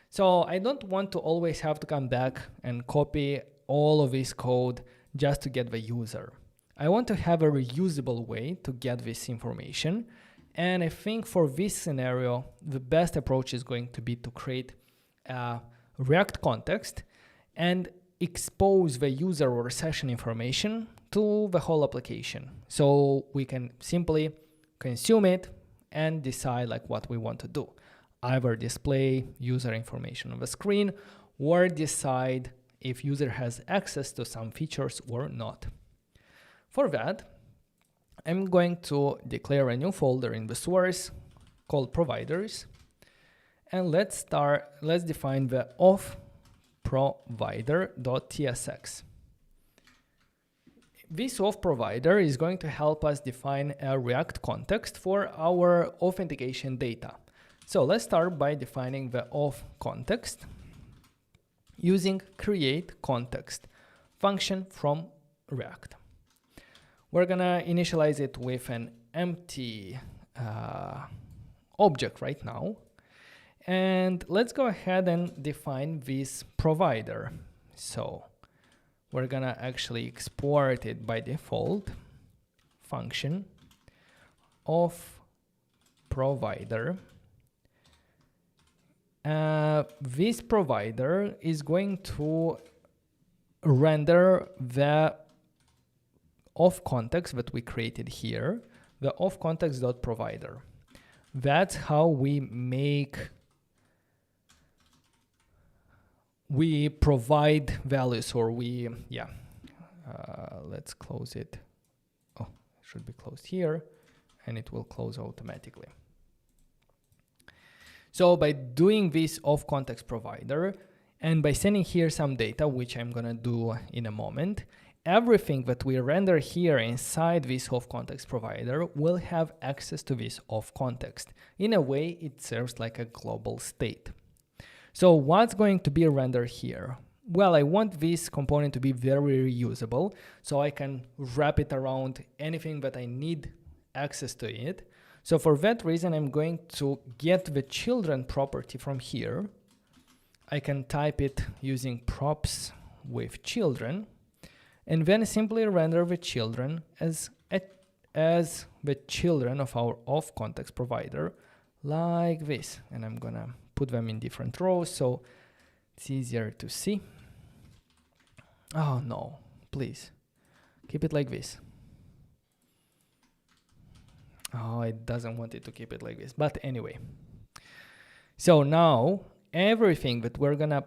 So I don't want to always have to come back and copy all of this code just to get the user. I want to have a reusable way to get this information. And I think for this scenario, the best approach is going to be to create a React context and expose the user or session information to the whole application. So we can simply consume it and decide like what we want to do. Either display user information on the screen or decide if user has access to some features or not. For that, I'm going to declare a new folder in the source called providers. And let's define the auth provider.tsx. This auth provider is going to help us define a React context for our authentication data. So let's start by defining the auth context using create context function from React. We're gonna initialize it with an empty object right now. And let's go ahead and define this provider. So we're gonna actually export it by default function of provider. This provider is going to render the auth context that we created here, the auth context.provider. That's how we provide values, or let's close it. Oh, it should be closed here, and it will close automatically. So by doing this auth context provider, and by sending here some data, which I'm gonna do in a moment, everything that we render here inside this auth context provider will have access to this auth context. In a way, it serves like a global state. So what's going to be rendered here? Well, I want this component to be very reusable, so I can wrap it around anything that I need access to it. So for that reason, I'm going to get the children property from here. I can type it using props with children, and then simply render the children as the children of our auth context provider, like this. And I'm gonna put them in different rows so it's easier to see. Oh no, please keep it like this. Oh, it doesn't want it to keep it like this, but anyway. So now everything that we're gonna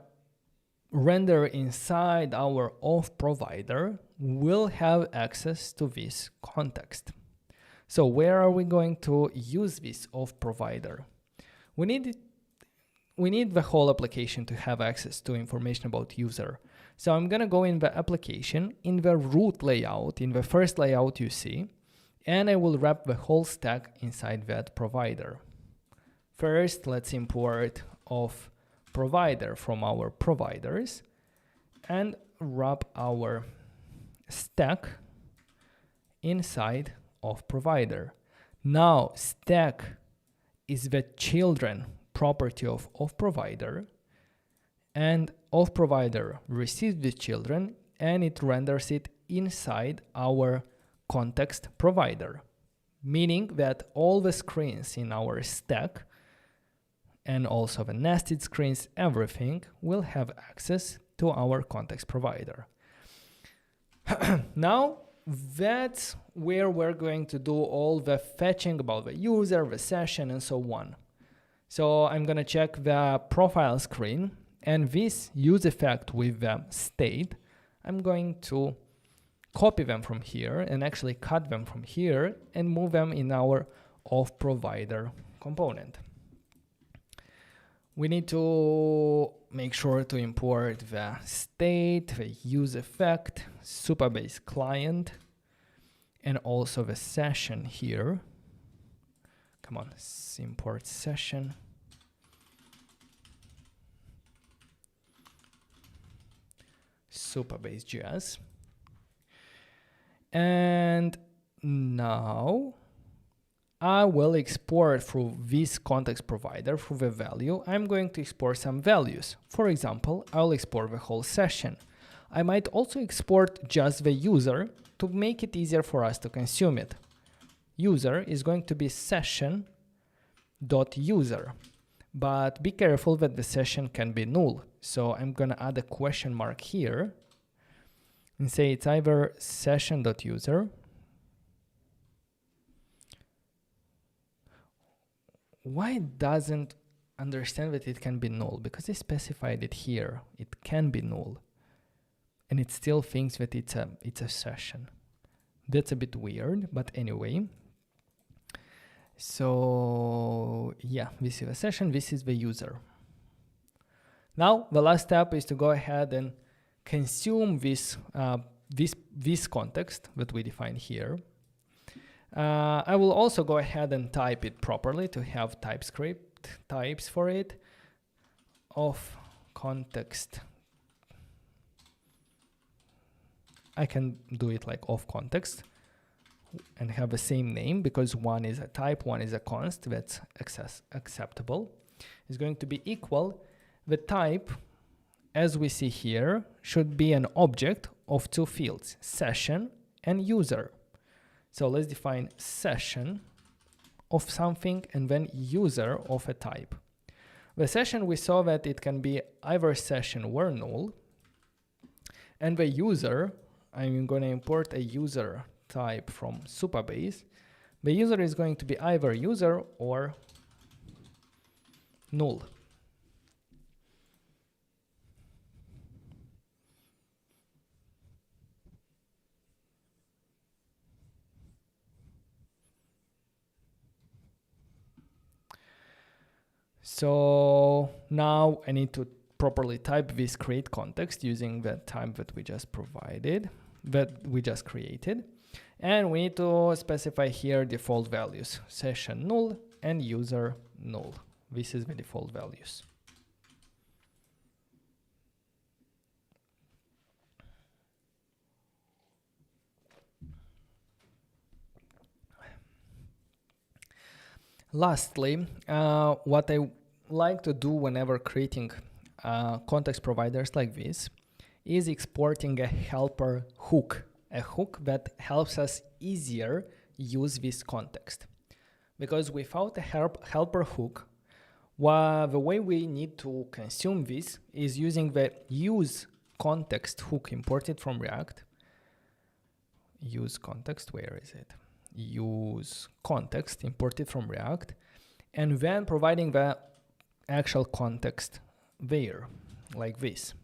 render inside our auth provider will have access to this context. So where are we going to use this auth provider? We need the whole application to have access to information about user. So I'm gonna go in the application, in the root layout, in the first layout you see, and I will wrap the whole stack inside that provider. First, let's import auth provider from our providers and wrap our stack inside of provider. Now stack is the children property of provider, and auth provider receives the children and it renders it inside our context provider, meaning that all the screens in our stack and also the nested screens, everything will have access to our context provider. Now that's where we're going to do all the fetching about the user, the session, and so on. So I'm gonna check the profile screen, and this use effect with the state, I'm going to copy them from here and actually cut them from here and move them in our auth provider component. We need to make sure to import the state, the use effect, Supabase client, and also the session here. Come on, import session. Supabase.js. And now I will export through this context provider through the value. I'm going to export some values. For example, I'll export the whole session. I might also export just the user to make it easier for us to consume it. User is going to be session.user, but be careful that the session can be null. So I'm going to add a question mark here and say it's either session.user . Why it doesn't understand that it can be null? Because I specified it here. It can be null. And it still thinks that it's a session. That's a bit weird, but anyway. So yeah, this is a session, this is the user. Now the last step is to go ahead and consume this context that we define here. I will also go ahead and type it properly to have TypeScript types for it. Of context. I can do it like of context and have the same name because one is a type, one is a const that's acceptable. Is going to be equal. The type, as we see here, should be an object of two fields, session and user. So let's define session of something and then user of a type. The session, we saw that it can be either session or null. And the user, I'm going to import a user type from Supabase. The user is going to be either user or null. So now I need to properly type this create context using the type that we just provided, that we just created. And we need to specify here default values, session null and user null. This is the default values. Lastly, what I like to do whenever creating context providers like this is exporting a helper hook, a hook that helps us easier use this context. Because without a helper hook, the way we need to consume this is using the use context hook imported from React. Use context, where is it? Use context imported from React, and then providing the actual context there, like this.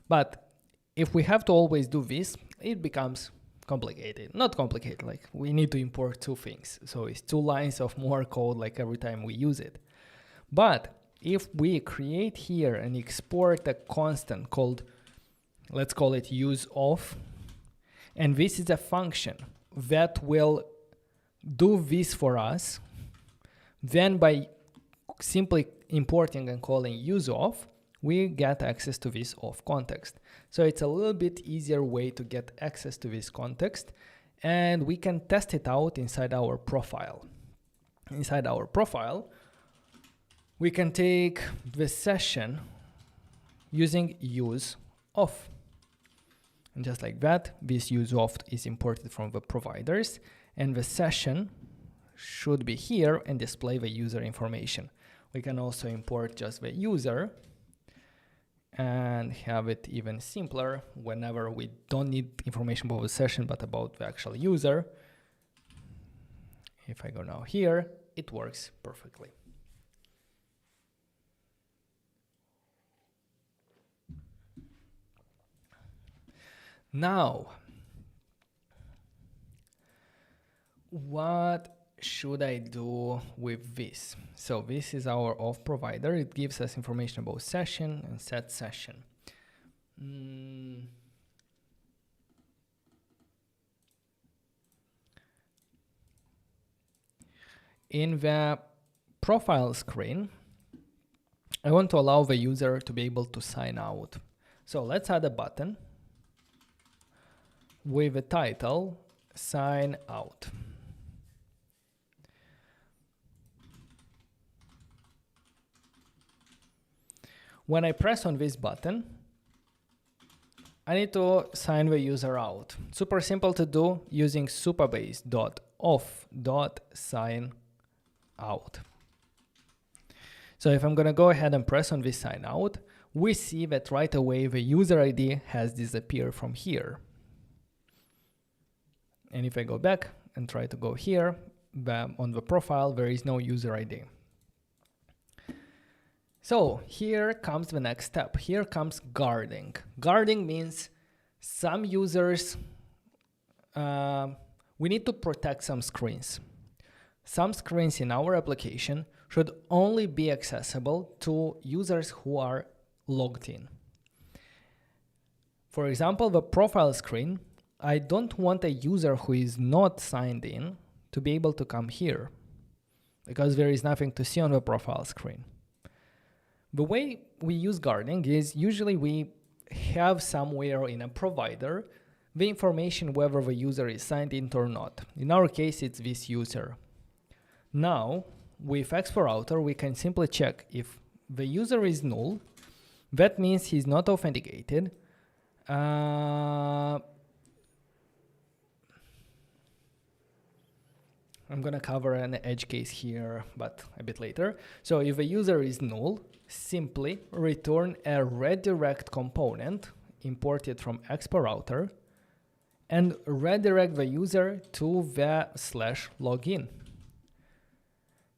But if we have to always do this, it becomes complicated. Not complicated, like we need to import two things. So it's 2 lines of more code like every time we use it. But if we create here and export a constant called, let's call it use of, and this is a function that will do this for us, then by simply importing and calling use of, we get access to this of context. So it's a little bit easier way to get access to this context, and we can test it out inside our profile. Inside our profile, we can take the session using use of. And just like that, this use of is imported from the providers, and the session should be here and display the user information. We can also import just the user and have it even simpler whenever we don't need information about the session but about the actual user. If I go now here, it works perfectly. Now, what should I do with this? So this is our auth provider. It gives us information about session and set session. In the profile screen, I want to allow the user to be able to sign out. So let's add a button with a title, sign out. When I press on this button, I need to sign the user out. Super simple to do using supabase.auth.sign out. So if I'm going to go ahead and press on this sign out, we see that right away the user ID has disappeared from here. And if I go back and try to go here, on the profile, there is no user ID. So here comes the next step. Here comes guarding. Guarding means some users, we need to protect some screens. Some screens in our application should only be accessible to users who are logged in. For example, the profile screen, I don't want a user who is not signed in to be able to come here because there is nothing to see on the profile screen. The way we use guarding is usually we have somewhere in a provider the information whether the user is signed in or not. In our case, it's this user. Now, with Expo Router, we can simply check if the user is null. That means he's not authenticated. I'm going to cover an edge case here, but a bit later. So if a user is null, simply return a redirect component imported from Expo Router and redirect the user to the /login.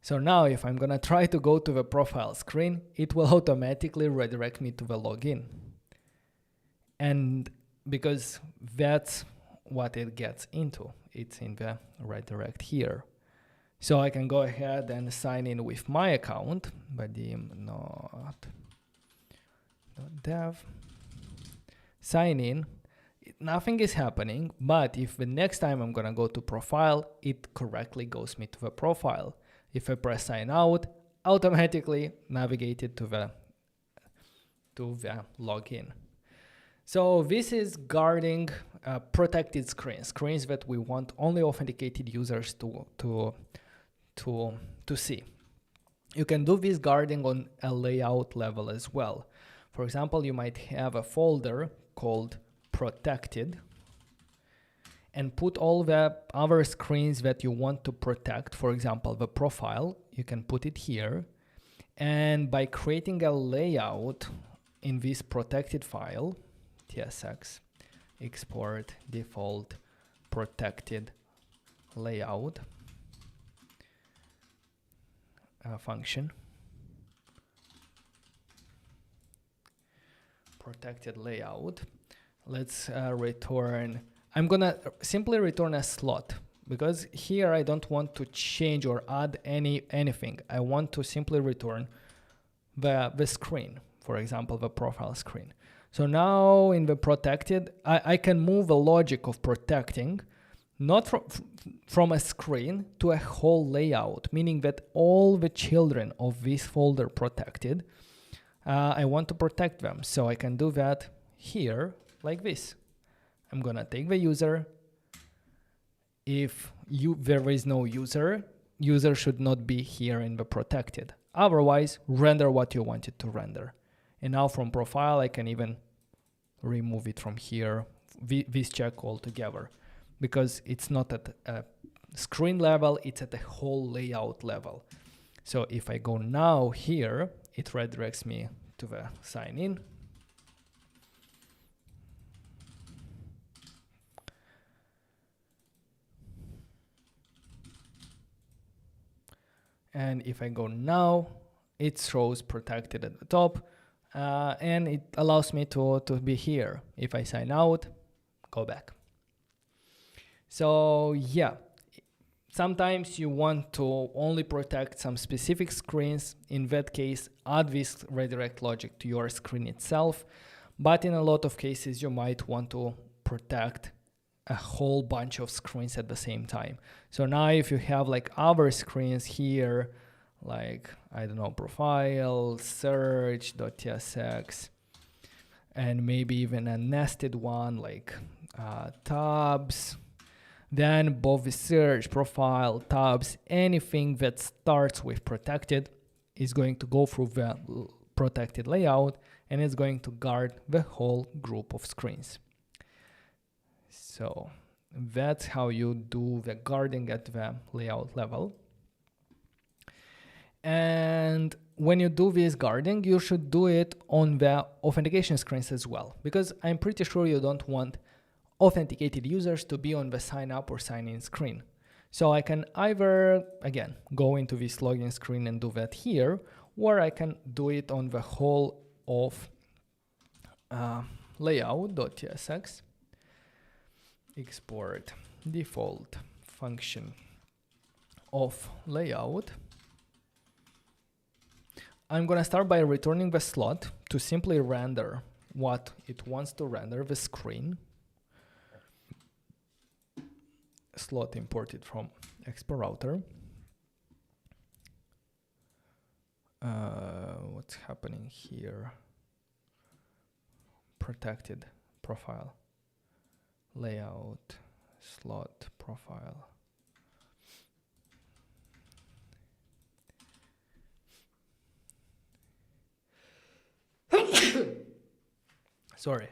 So now if I'm going to try to go to the profile screen, it will automatically redirect me to the login. And because that's what it gets into, it's in the redirect here. So I can go ahead and sign in with my account by notjust.dev. Sign in. Nothing is happening, but if the next time I'm going to go to profile, it correctly goes me to the profile. If I press sign out, automatically navigated to the login. So this is guarding protected screens that we want only authenticated users to see. You can do this guarding on a layout level as well. For example, you might have a folder called protected and put all the other screens that you want to protect. For example, the profile, you can put it here. And by creating a layout in this protected file, tsx export default protected layout function, protected layout. Let's return. I'm gonna simply return a slot because here I don't want to change or add anything. I want to simply return the screen, for example, the profile screen. So now in the protected, I can move the logic of protecting not from a screen to a whole layout, meaning that all the children of this folder protected, I want to protect them. So I can do that here like this. I'm gonna take the user. If there is no user should not be here in the protected. Otherwise, render what you wanted to render. And now from profile, I can even remove it from here, this check altogether, because it's not at a screen level, it's at the whole layout level. So if I go now here, it redirects me to the sign in. And if I go now, it shows protected at the top, and it allows me to be here. If I sign out, go back. So yeah, Sometimes you want to only protect some specific screens. In that case, add this redirect logic to your screen itself. But in a lot of cases, you might want to protect a whole bunch of screens at the same time. So now if you have like other screens here, like, I don't know, profile, search, .tsx, and maybe even a nested one like tabs, then both the search, profile, tabs, anything that starts with protected is going to go through the protected layout, and it's going to guard the whole group of screens. So that's how you do the guarding at the layout level. And when you do this guarding, you should do it on the authentication screens as well, because I'm pretty sure you don't want authenticated users to be on the sign up or sign in screen. So I can either, again, go into this login screen and do that here, or I can do it on the whole of layout.tsx, export default function of layout. I'm gonna start by returning the slot to simply render what it wants to render, the screen. Slot imported from Expo Router. What's happening here? Protected profile, layout, slot, profile. Sorry.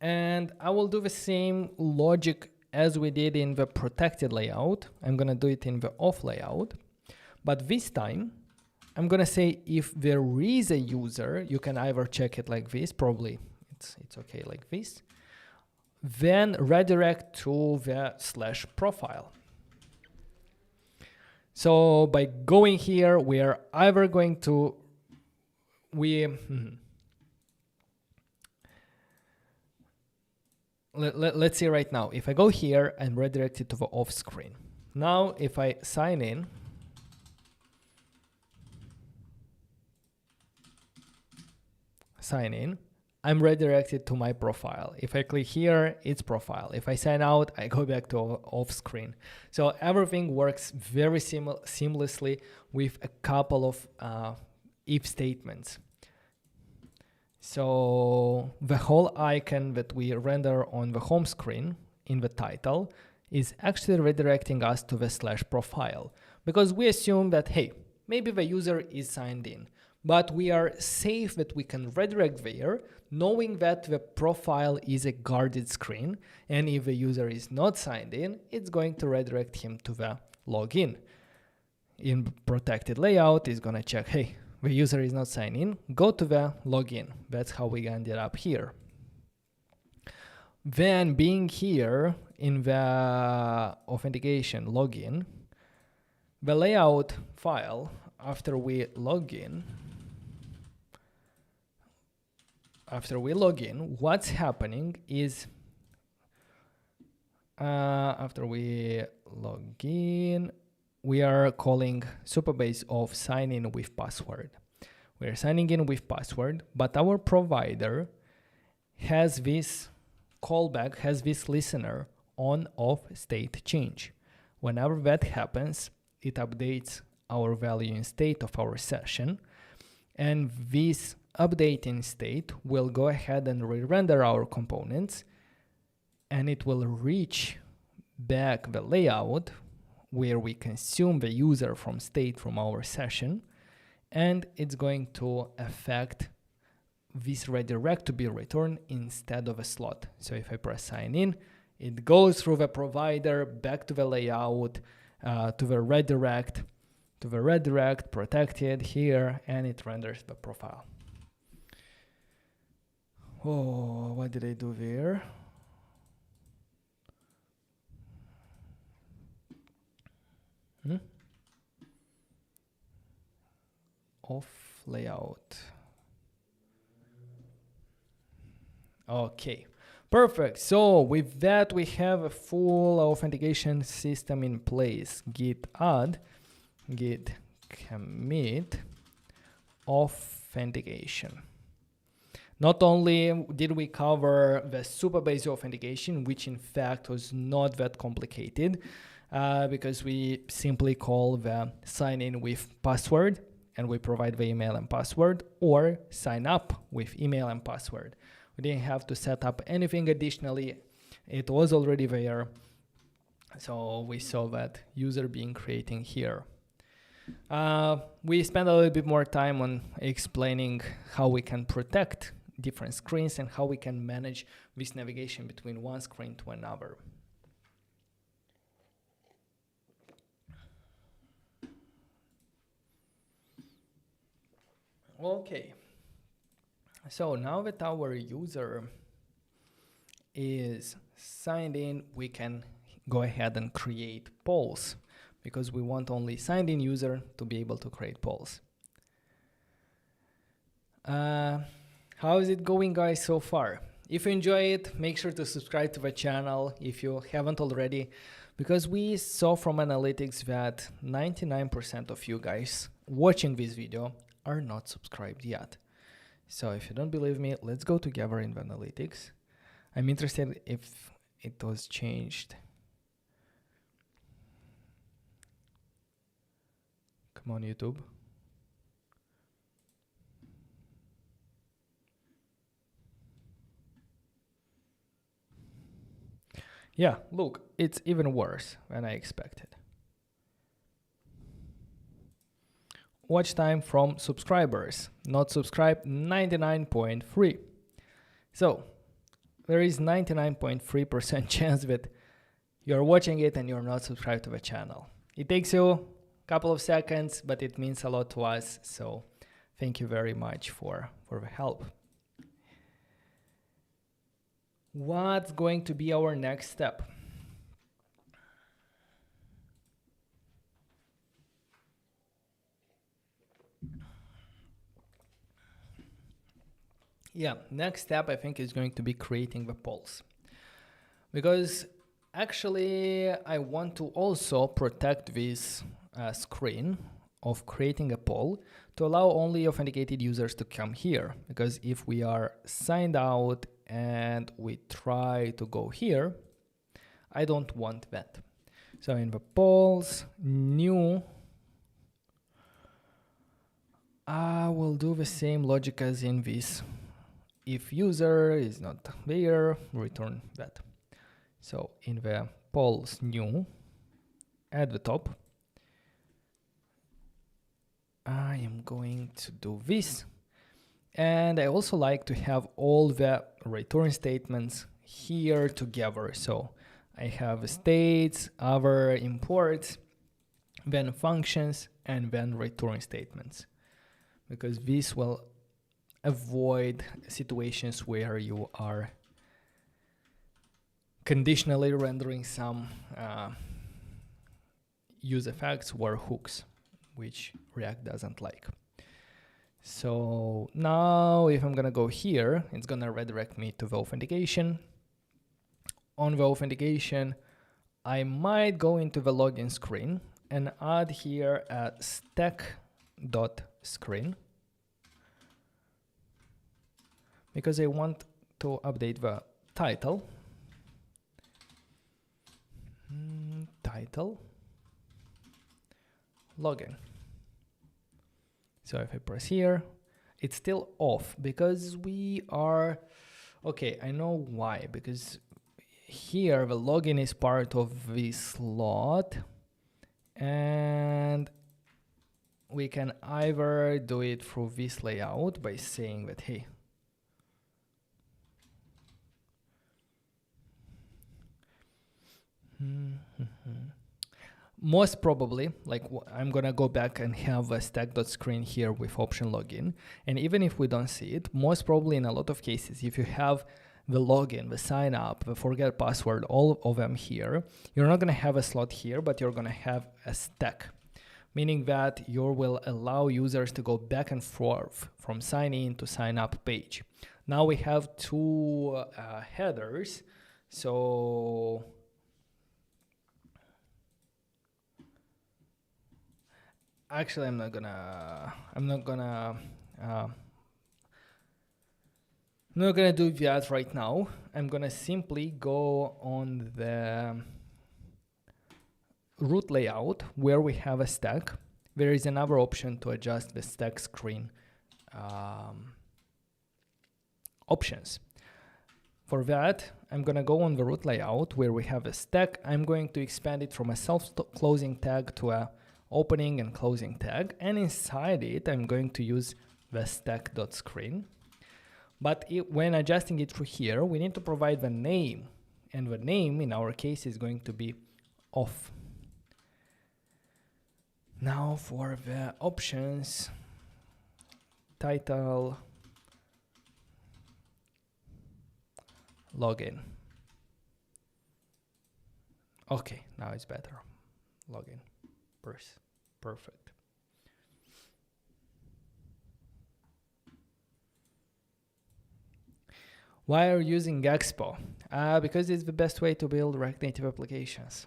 And I will do the same logic as we did in the protected layout. I'm going to do it in the off layout. But this time, I'm going to say if there is a user, you can either check it like this, probably it's okay like this, then redirect to the /profile. So by going here, we are either going to, let's see right now. If I go here, I'm redirected to the off screen. Now, if I sign in, I'm redirected to my profile. If I click here, it's profile. If I sign out, I go back to off screen. So everything works very seamlessly with a couple of if statements. So the whole icon that we render on the home screen in the title is actually redirecting us to the /profile, because we assume that, hey, maybe the user is signed in, but we are safe that we can redirect there, knowing that the profile is a guarded screen, and if the user is not signed in, it's going to redirect him to the login. In protected layout, it's going to check, hey, the user is not signed in, go to the login. That's how we ended up here. Then being here in the authentication login, the layout file, after we log in, what's happening is after we log in, we are calling Supabase Auth sign in with password. We are signing in with password, but our provider has this callback, has this listener on off state change. Whenever that happens, it updates our value in state of our session, and this updating state will go ahead and re-render our components, and it will reach back the layout where we consume the user from state from our session, and it's going to affect this redirect to be returned instead of a slot. So if I press sign in, it goes through the provider back to the layout, to the redirect, protected here, and it renders the profile. Oh, what did I do there? Off layout. Okay, Perfect. So with that, we have a full authentication system in place. Git add, git commit authentication. Not only did we cover the Supabase authentication, which in fact was not that complicated, because we simply call the sign in with password and we provide the email and password, or sign up with email and password. We didn't have to set up anything additionally. It was already there. So we saw that user being creating here. We spent a little bit more time on explaining how we can protect different screens and how we can manage this navigation between one screen to another. Okay, so now that our user is signed in, we can go ahead and create polls, because we want only signed in user to be able to create polls. How is it going, guys, so far? If you enjoy it, make sure to subscribe to the channel if you haven't already, because we saw from analytics that 99% of you guys watching this video are not subscribed yet. So if you don't believe me, let's go together in the analytics. I'm interested if it was changed. Come on, YouTube. Yeah, look, it's even worse than I expected. Watch time from subscribers, not subscribed, 99.3. So there is 99.3% chance that you're watching it and you're not subscribed to the channel. It takes you a couple of seconds, but it means a lot to us. So thank you very much for the help. What's going to be our next step? Yeah, next step I think is going to be creating the polls, because actually I want to also protect this screen of creating a poll to allow only authenticated users to come here, because if we are signed out and we try to go here, I don't want that. So in the polls, new, I will do the same logic as in this. If user is not there, return that. So in the polls new, at the top, I am going to do this. And I also like to have all the return statements here together. So I have states, other imports, then functions, and then return statements, because this will avoid situations where you are conditionally rendering some use effects or hooks, which React doesn't like. So now if I'm gonna go here, it's gonna redirect me to the authentication. On the authentication, I might go into the login screen and add here a stack.screen, because I want to update the title. Title, login. So if I press here, it's still off because we are, okay, I know why, because here the login is part of this slot, and we can either do it through this layout by saying that, hey, most probably, like I'm gonna go back and have a stack.screen here with option login. And even if we don't see it, most probably in a lot of cases, if you have the login, the sign up, the forget password, all of them here, you're not gonna have a slot here, but you're gonna have a stack, meaning that you will allow users to go back and forth from sign in to sign up page. Now we have two headers. So actually, I'm not gonna do that right now. I'm gonna simply go on the root layout where we have a stack. There is another option to adjust the stack screen options. For that, I'm gonna go on the root layout where we have a stack. I'm going to expand it from a self-closing tag to a opening and closing tag, and inside it, I'm going to use the stack.screen. But when adjusting it through here, we need to provide the name, and the name in our case is going to be auth. Now for the options, title, login. Okay, now it's better. Login. Perfect. Why are you using Expo? Because it's the best way to build React Native applications.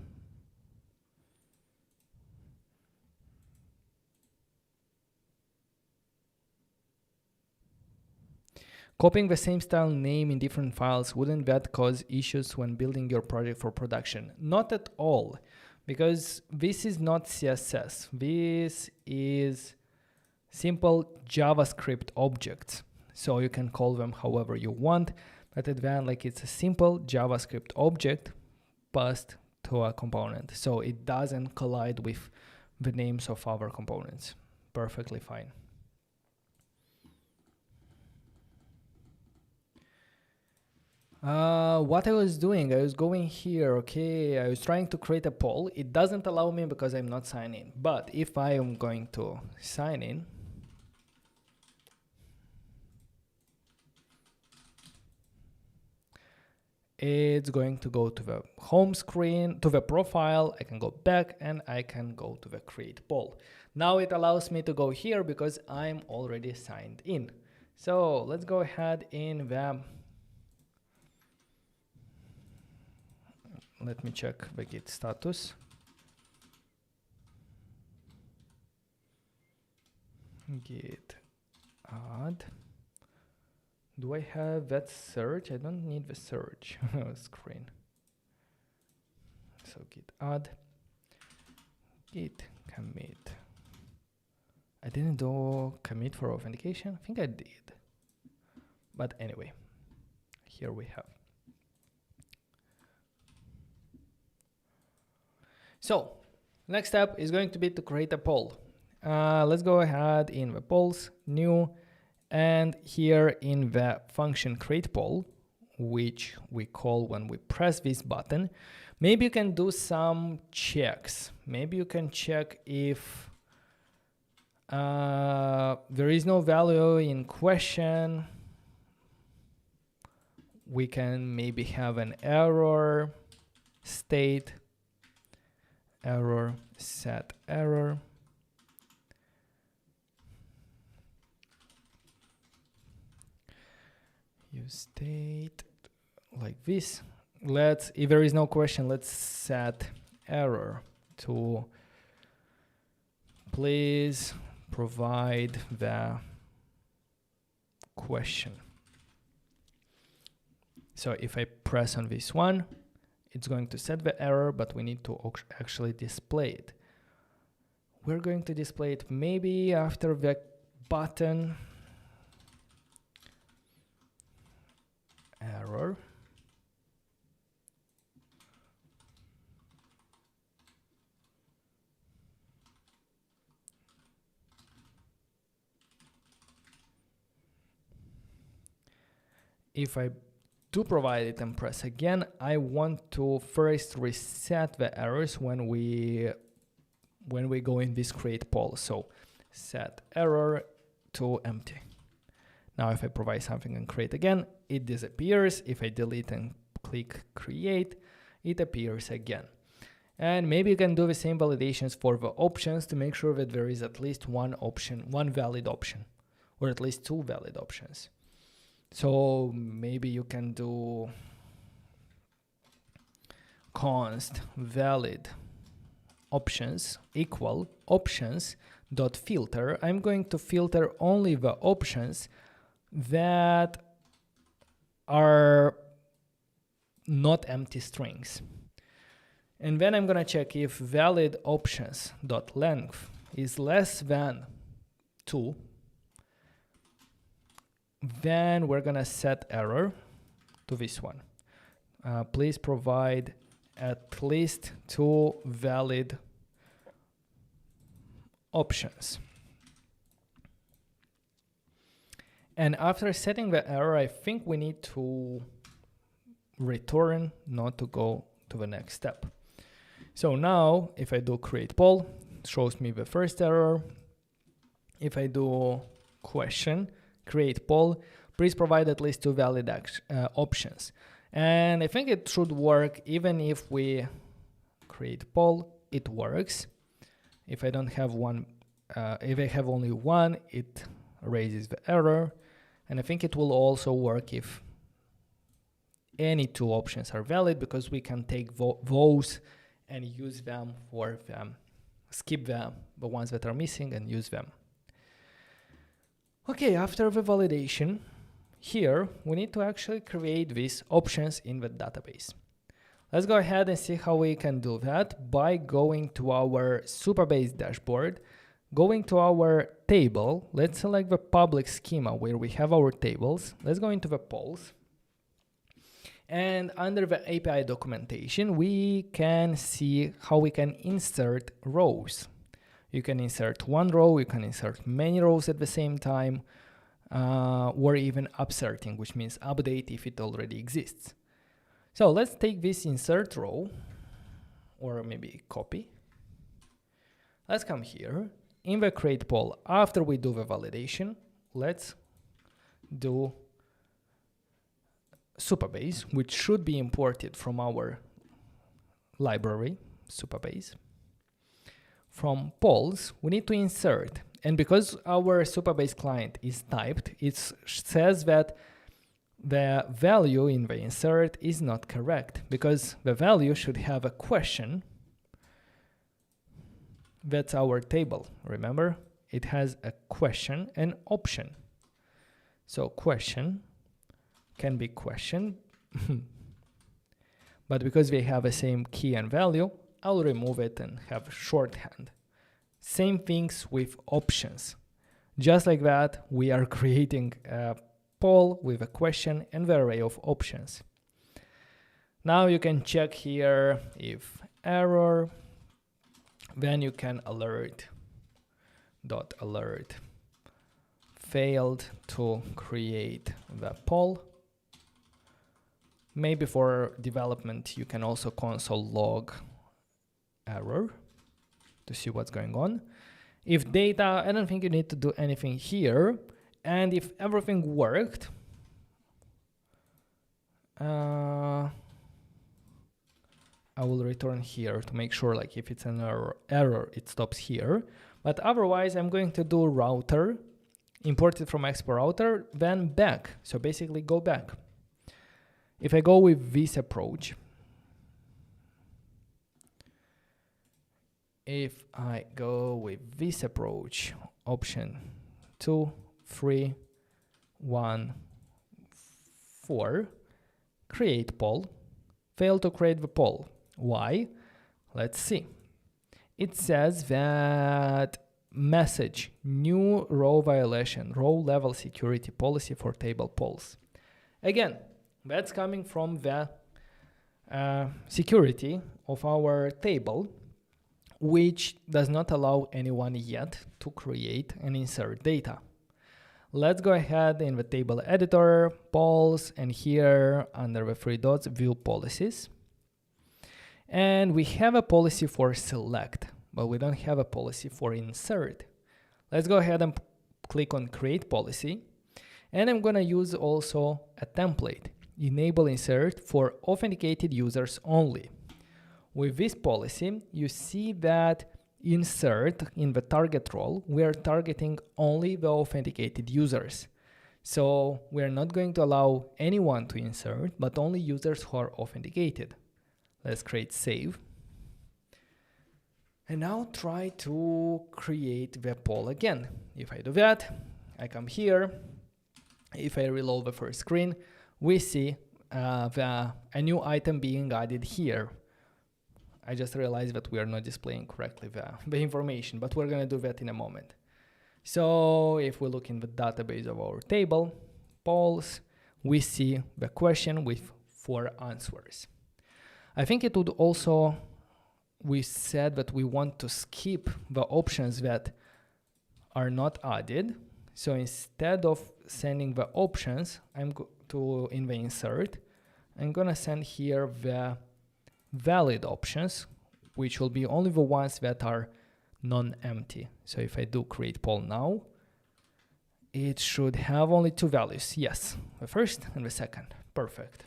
Copying the same style name in different files, wouldn't that cause issues when building your project for production? Not at all, because this is not CSS. This is simple JavaScript objects. So you can call them however you want, but at the end, like, it's a simple JavaScript object passed to a component. So it doesn't collide with the names of our components. Perfectly fine. What I was doing, I was going here, okay, I was trying to create a poll. It doesn't allow me because I'm not signed in. But if I am going to sign in, it's going to go to the home screen, to the profile. I can go back and I can go to the create poll. Now it allows me to go here because I'm already signed in. So let's go ahead in the, let me check the git status. Git add. Do I have that search? I don't need the search screen. So git add, git commit. I didn't do commit for authentication. I think I did. But anyway, here we have. So next step is going to be to create a poll. Let's go ahead in the polls, new, and here in the function create poll, which we call when we press this button, maybe you can do some checks. Maybe you can check if there is no value in question. We can maybe have an error state, error, set error. Use state like this. Let's, if there is no question, let's set error to please provide the question. So if I press on this one, it's going to set the error, but we need to actually display it. We're going to display it maybe after the button error. If I do provide it and press again, I want to first reset the errors when we go in this create poll. So set error to empty. Now if I provide something and create again, it disappears. If I delete and click create, it appears again. And maybe you can do the same validations for the options to make sure that there is at least one option, one valid option, or at least two valid options. So maybe you can do const valid options equal options dot filter. I'm going to filter only the options that are not empty strings. And then I'm gonna check if valid options dot length is less than 2. Then we're gonna set error to this one. Please provide at least 2 valid options. And after setting the error, I think we need to return, not to go to the next step. So now if I do create poll, it shows me the first error. If I do question, create poll, please provide at least 2 valid options. And I think it should work even if we create poll, it works. If I don't have one, if I have only one, it raises the error. And I think it will also work if any 2 options are valid, because we can take those and use them for them, skip them, the ones that are missing, and use them. Okay, after the validation, here we need to actually create these options in the database. Let's go ahead and see how we can do that by going to our Supabase dashboard, going to our table. Let's select the public schema where we have our tables. Let's go into the polls. And under the API documentation, we can see how we can insert rows. You can insert one row, you can insert many rows at the same time, or even upserting, which means update if it already exists. So let's take this insert row, or maybe copy. Let's come here. In the create poll, after we do the validation, let's do Supabase, which should be imported from our library, Supabase. From polls, we need to insert. And because our Supabase client is typed, it says that the value in the insert is not correct, because the value should have a question. That's our table, remember? It has a question and option. So question can be question, but because we have the same key and value, I'll remove it and have shorthand. Same things with options. Just like that, we are creating a poll with a question and the array of options. Now you can check here if error, then you can alert failed to create the poll. Maybe for development, you can also console log error to see what's going on. If data, I don't think you need to do anything here. And if everything worked, I will return here to make sure, like, if it's an error, it stops here. But otherwise, I'm going to do router, import it from Expo Router, then back. So basically go back. If I go with this approach, option 2, 3, 1, 4, create poll, fail to create the poll. Why? Let's see. It says that message, new row violation, row level security policy for table polls. Again, that's coming from the security of our table, which does not allow anyone yet to create and insert data. Let's go ahead in the table editor, polls, and here under the 3 dots, view policies. And we have a policy for select, but we don't have a policy for insert. Let's go ahead and click on create policy. And I'm gonna use also a template, enable insert for authenticated users only. With this policy, you see that insert in the target role, we are targeting only the authenticated users. So we're not going to allow anyone to insert, but only users who are authenticated. Let's create save. And now try to create the poll again. If I do that, I come here. If I reload the first screen, we see a new item being added here. I just realized that we are not displaying correctly the information, but we're going to do that in a moment. So if we look in the database of our table, polls, we see the question with 4 answers. I think it would also, we said that we want to skip the options that are not added. So instead of sending the options, in the insert, I'm going to send here the valid options, which will be only the ones that are non-empty. So if I do create poll now, it should have only 2 values. Yes, the first and the second. Perfect.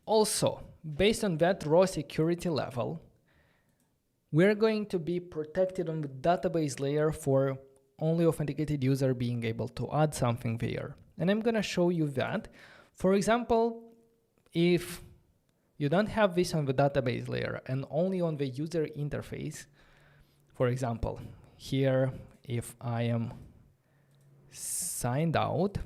Also, based on that raw security level, we're going to be protected on the database layer for only authenticated user being able to add something there. And I'm going to show you that. For example, if you don't have this on the database layer and only on the user interface, for example, here, if I am signed out,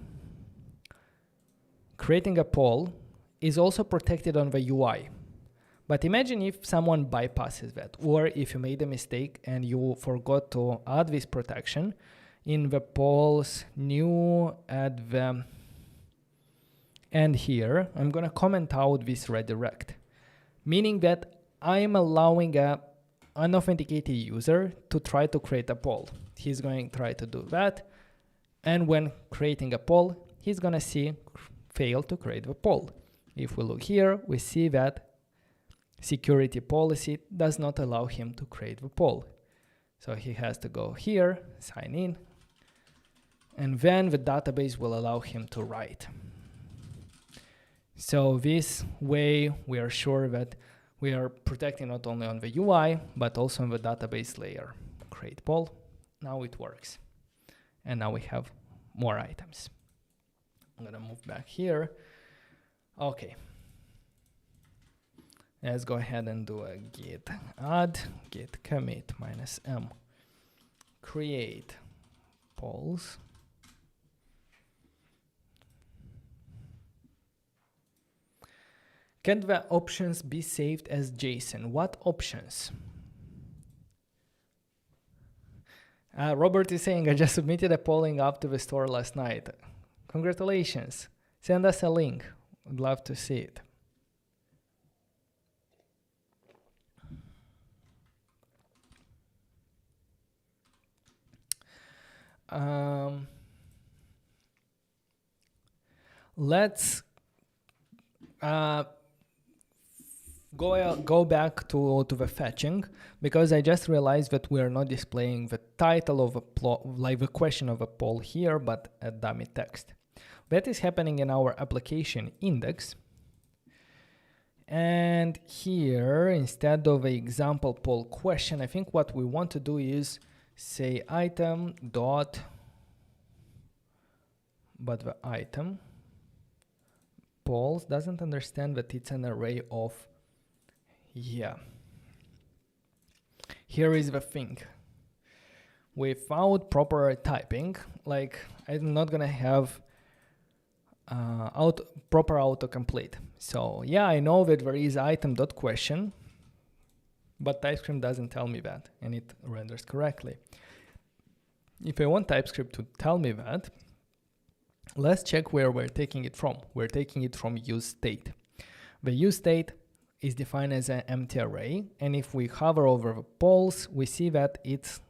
creating a poll is also protected on the UI. But imagine if someone bypasses that, or if you made a mistake and you forgot to add this protection in the polls new at the end here, I'm going to comment out this redirect, meaning that I'm allowing an unauthenticated user to try to create a poll. He's going to try to do that. And when creating a poll, he's going to see fail to create the poll. If we look here, we see that security policy does not allow him to create the poll. So he has to go here, sign in, and then the database will allow him to write. So this way we are sure that we are protecting not only on the UI, but also on the database layer. Create poll, now it works. And now we have more items. I'm gonna move back here. Okay. Let's go ahead and do a git add, git commit -m, create polls. Can the options be saved as JSON? What options? Robert is saying, I just submitted a polling up to the store last night. Congratulations. Send us a link. Would love to see it. Let's go back to the fetching, because I just realized that we are not displaying the title of a like the question of a poll here, but a dummy text. That is happening in our application index. And here, instead of an example poll question, I think what we want to do is say item dot, but the item polls doesn't understand that it's an array of, yeah. Here is the thing. Without proper typing, like I'm not gonna have proper autocomplete. So yeah, I know that there is item.question, but TypeScript doesn't tell me that, and it renders correctly. If I want TypeScript to tell me that, let's check where we're taking it from. We're taking it from useState. The useState is defined as an empty array, and if we hover over the polls, we see that it's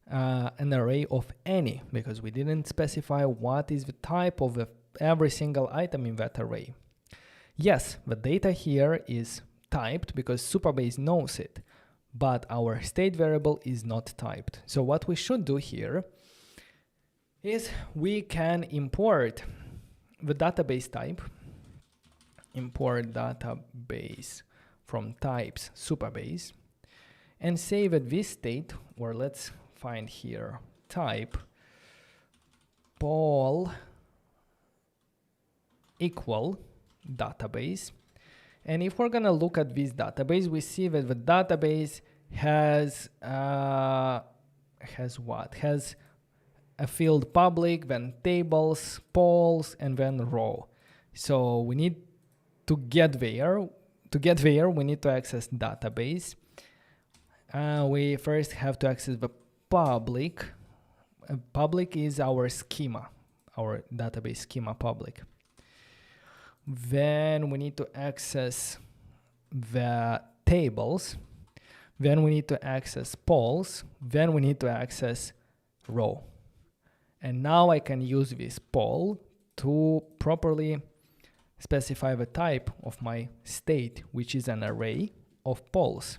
an array of any, because we didn't specify what is the type of every single item in that array. Yes, the data here is typed because Supabase knows it, but our state variable is not typed. So what we should do here is we can import the database type import database from types Supabase, and say that this state, or let's find here type poll equal database. And if we're gonna look at this database, we see that the database has what? Has a field public, then tables, polls, and then row. So we need to get there. To get there, we need to access database. We first have to access the public. Public is our schema, our database schema public. Then we need to access the tables. Then we need to access polls. Then we need to access row. And now I can use this poll to properly specify the type of my state, which is an array of polls.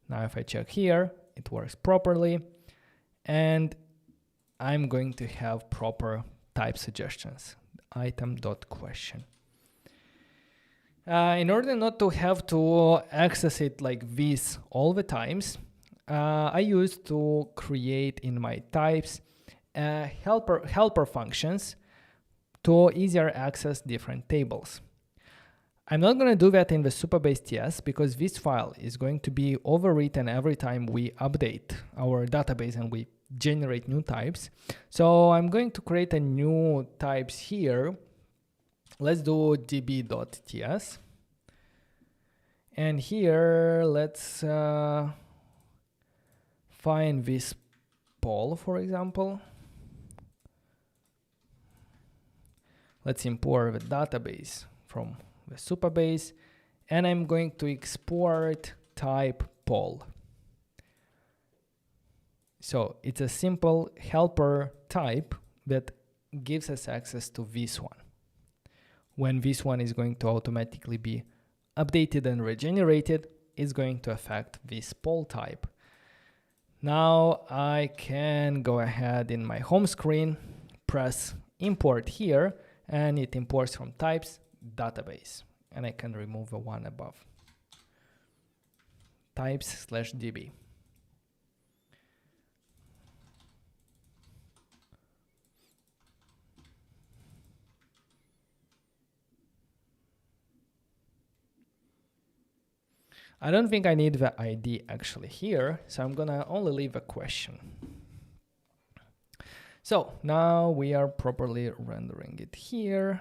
Now if I check here, it works properly, and I'm going to have proper type suggestions, item.question. In order not to have to access it like this all the times, I used to create in my types helper functions to easier access different tables. I'm not going to do that in the Supabase TS because this file is going to be overwritten every time we update our database and we generate new types. So I'm going to create a new types here. Let's do db.ts. And here, let's find this poll, for example. Let's import the database from the Supabase, and I'm going to export type poll. So it's a simple helper type that gives us access to this one. When this one is going to automatically be updated and regenerated, it's going to affect this poll type. Now I can go ahead in my home screen, press import here, and it imports from types database, and I can remove the one above, types/db. I don't think I need the ID actually here, so I'm gonna only leave a question. So now we are properly rendering it here.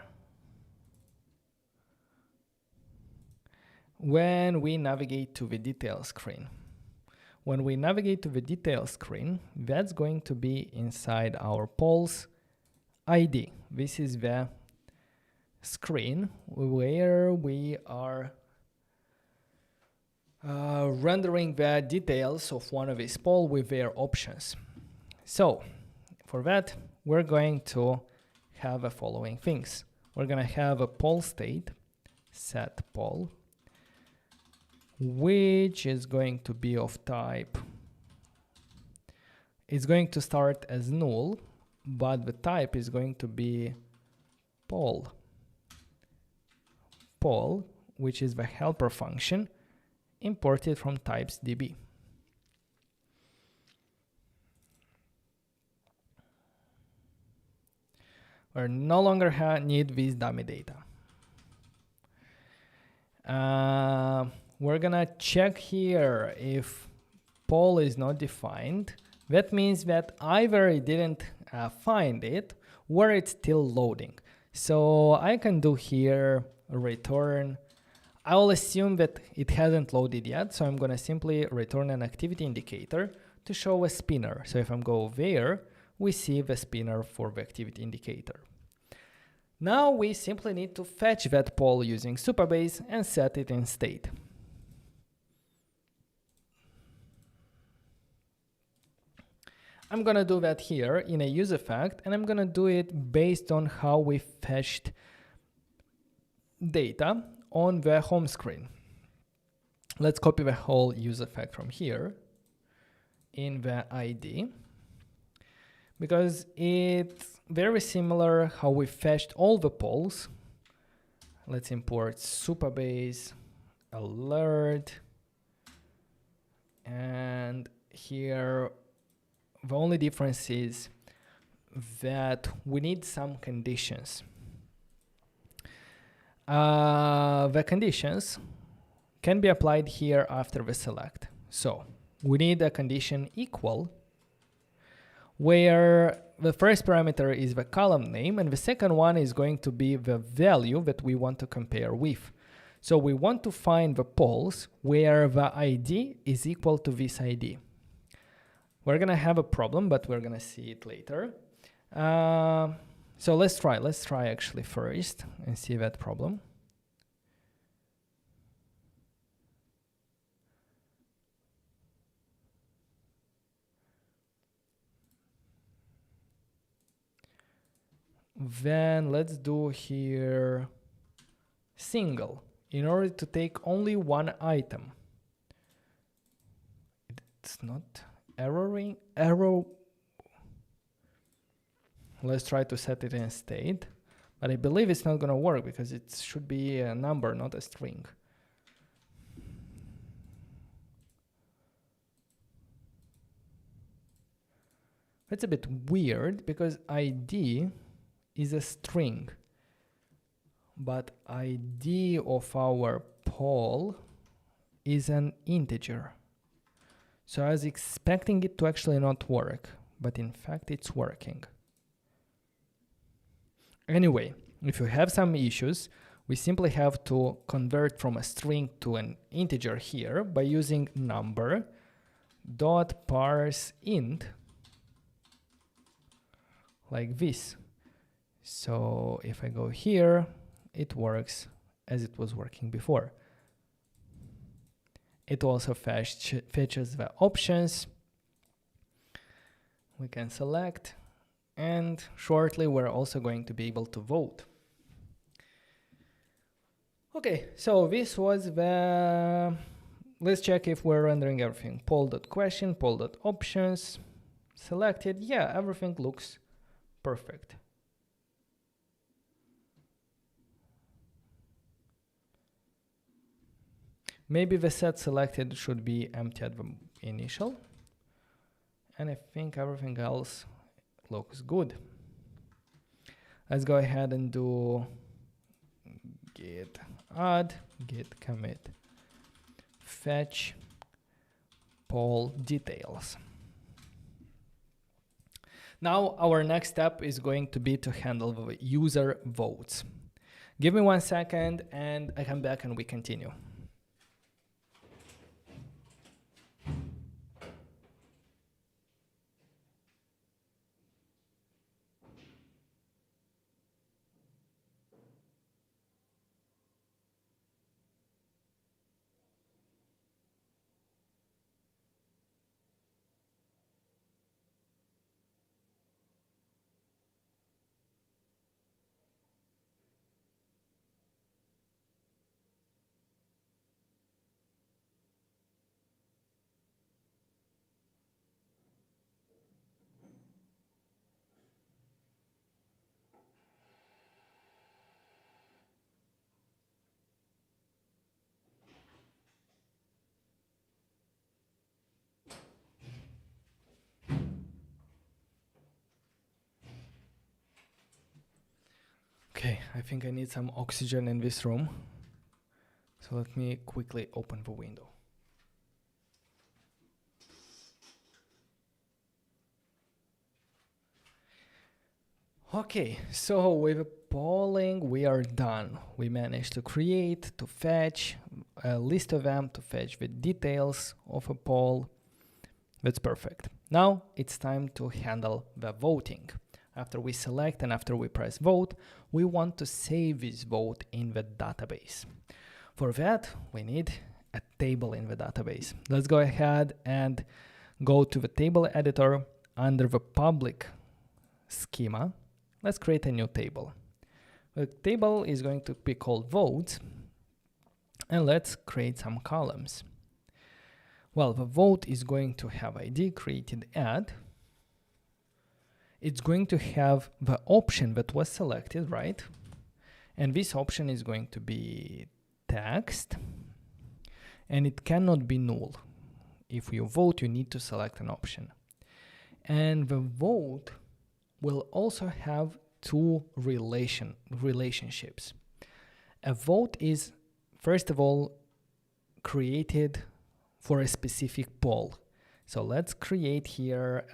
When we navigate to the details screen, that's going to be inside our polls ID. This is the screen where we are rendering the details of one of these polls with their options. So for that, we're going to have the following things. We're going to have a poll state, set poll, which is going to be of type. It's going to start as null, but the type is going to be poll. Poll, which is the helper function imported from types.db. We no longer need this dummy data. We're gonna check here if poll is not defined. That means that either it didn't find it or it's still loading. So I can do here return. I'll assume that it hasn't loaded yet, so I'm gonna simply return an activity indicator to show a spinner. So if I'm go there, we see the spinner for the activity indicator. Now we simply need to fetch that poll using Supabase and set it in state. I'm gonna do that here in a use effect, and I'm gonna do it based on how we fetched data on the home screen. Let's copy the whole use effect from here in the ID, because it's very similar how we fetched all the polls Let's import Supabase alert. And here, the only difference is that we need some conditions. The conditions can be applied here after the select. So we need a condition equal, where the first parameter is the column name and the second one is going to be the value that we want to compare with. So we want to find the polls where the ID is equal to this ID. We're gonna have a problem, but we're gonna see it later. So let's try actually first and see that problem. Then let's do here single in order to take only one item. It's not error. Let's try to set it in state, but I believe it's not gonna work because it should be a number, not a string. That's a bit weird because ID is a string, but ID of our poll is an integer. So I was expecting it to actually not work, but in fact it's working. Anyway, if you have some issues, we simply have to convert from a string to an integer here by using number.parseInt like this. So if I go here, it works as it was working before. It also fetches the options. We can select, and shortly we're also going to be able to vote. Okay, so this was the... Let's check if we're rendering everything. Poll.question, poll.options, selected. Yeah, everything looks perfect. Maybe the set selected should be empty at the initial. And I think everything else looks good. Let's go ahead and do git add, git commit, fetch poll details. Now our next step is going to be to handle the user votes. Give me 1 second and I come back and we continue. Okay, I think I need some oxygen in this room. So let me quickly open the window. Okay, so with the polling, we are done. We managed to create, to fetch a list of them, to fetch the details of a poll. That's perfect. Now it's time to handle the voting. After we select and after we press vote, we want to save this vote in the database. For that, we need a table in the database. Let's go ahead and go to the table editor under the public schema. Let's create a new table. The table is going to be called votes, and let's create some columns. Well, the vote is going to have ID created add. It's going to have the option that was selected, right? And this option is going to be text, and it cannot be null. If you vote, you need to select an option. And the vote will also have two relationships. A vote is, first of all, created for a specific poll. So let's create here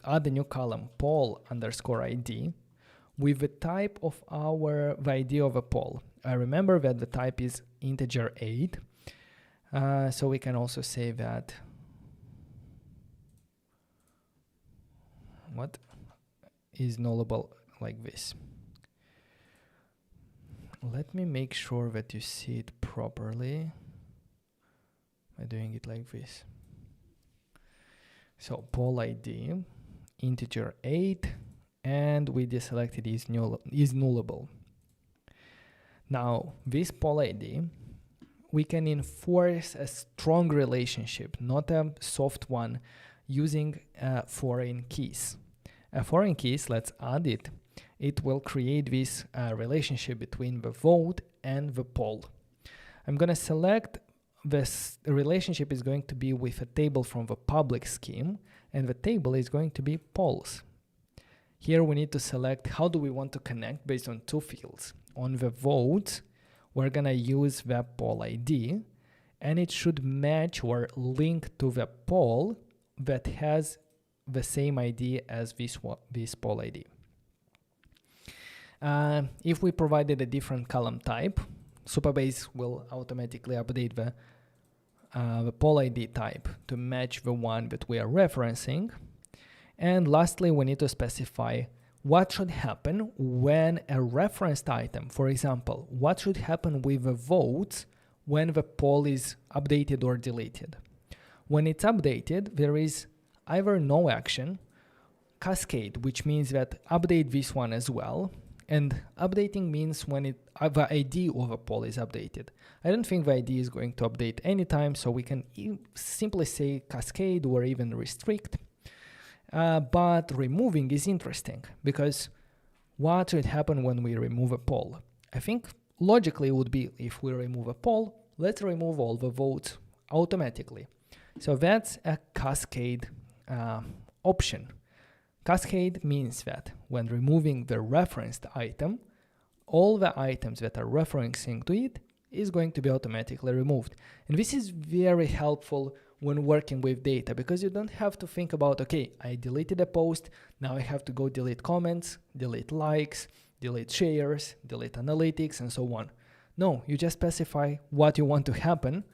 add a new column, poll underscore ID, with the type of the ID of a poll. I remember that the type is integer 8. So we can also say that what is nullable like this. Let me make sure that you see it properly by doing it like this. So poll ID, integer 8, and we deselected is nullable. Now this poll ID, we can enforce a strong relationship, not a soft one, using foreign keys. A foreign keys, let's add it. It will create this relationship between the vote and the poll. I'm going to select this relationship is going to be with a table from the public scheme, and the table is going to be polls. Here we need to select how do we want to connect based on two fields. On the votes, we're going to use the poll ID, and it should match or link to the poll that has the same ID as this poll ID. If we provided a different column type, Supabase will automatically update the poll ID type to match the one that we are referencing. And lastly, we need to specify what should happen when a referenced item, for example, what should happen with the votes when the poll is updated or deleted. When it's updated, there is either no action, cascade, which means that update this one as well, and updating means when the ID of a poll is updated. I don't think the ID is going to update anytime, so we can simply say cascade or even restrict. But removing is interesting, because what should happen when we remove a poll? I think logically it would be, if we remove a poll, let's remove all the votes automatically. So that's a cascade option. Cascade means that when removing the referenced item, all the items that are referencing to it is going to be automatically removed. And this is very helpful when working with data, because you don't have to think about, okay, I deleted a post, now I have to go delete comments, delete likes, delete shares, delete analytics, and so on. No, you just specify what you want to happen,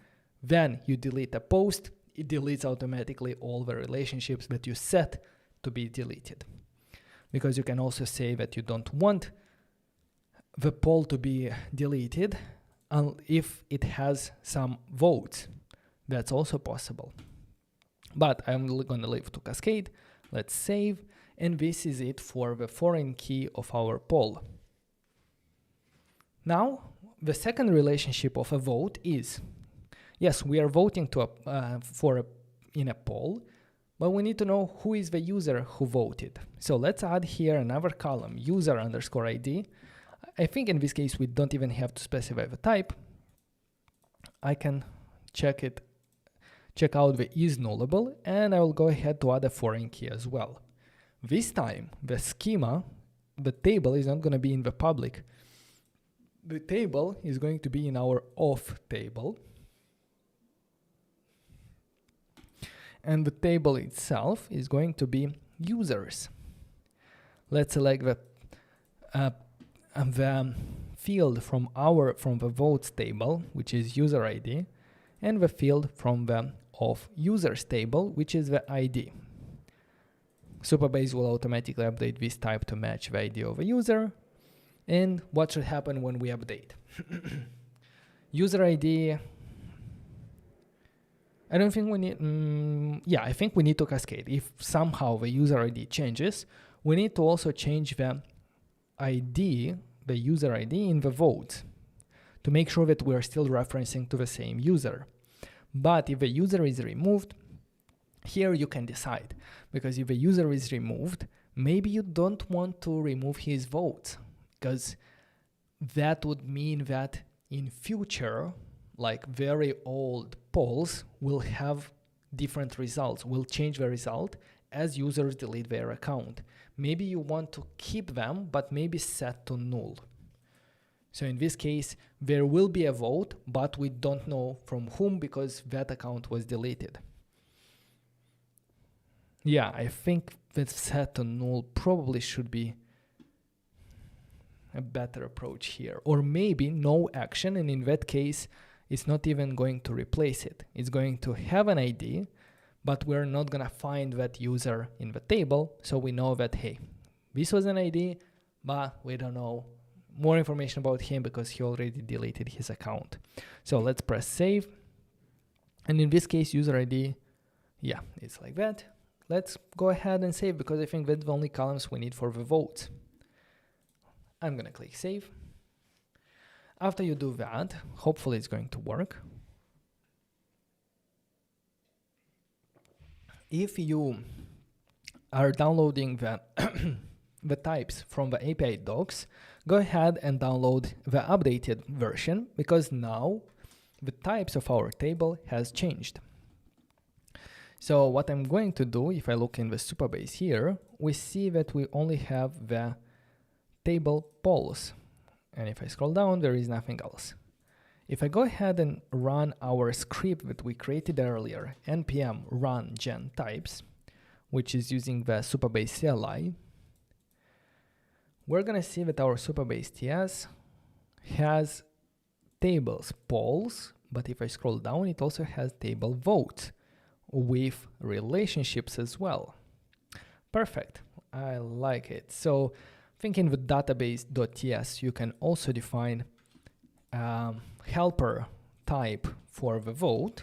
then you delete a post, it deletes automatically all the relationships that you set to be deleted. Because you can also say that you don't want the poll to be deleted if it has some votes. That's also possible. But I'm going to leave to cascade. Let's save. And this is it for the foreign key of our poll. Now, the second relationship of a vote is, yes, we are voting in a poll, but we need to know who is the user who voted. So let's add here another column, user underscore ID. I think in this case, we don't even have to specify the type. I can check out the is nullable, and I will go ahead to add a foreign key as well. This time, the schema, the table is not going to be in the public. The table is going to be in our auth table. And the table itself is going to be users. Let's select the field from the votes table, which is user ID, and the field from the of users table, which is the ID. Supabase will automatically update this type to match the ID of a user. And what should happen when we update? User ID, I don't think we need, I think we need to cascade. If somehow the user ID changes, we need to also change the ID, the user ID in the votes to make sure that we are still referencing to the same user. But if the user is removed, here you can decide, because if the user is removed, maybe you don't want to remove his votes, because that would mean that in future, like very old polls will have different results, will change the result as users delete their account. Maybe you want to keep them, but maybe set to null. So in this case, there will be a vote, but we don't know from whom because that account was deleted. Yeah, I think that set to null probably should be a better approach here. Or maybe no action, and in that case, it's not even going to replace it. It's going to have an ID, but we're not gonna find that user in the table, so we know that, hey, this was an ID, but we don't know more information about him because he already deleted his account. So let's press save. And in this case, user ID, yeah, it's like that. Let's go ahead and save because I think that's the only columns we need for the votes. I'm gonna click save. After you do that, hopefully it's going to work. If you are downloading the, the types from the API docs, go ahead and download the updated version because now the types of our table has changed. So what I'm going to do, if I look in the Supabase here, we see that we only have the table polls. And if I scroll down, there is nothing else. If I go ahead and run our script that we created earlier, npm run gen types, which is using the Supabase CLI, we're gonna see that our Supabase TS has tables polls, but if I scroll down, it also has table votes with relationships as well. Perfect, I like it. So thinking with database.ts, you can also define helper type for the vote.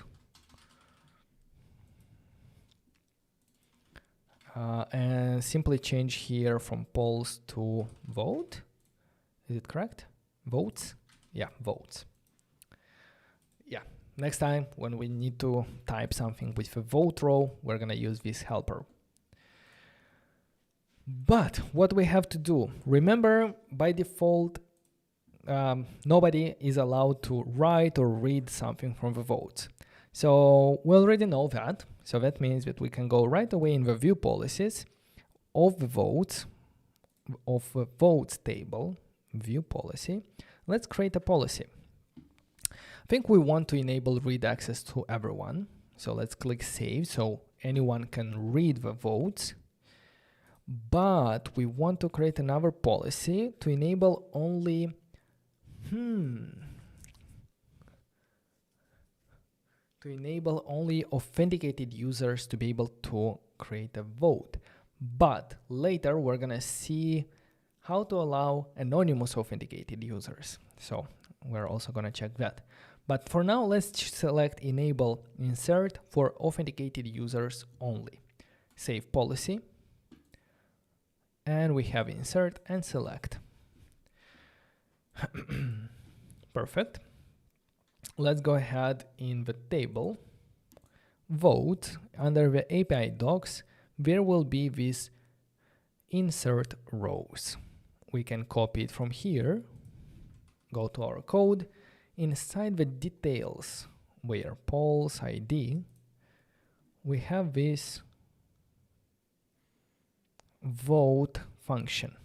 And simply change here from polls to vote. Is it correct? Votes? Yeah, votes. Yeah, next time when we need to type something with the vote row, we're gonna use this helper. But what we have to do, remember by default, nobody is allowed to write or read something from the votes. So we already know that. So that means that we can go right away in the view policies of the votes table, view policy. Let's create a policy. I think we want to enable read access to everyone. So let's click save so anyone can read the votes. But we want to create another policy to enable only authenticated users to be able to create a vote. But later we're gonna see how to allow anonymous authenticated users. So we're also gonna check that. But for now, let's select enable insert for authenticated users only. Save policy. And we have insert and select. Perfect. Let's go ahead in the table, vote, under the API docs, there will be this insert rows. We can copy it from here, go to our code, inside the details, where polls ID, we have this vote function.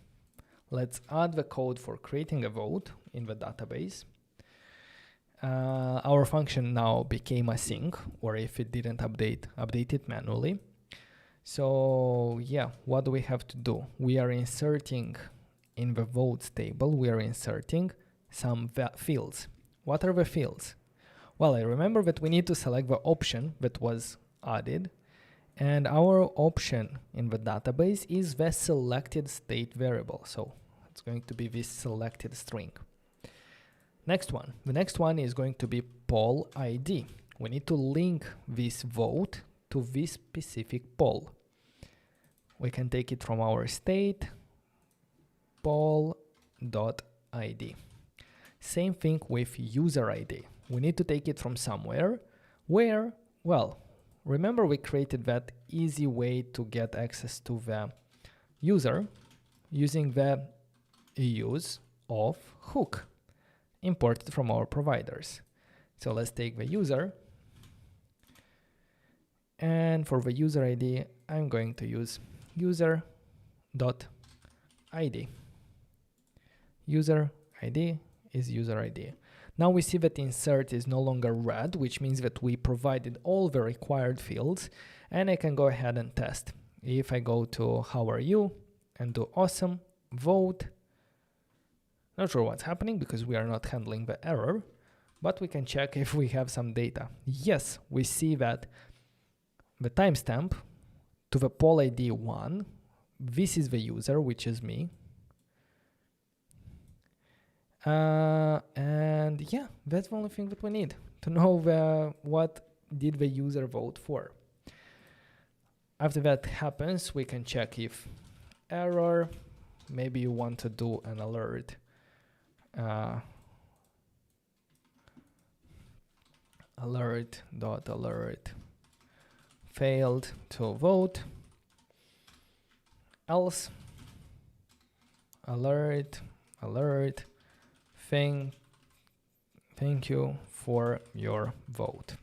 Let's add the code for creating a vote in the database. Our function now became async, or if it didn't update it manually. So yeah, what do we have to do? We are inserting in the votes table, we are inserting some fields. What are the fields? Well, I remember that we need to select the option that was added, and our option in the database is the selected state variable. So it's going to be this selected string. Next one. The next one is going to be poll ID. We need to link this vote to this specific poll. We can take it from our state, poll.id. Same thing with user ID. We need to take it from somewhere where, well, remember we created that easy way to get access to the user using the use of hook imported from our providers. So let's take the user, and for the user ID, I'm going to use user.id. User ID is user ID. Now we see that insert is no longer red, which means that we provided all the required fields, and I can go ahead and test. If I go to how are you and do awesome, vote, not sure what's happening because we are not handling the error, but we can check if we have some data. Yes, we see that the timestamp to the poll ID 1, this is the user, which is me. And yeah, that's the only thing that we need to know what did the user vote for. After that happens, we can check if error, maybe you want to do an alert. Alert failed to vote, else alert thank you for your vote.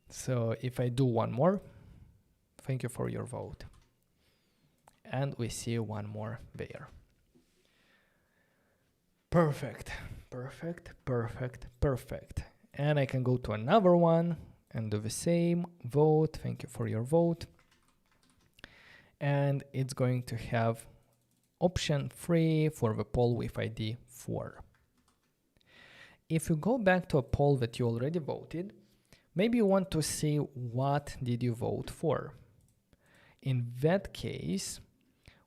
So if I do one more, thank you for your vote, and we see one more there. Perfect. And I can go to another one and do the same, vote, thank you for your vote. And it's going to have option 3 for the poll with ID 4. If you go back to a poll that you already voted, maybe you want to see what did you vote for. In that case,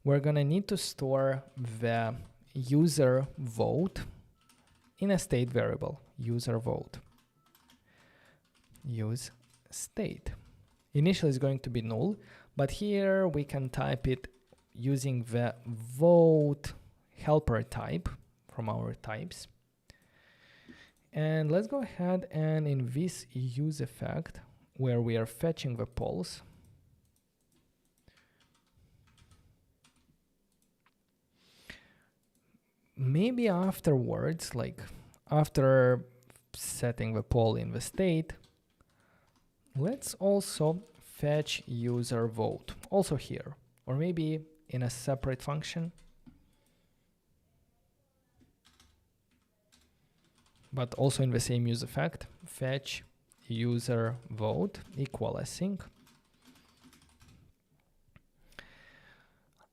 we're gonna need to store the user vote in a state variable, user vote. Use state. Initial is going to be null, but here we can type it using the vote helper type from our types. And let's go ahead and in this use effect where we are fetching the polls, maybe afterwards, like after setting the poll in the state, let's also fetch user vote also here, or maybe in a separate function, but also in the same use effect, fetch user vote equal async.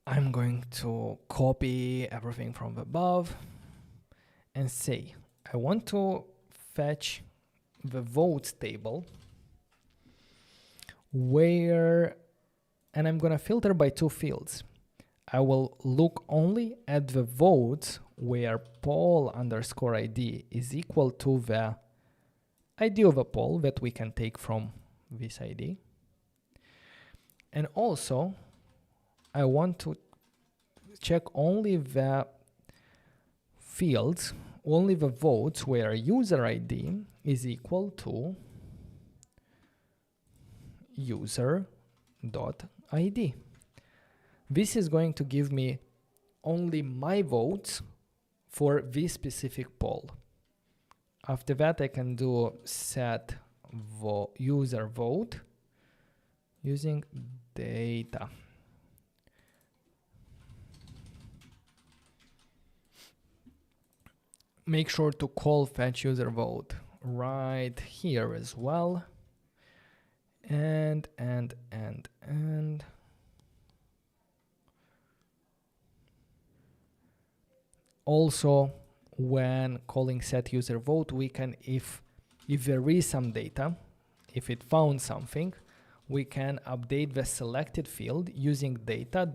I'm going to copy everything from above and say, I want to fetch the votes table where, and I'm going to filter by 2 fields. I will look only at the votes where poll underscore ID is equal to the ID of a poll that we can take from this ID. And also, I want to check only the fields, only the votes where user ID is equal to user.id. This is going to give me only my votes for this specific poll. After that, I can do set user vote using data. Make sure to call fetch user vote right here as well. And also when calling set user vote, we can, if there is some data, if it found something, we can update the selected field using data.option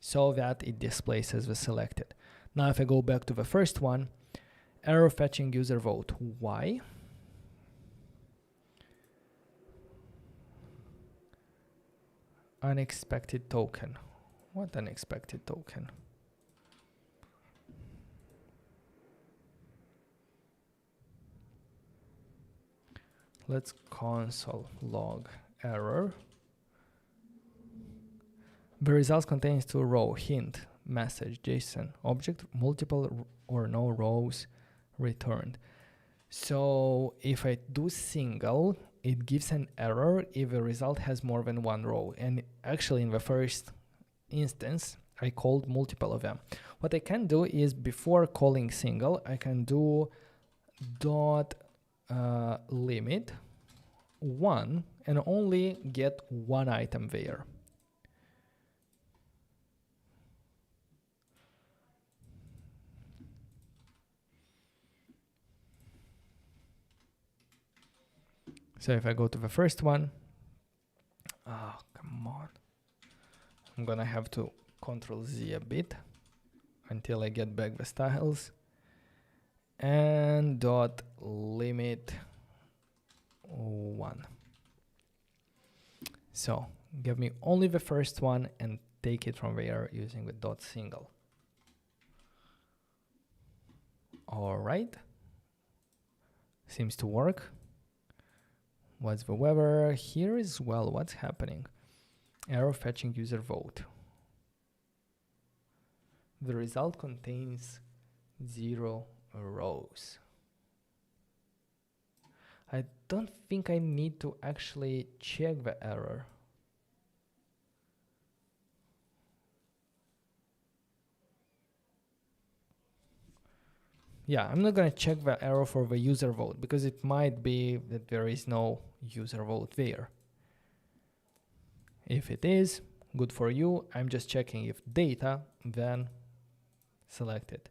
so that it displays as the selected. Now if I go back to the first one, error fetching user vote. Why? Unexpected token. What unexpected token? Let's console log error. The results contains 2 row hint message JSON object multiple or no rows returned. So if I do single, it gives an error if the result has more than 1 row. And actually in the first instance, I called multiple of them. What I can do is before calling single, I can do dot limit 1 and only get 1 item there. So if I go to the first one, oh, come on. I'm gonna have to Control Z a bit until I get back the styles. And dot limit 1. So give me only the first one and take it from there using the dot single. All right. Seems to work. What's the weather? Here as well, what's happening? Error fetching user vote. The result contains 0 rows. I don't think I need to actually check the error. Yeah, I'm not gonna check the error for the user vote because it might be that there is no user vote there. If it is, good for you. I'm just checking if data, then select it.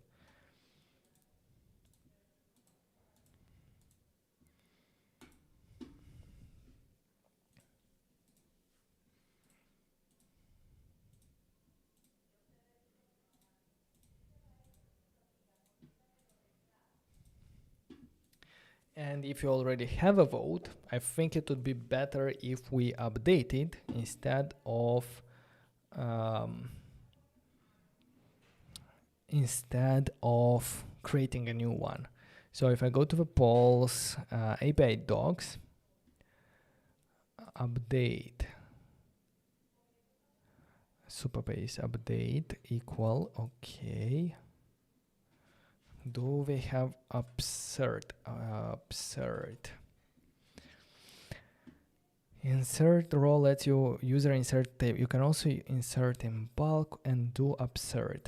And if you already have a vote, I think it would be better if we update it instead of creating a new one. So if I go to the polls API docs, update Supabase update equal, okay. Do they have upsert? Insert row lets you user insert table. You can also insert in bulk and do upsert.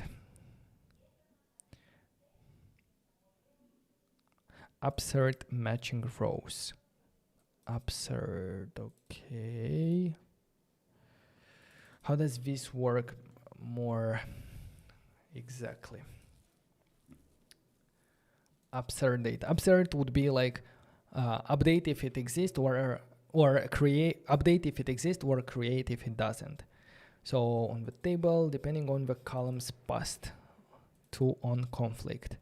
Upsert matching rows. Upsert, okay. How does this work more exactly? Upsert data. Upsert would be like update if it exists or create, update if it exists or create if it doesn't. So on the table, depending on the columns passed to on conflict.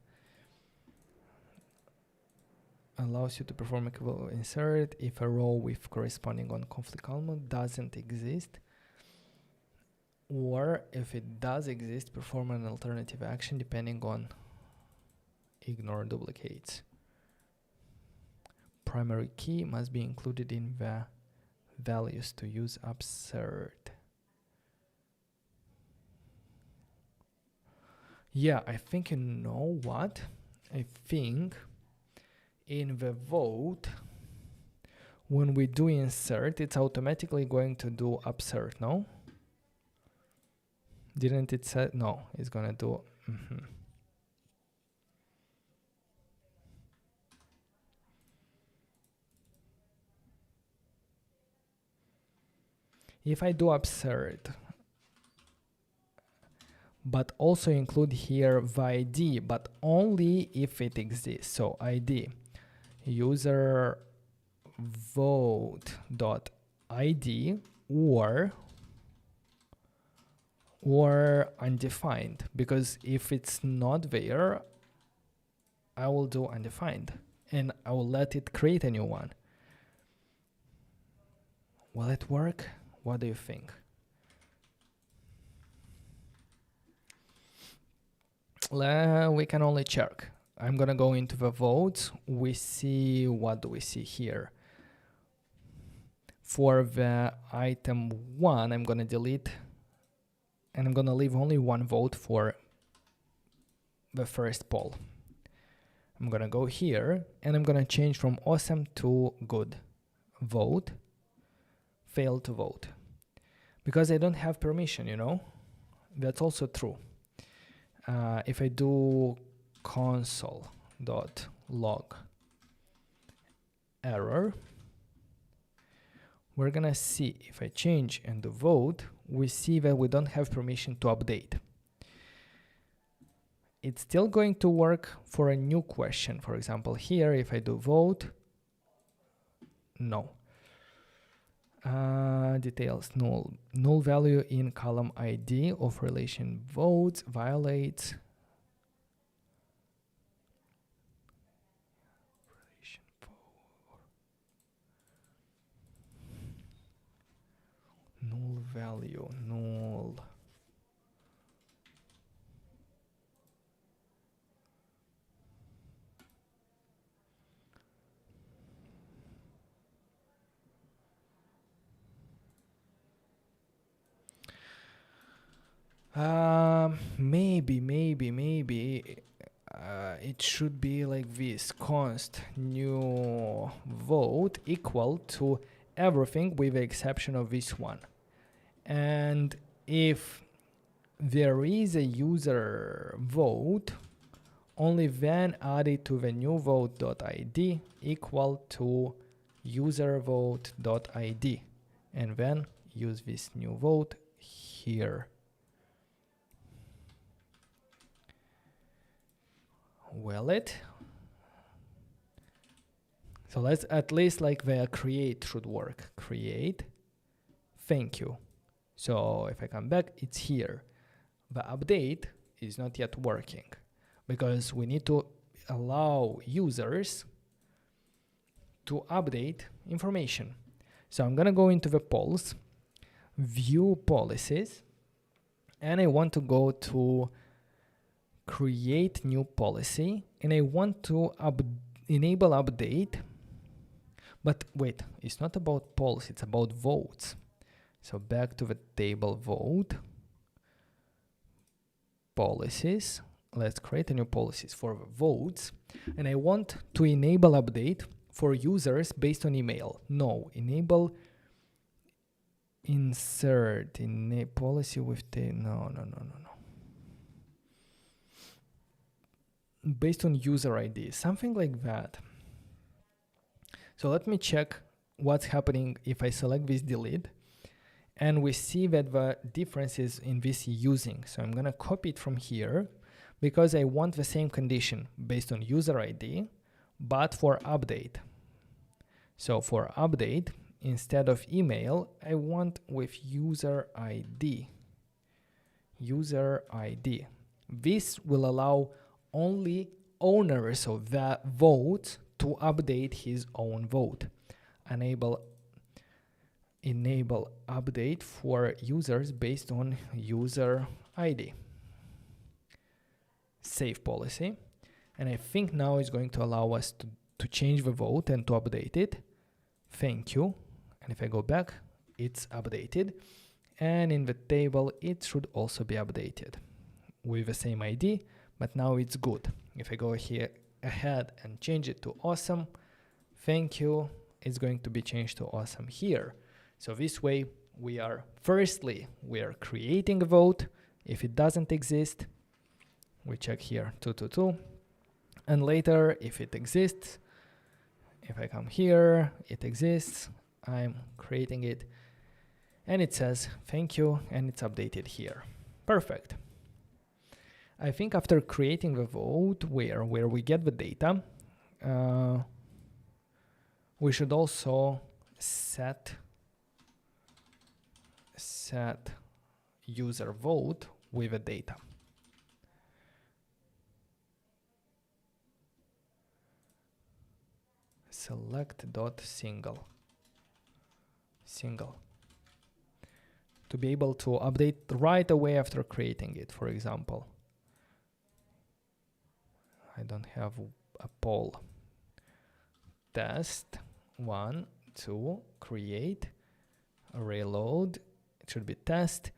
Allows you to perform equivalent insert if a row with corresponding on conflict column doesn't exist. Or if it does exist, perform an alternative action depending on ignore duplicates. Primary key must be included in the values to use upsert. Yeah, I think you know what? I think in the vote, when we do insert, it's automatically going to do upsert, no? Didn't it say? No, it's gonna do. If I do upsert, but also include here the ID, but only if it exists. So ID user vote dot ID or undefined, because if it's not there, I will do undefined and I will let it create a new one. Will it work? What do you think? We can only check. I'm gonna go into the votes. We see, what do we see here? For the item 1, I'm gonna delete, and I'm gonna leave only one vote for the first poll. I'm gonna go here and I'm gonna change from awesome to good. Vote, fail to vote. Because I don't have permission, you know? That's also true. If I do console.log error, we're gonna see if I change and do vote, we see that we don't have permission to update. It's still going to work for a new question. For example, here, if I do vote, no. Details null. Null value in column ID of relation votes violates null value, null. Maybe it should be like this: const new vote equal to everything with the exception of this one. And if there is a user vote, only then add it to the new vote.id equal to user vote.id, and then use this new vote here. Well, so let's at least like the create should work. Create, thank you. So if I come back, it's here. The update is not yet working because we need to allow users to update information. So I'm gonna go into the polls, view policies, and I want to go to create new policy, and I want to enable update. But wait, it's not about polls, it's about votes. So back to the table vote, policies. Let's create a new policies for the votes. And I want to enable update for users based on email. No, enable insert in a policy with the, no. Based on user ID, something like that. So let me check what's happening if I select this delete, and we see that the difference is in this using. So I'm gonna copy it from here because I want the same condition based on user ID, but for update. So for update, instead of email, I want with user ID. User ID. This will allow only owners of that vote to update his own vote. Enable update for users based on user ID. Save policy. And I think now it's going to allow us to change the vote and to update it. Thank you. And if I go back, it's updated. And in the table, it should also be updated with the same ID. But now it's good. If I go here ahead and change it to awesome, thank you, it's going to be changed to awesome here. So this way we are creating a vote. If it doesn't exist, we check here 222, and later if it exists, if I come here, it exists, I'm creating it, and it says thank you, and it's updated here. Perfect. I think after creating the vote where we get the data, we should also set user vote with the data. Select dot single to be able to update right away after creating it. For example, I don't have a poll. Test 1, 2, create, reload. It should be test,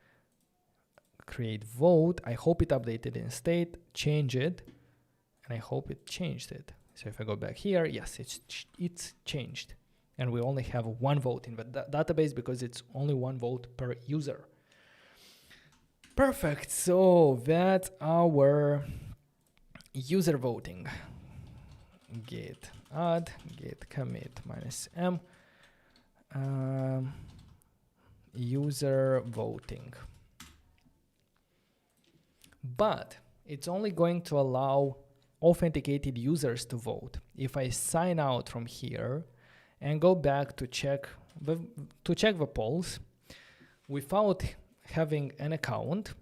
create vote. I hope it updated in state, change it, and I hope it changed it. So if I go back here, yes, it's changed. And we only have one vote in the database because it's only one vote per user. Perfect. So that's our user voting. Git add, git commit -m, user voting. But it's only going to allow authenticated users to vote. If I sign out from here and go back to check the polls without having an account,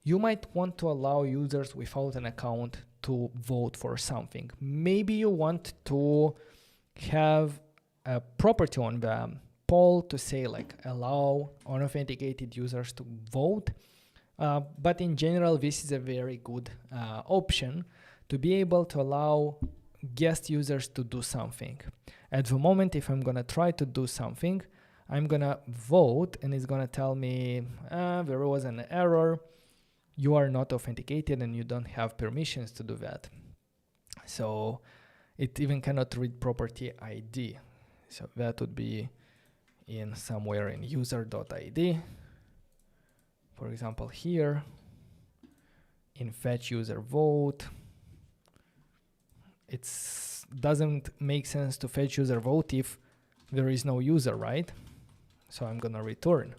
you might want to allow users without an account to vote for something. Maybe you want to have a property on the poll to say like allow unauthenticated users to vote. But in general, this is a very good option to be able to allow guest users to do something. At the moment, if I'm gonna try to do something, I'm gonna vote and it's gonna tell me there was an error. You are not authenticated and you don't have permissions to do that. So it even cannot read property ID. So that would be in somewhere in user.id. For example, here in fetch user vote, it doesn't make sense to fetch user vote if there is no user, right? So I'm gonna return.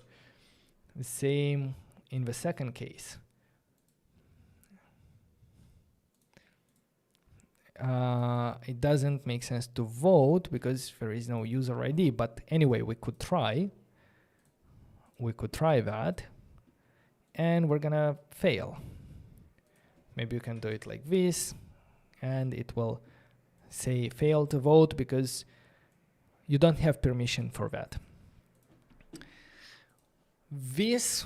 The same in the second case. It doesn't make sense to vote because there is no user ID, but anyway, we could try. We could try that and we're gonna fail. Maybe you can do it like this and it will say fail to vote because you don't have permission for that. This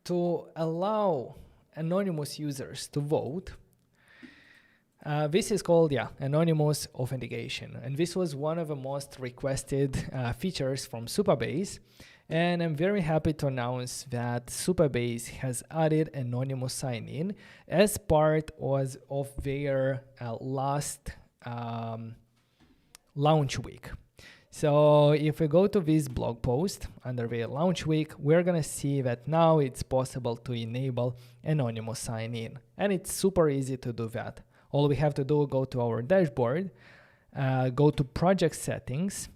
to allow anonymous users to vote, this is called anonymous authentication, and this was one of the most requested features from Supabase, and I'm very happy to announce that Supabase has added anonymous sign-in as part of their last launch week. So if we go to this blog post under the launch week, we're gonna see that now it's possible to enable anonymous sign-in, and it's super easy to do that. All we have to do, go to our dashboard, go to project settings.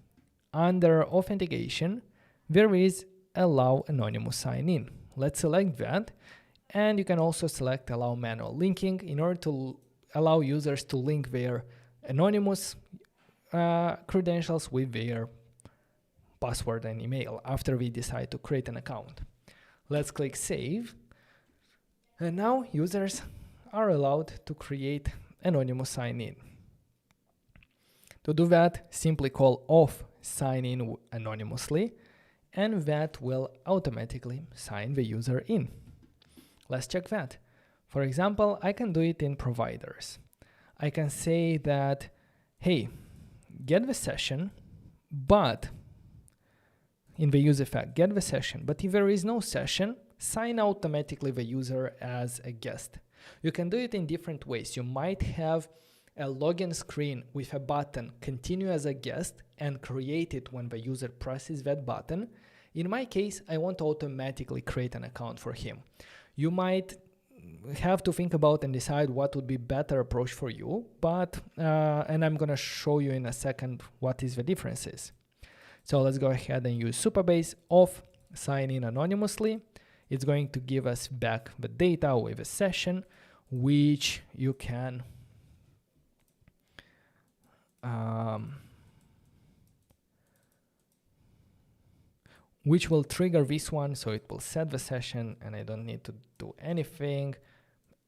Under authentication, there is allow anonymous sign-in. Let's select that. And you can also select allow manual linking in order to allow users to link their anonymous credentials with their password and email after we decide to create an account. Let's click save. And now users are allowed to create anonymous sign-in. To do that, simply call auth sign-in anonymously, and that will automatically sign the user in. Let's check that. For example, I can do it in providers. I can say that, hey, get the session, but in the use effect, get the session, but if there is no session, sign automatically the user as a guest. You can do it in different ways. You might have a login screen with a button, continue as a guest, and create it when the user presses that button. In my case, I want to automatically create an account for him. You might have to think about and decide what would be better approach for you, but and I'm gonna show you in a second what is the differences. So let's go ahead and use Supabase auth sign in anonymously. It's going to give us back the data with a session, which you can which will trigger this one, so it will set the session and I don't need to do anything.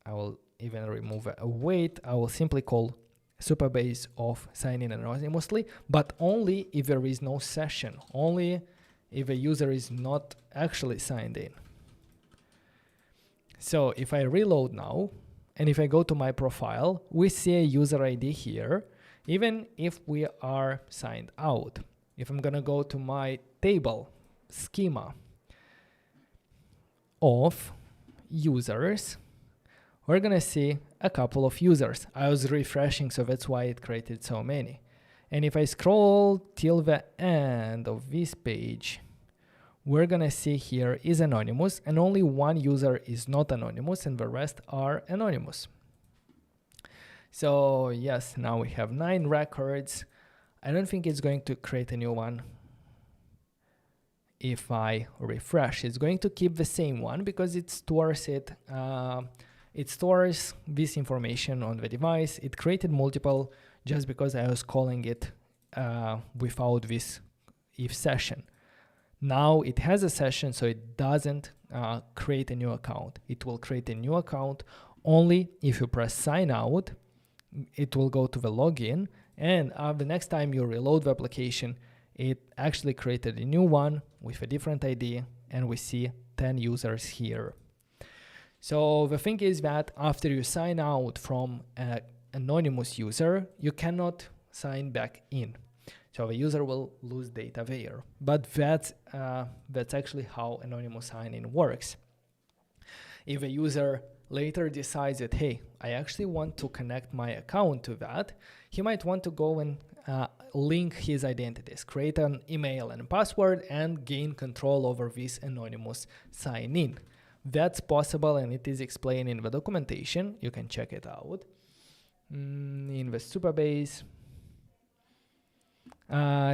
I will even remove a wait. I will simply call Supabase auth sign in anonymously, but only if there is no session, only if a user is not actually signed in. So if I reload now, and if I go to my profile, we see a user ID here, even if we are signed out. if I'm gonna go to my table schema of users, we're gonna see a couple of users. I was refreshing, so that's why it created so many. And if I scroll till the end of this page, we're gonna see here is anonymous, and only one user is not anonymous, and the rest are anonymous. So yes, now we have 9 records. I don't think it's going to create a new one. If I refresh, it's going to keep the same one because it stores this information on the device. It created multiple just because I was calling it without this if session. Now it has a session, so it doesn't create a new account. It will create a new account only if you press sign out. It will go to the login, and the next time you reload the application, it actually created a new one with a different ID, and we see 10 users here. So the thing is that after you sign out from an anonymous user, you cannot sign back in. So the user will lose data there. But that's actually how anonymous sign-in works. If a user later decides that, hey, I actually want to connect my account to that, he might want to go and link his identities, create an email and password, and gain control over this anonymous sign-in. That's possible, and it is explained in the documentation. You can check it out. In the Supabase,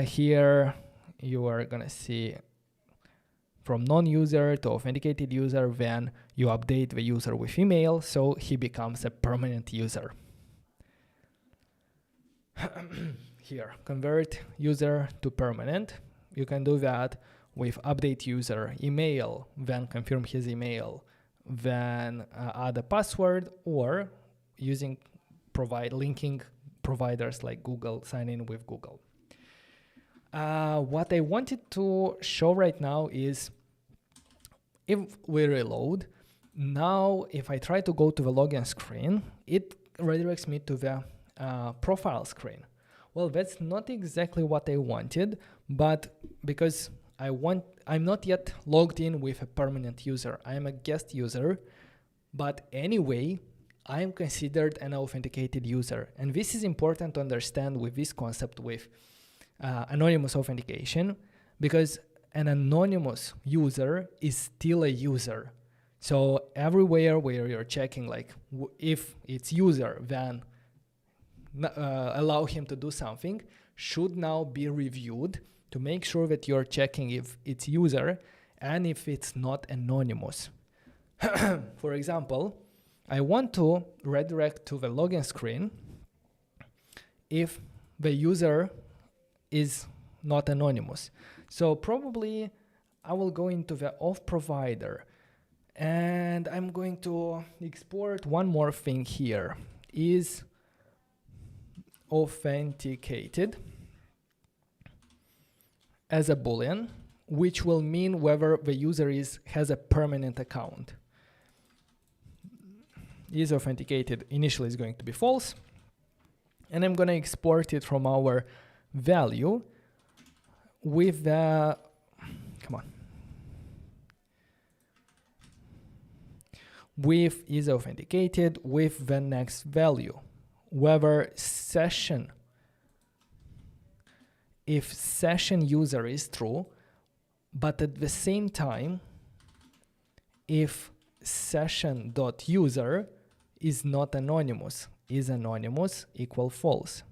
here you are gonna see from non-user to authenticated user, then you update the user with email, so he becomes a permanent user. Here, convert user to permanent. You can do that with update user email, then confirm his email, then add a password, or using linking providers like Google, sign in with Google. What I wanted to show right now is if we reload, now if I try to go to the login screen, it redirects me to the profile screen. Well, that's not exactly what I wanted, but because I'm not yet logged in with a permanent user. I am a guest user, but anyway, I am considered an authenticated user. And this is important to understand with this concept with anonymous authentication, because an anonymous user is still a user. So everywhere where you're checking, like if it's user, then allow him to do something, should now be reviewed to make sure that you're checking if it's user and if it's not anonymous. For example, I want to redirect to the login screen if the user is not anonymous. So probably I will go into the auth provider, and I'm going to export one more thing here, is authenticated as a boolean, which will mean whether the user has a permanent account. Is authenticated initially is going to be false, and I'm going to export it from our value with the with is authenticated with the next value, whether if session user is true, but at the same time if session.user is not anonymous, is anonymous equal false.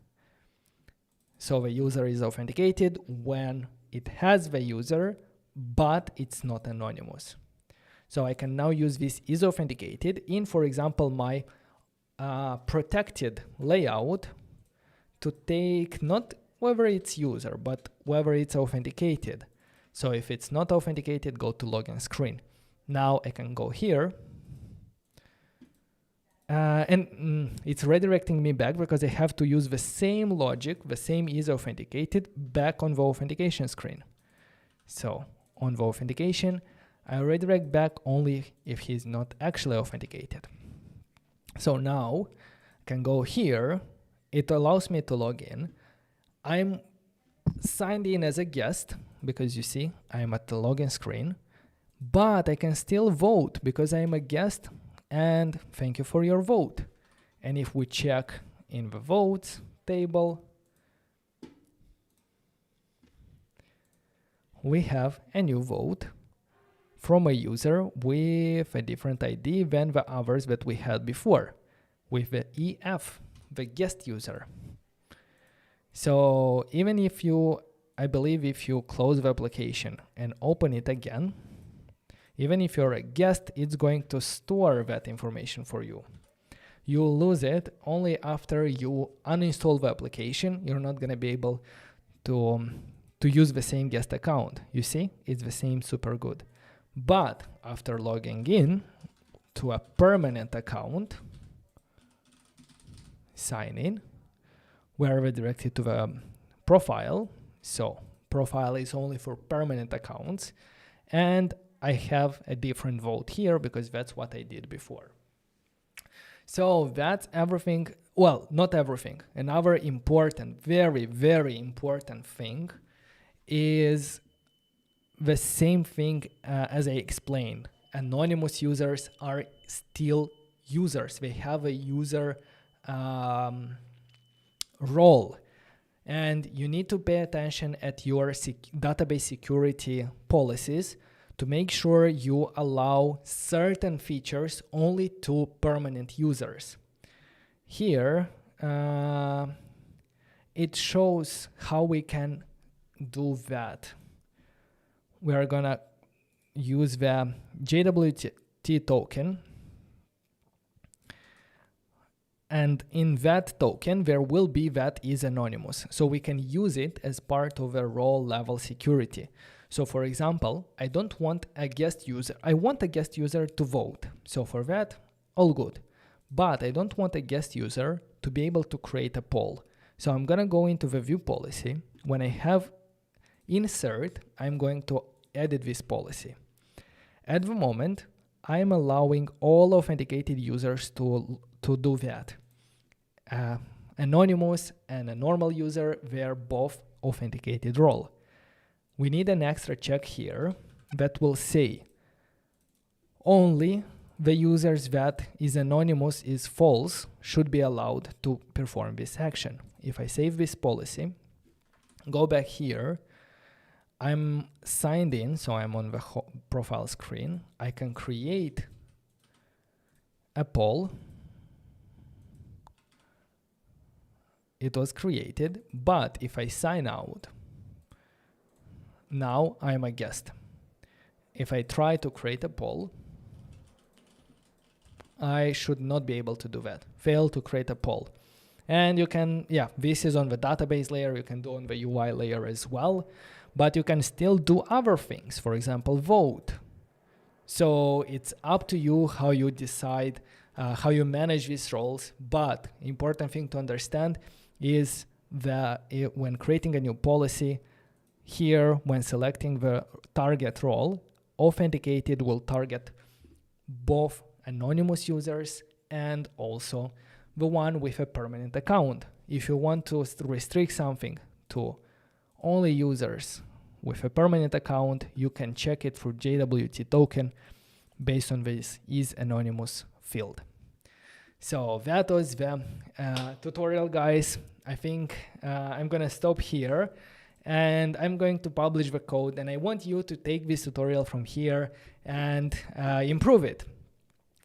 So the user is authenticated when it has the user, but it's not anonymous. So I can now use this is authenticated in, for example, my protected layout to take not whether it's user, but whether it's authenticated. So if it's not authenticated, go to login screen. Now I can go here. And it's redirecting me back because I have to use the same logic, the same is authenticated, back on the authentication screen. So on the authentication, I redirect back only if he's not actually authenticated. So now I can go here. It allows me to log in. I'm signed in as a guest because you see I'm at the login screen, but I can still vote because I'm a guest, and thank you for your vote. And if we check in the votes table, we have a new vote from a user with a different ID than the others that we had before, with the EF, the guest user. So even if you, I believe if you close the application and open it again, even if you're a guest, it's going to store that information for you. You'll lose it only after you uninstall the application. You're not going to be able to use the same guest account. You see, it's the same, super good. But after logging in to a permanent account, sign in, we're redirected to the profile. So profile is only for permanent accounts. And I have a different vote here because that's what I did before. So that's everything. Well, not everything. Another important, very, very important thing is the same thing as I explained. Anonymous users are still users. They have a user role. And you need to pay attention at your database security policies to make sure you allow certain features only to permanent users. Here, it shows how we can do that. We are gonna use the JWT token, and in that token there will be that is anonymous, so we can use it as part of a role level security. So for example, I don't want a guest user, I want a guest user to vote, so for that all good, but I don't want a guest user to be able to create a poll. So I'm gonna go into the view policy. When I have insert, I'm going to edit this policy. At the moment, I'm allowing all authenticated users to do that. Anonymous and a normal user, they're both authenticated role. We need an extra check here that will say only the users that is anonymous is false should be allowed to perform this action. If I save this policy, go back here, I'm signed in, so I'm on the profile screen. I can create a poll. It was created, but if I sign out, now I'm a guest. If I try to create a poll, I should not be able to do that. Fail to create a poll. And you can, this is on the database layer, you can do on the UI layer as well, but you can still do other things, for example, vote. So it's up to you how you decide, how you manage these roles, but important thing to understand is that when creating a new policy, here when selecting the target role, authenticated will target both anonymous users and also the one with a permanent account. If you want to restrict something to only users with a permanent account, you can check it through JWT token based on this is anonymous field. So that was the tutorial, guys. I think I'm gonna stop here and I'm going to publish the code, and I want you to take this tutorial from here and improve it.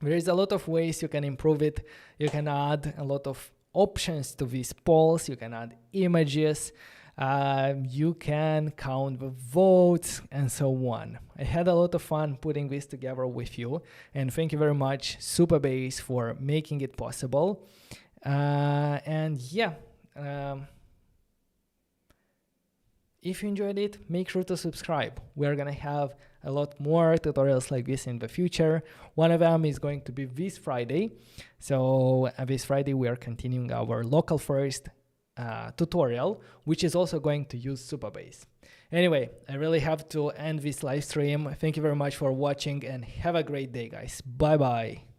There is a lot of ways you can improve it. You can add a lot of options to these polls. You can add images. You can count the votes and so on. I had a lot of fun putting this together with you, and thank you very much, Supabase, for making it possible. If you enjoyed it, make sure to subscribe. We're gonna have a lot more tutorials like this in the future. One of them is going to be this Friday. So this Friday we are continuing our local first tutorial, which is also going to use Supabase. Anyway, I really have to end this live stream. Thank you very much for watching and have a great day, guys. Bye bye.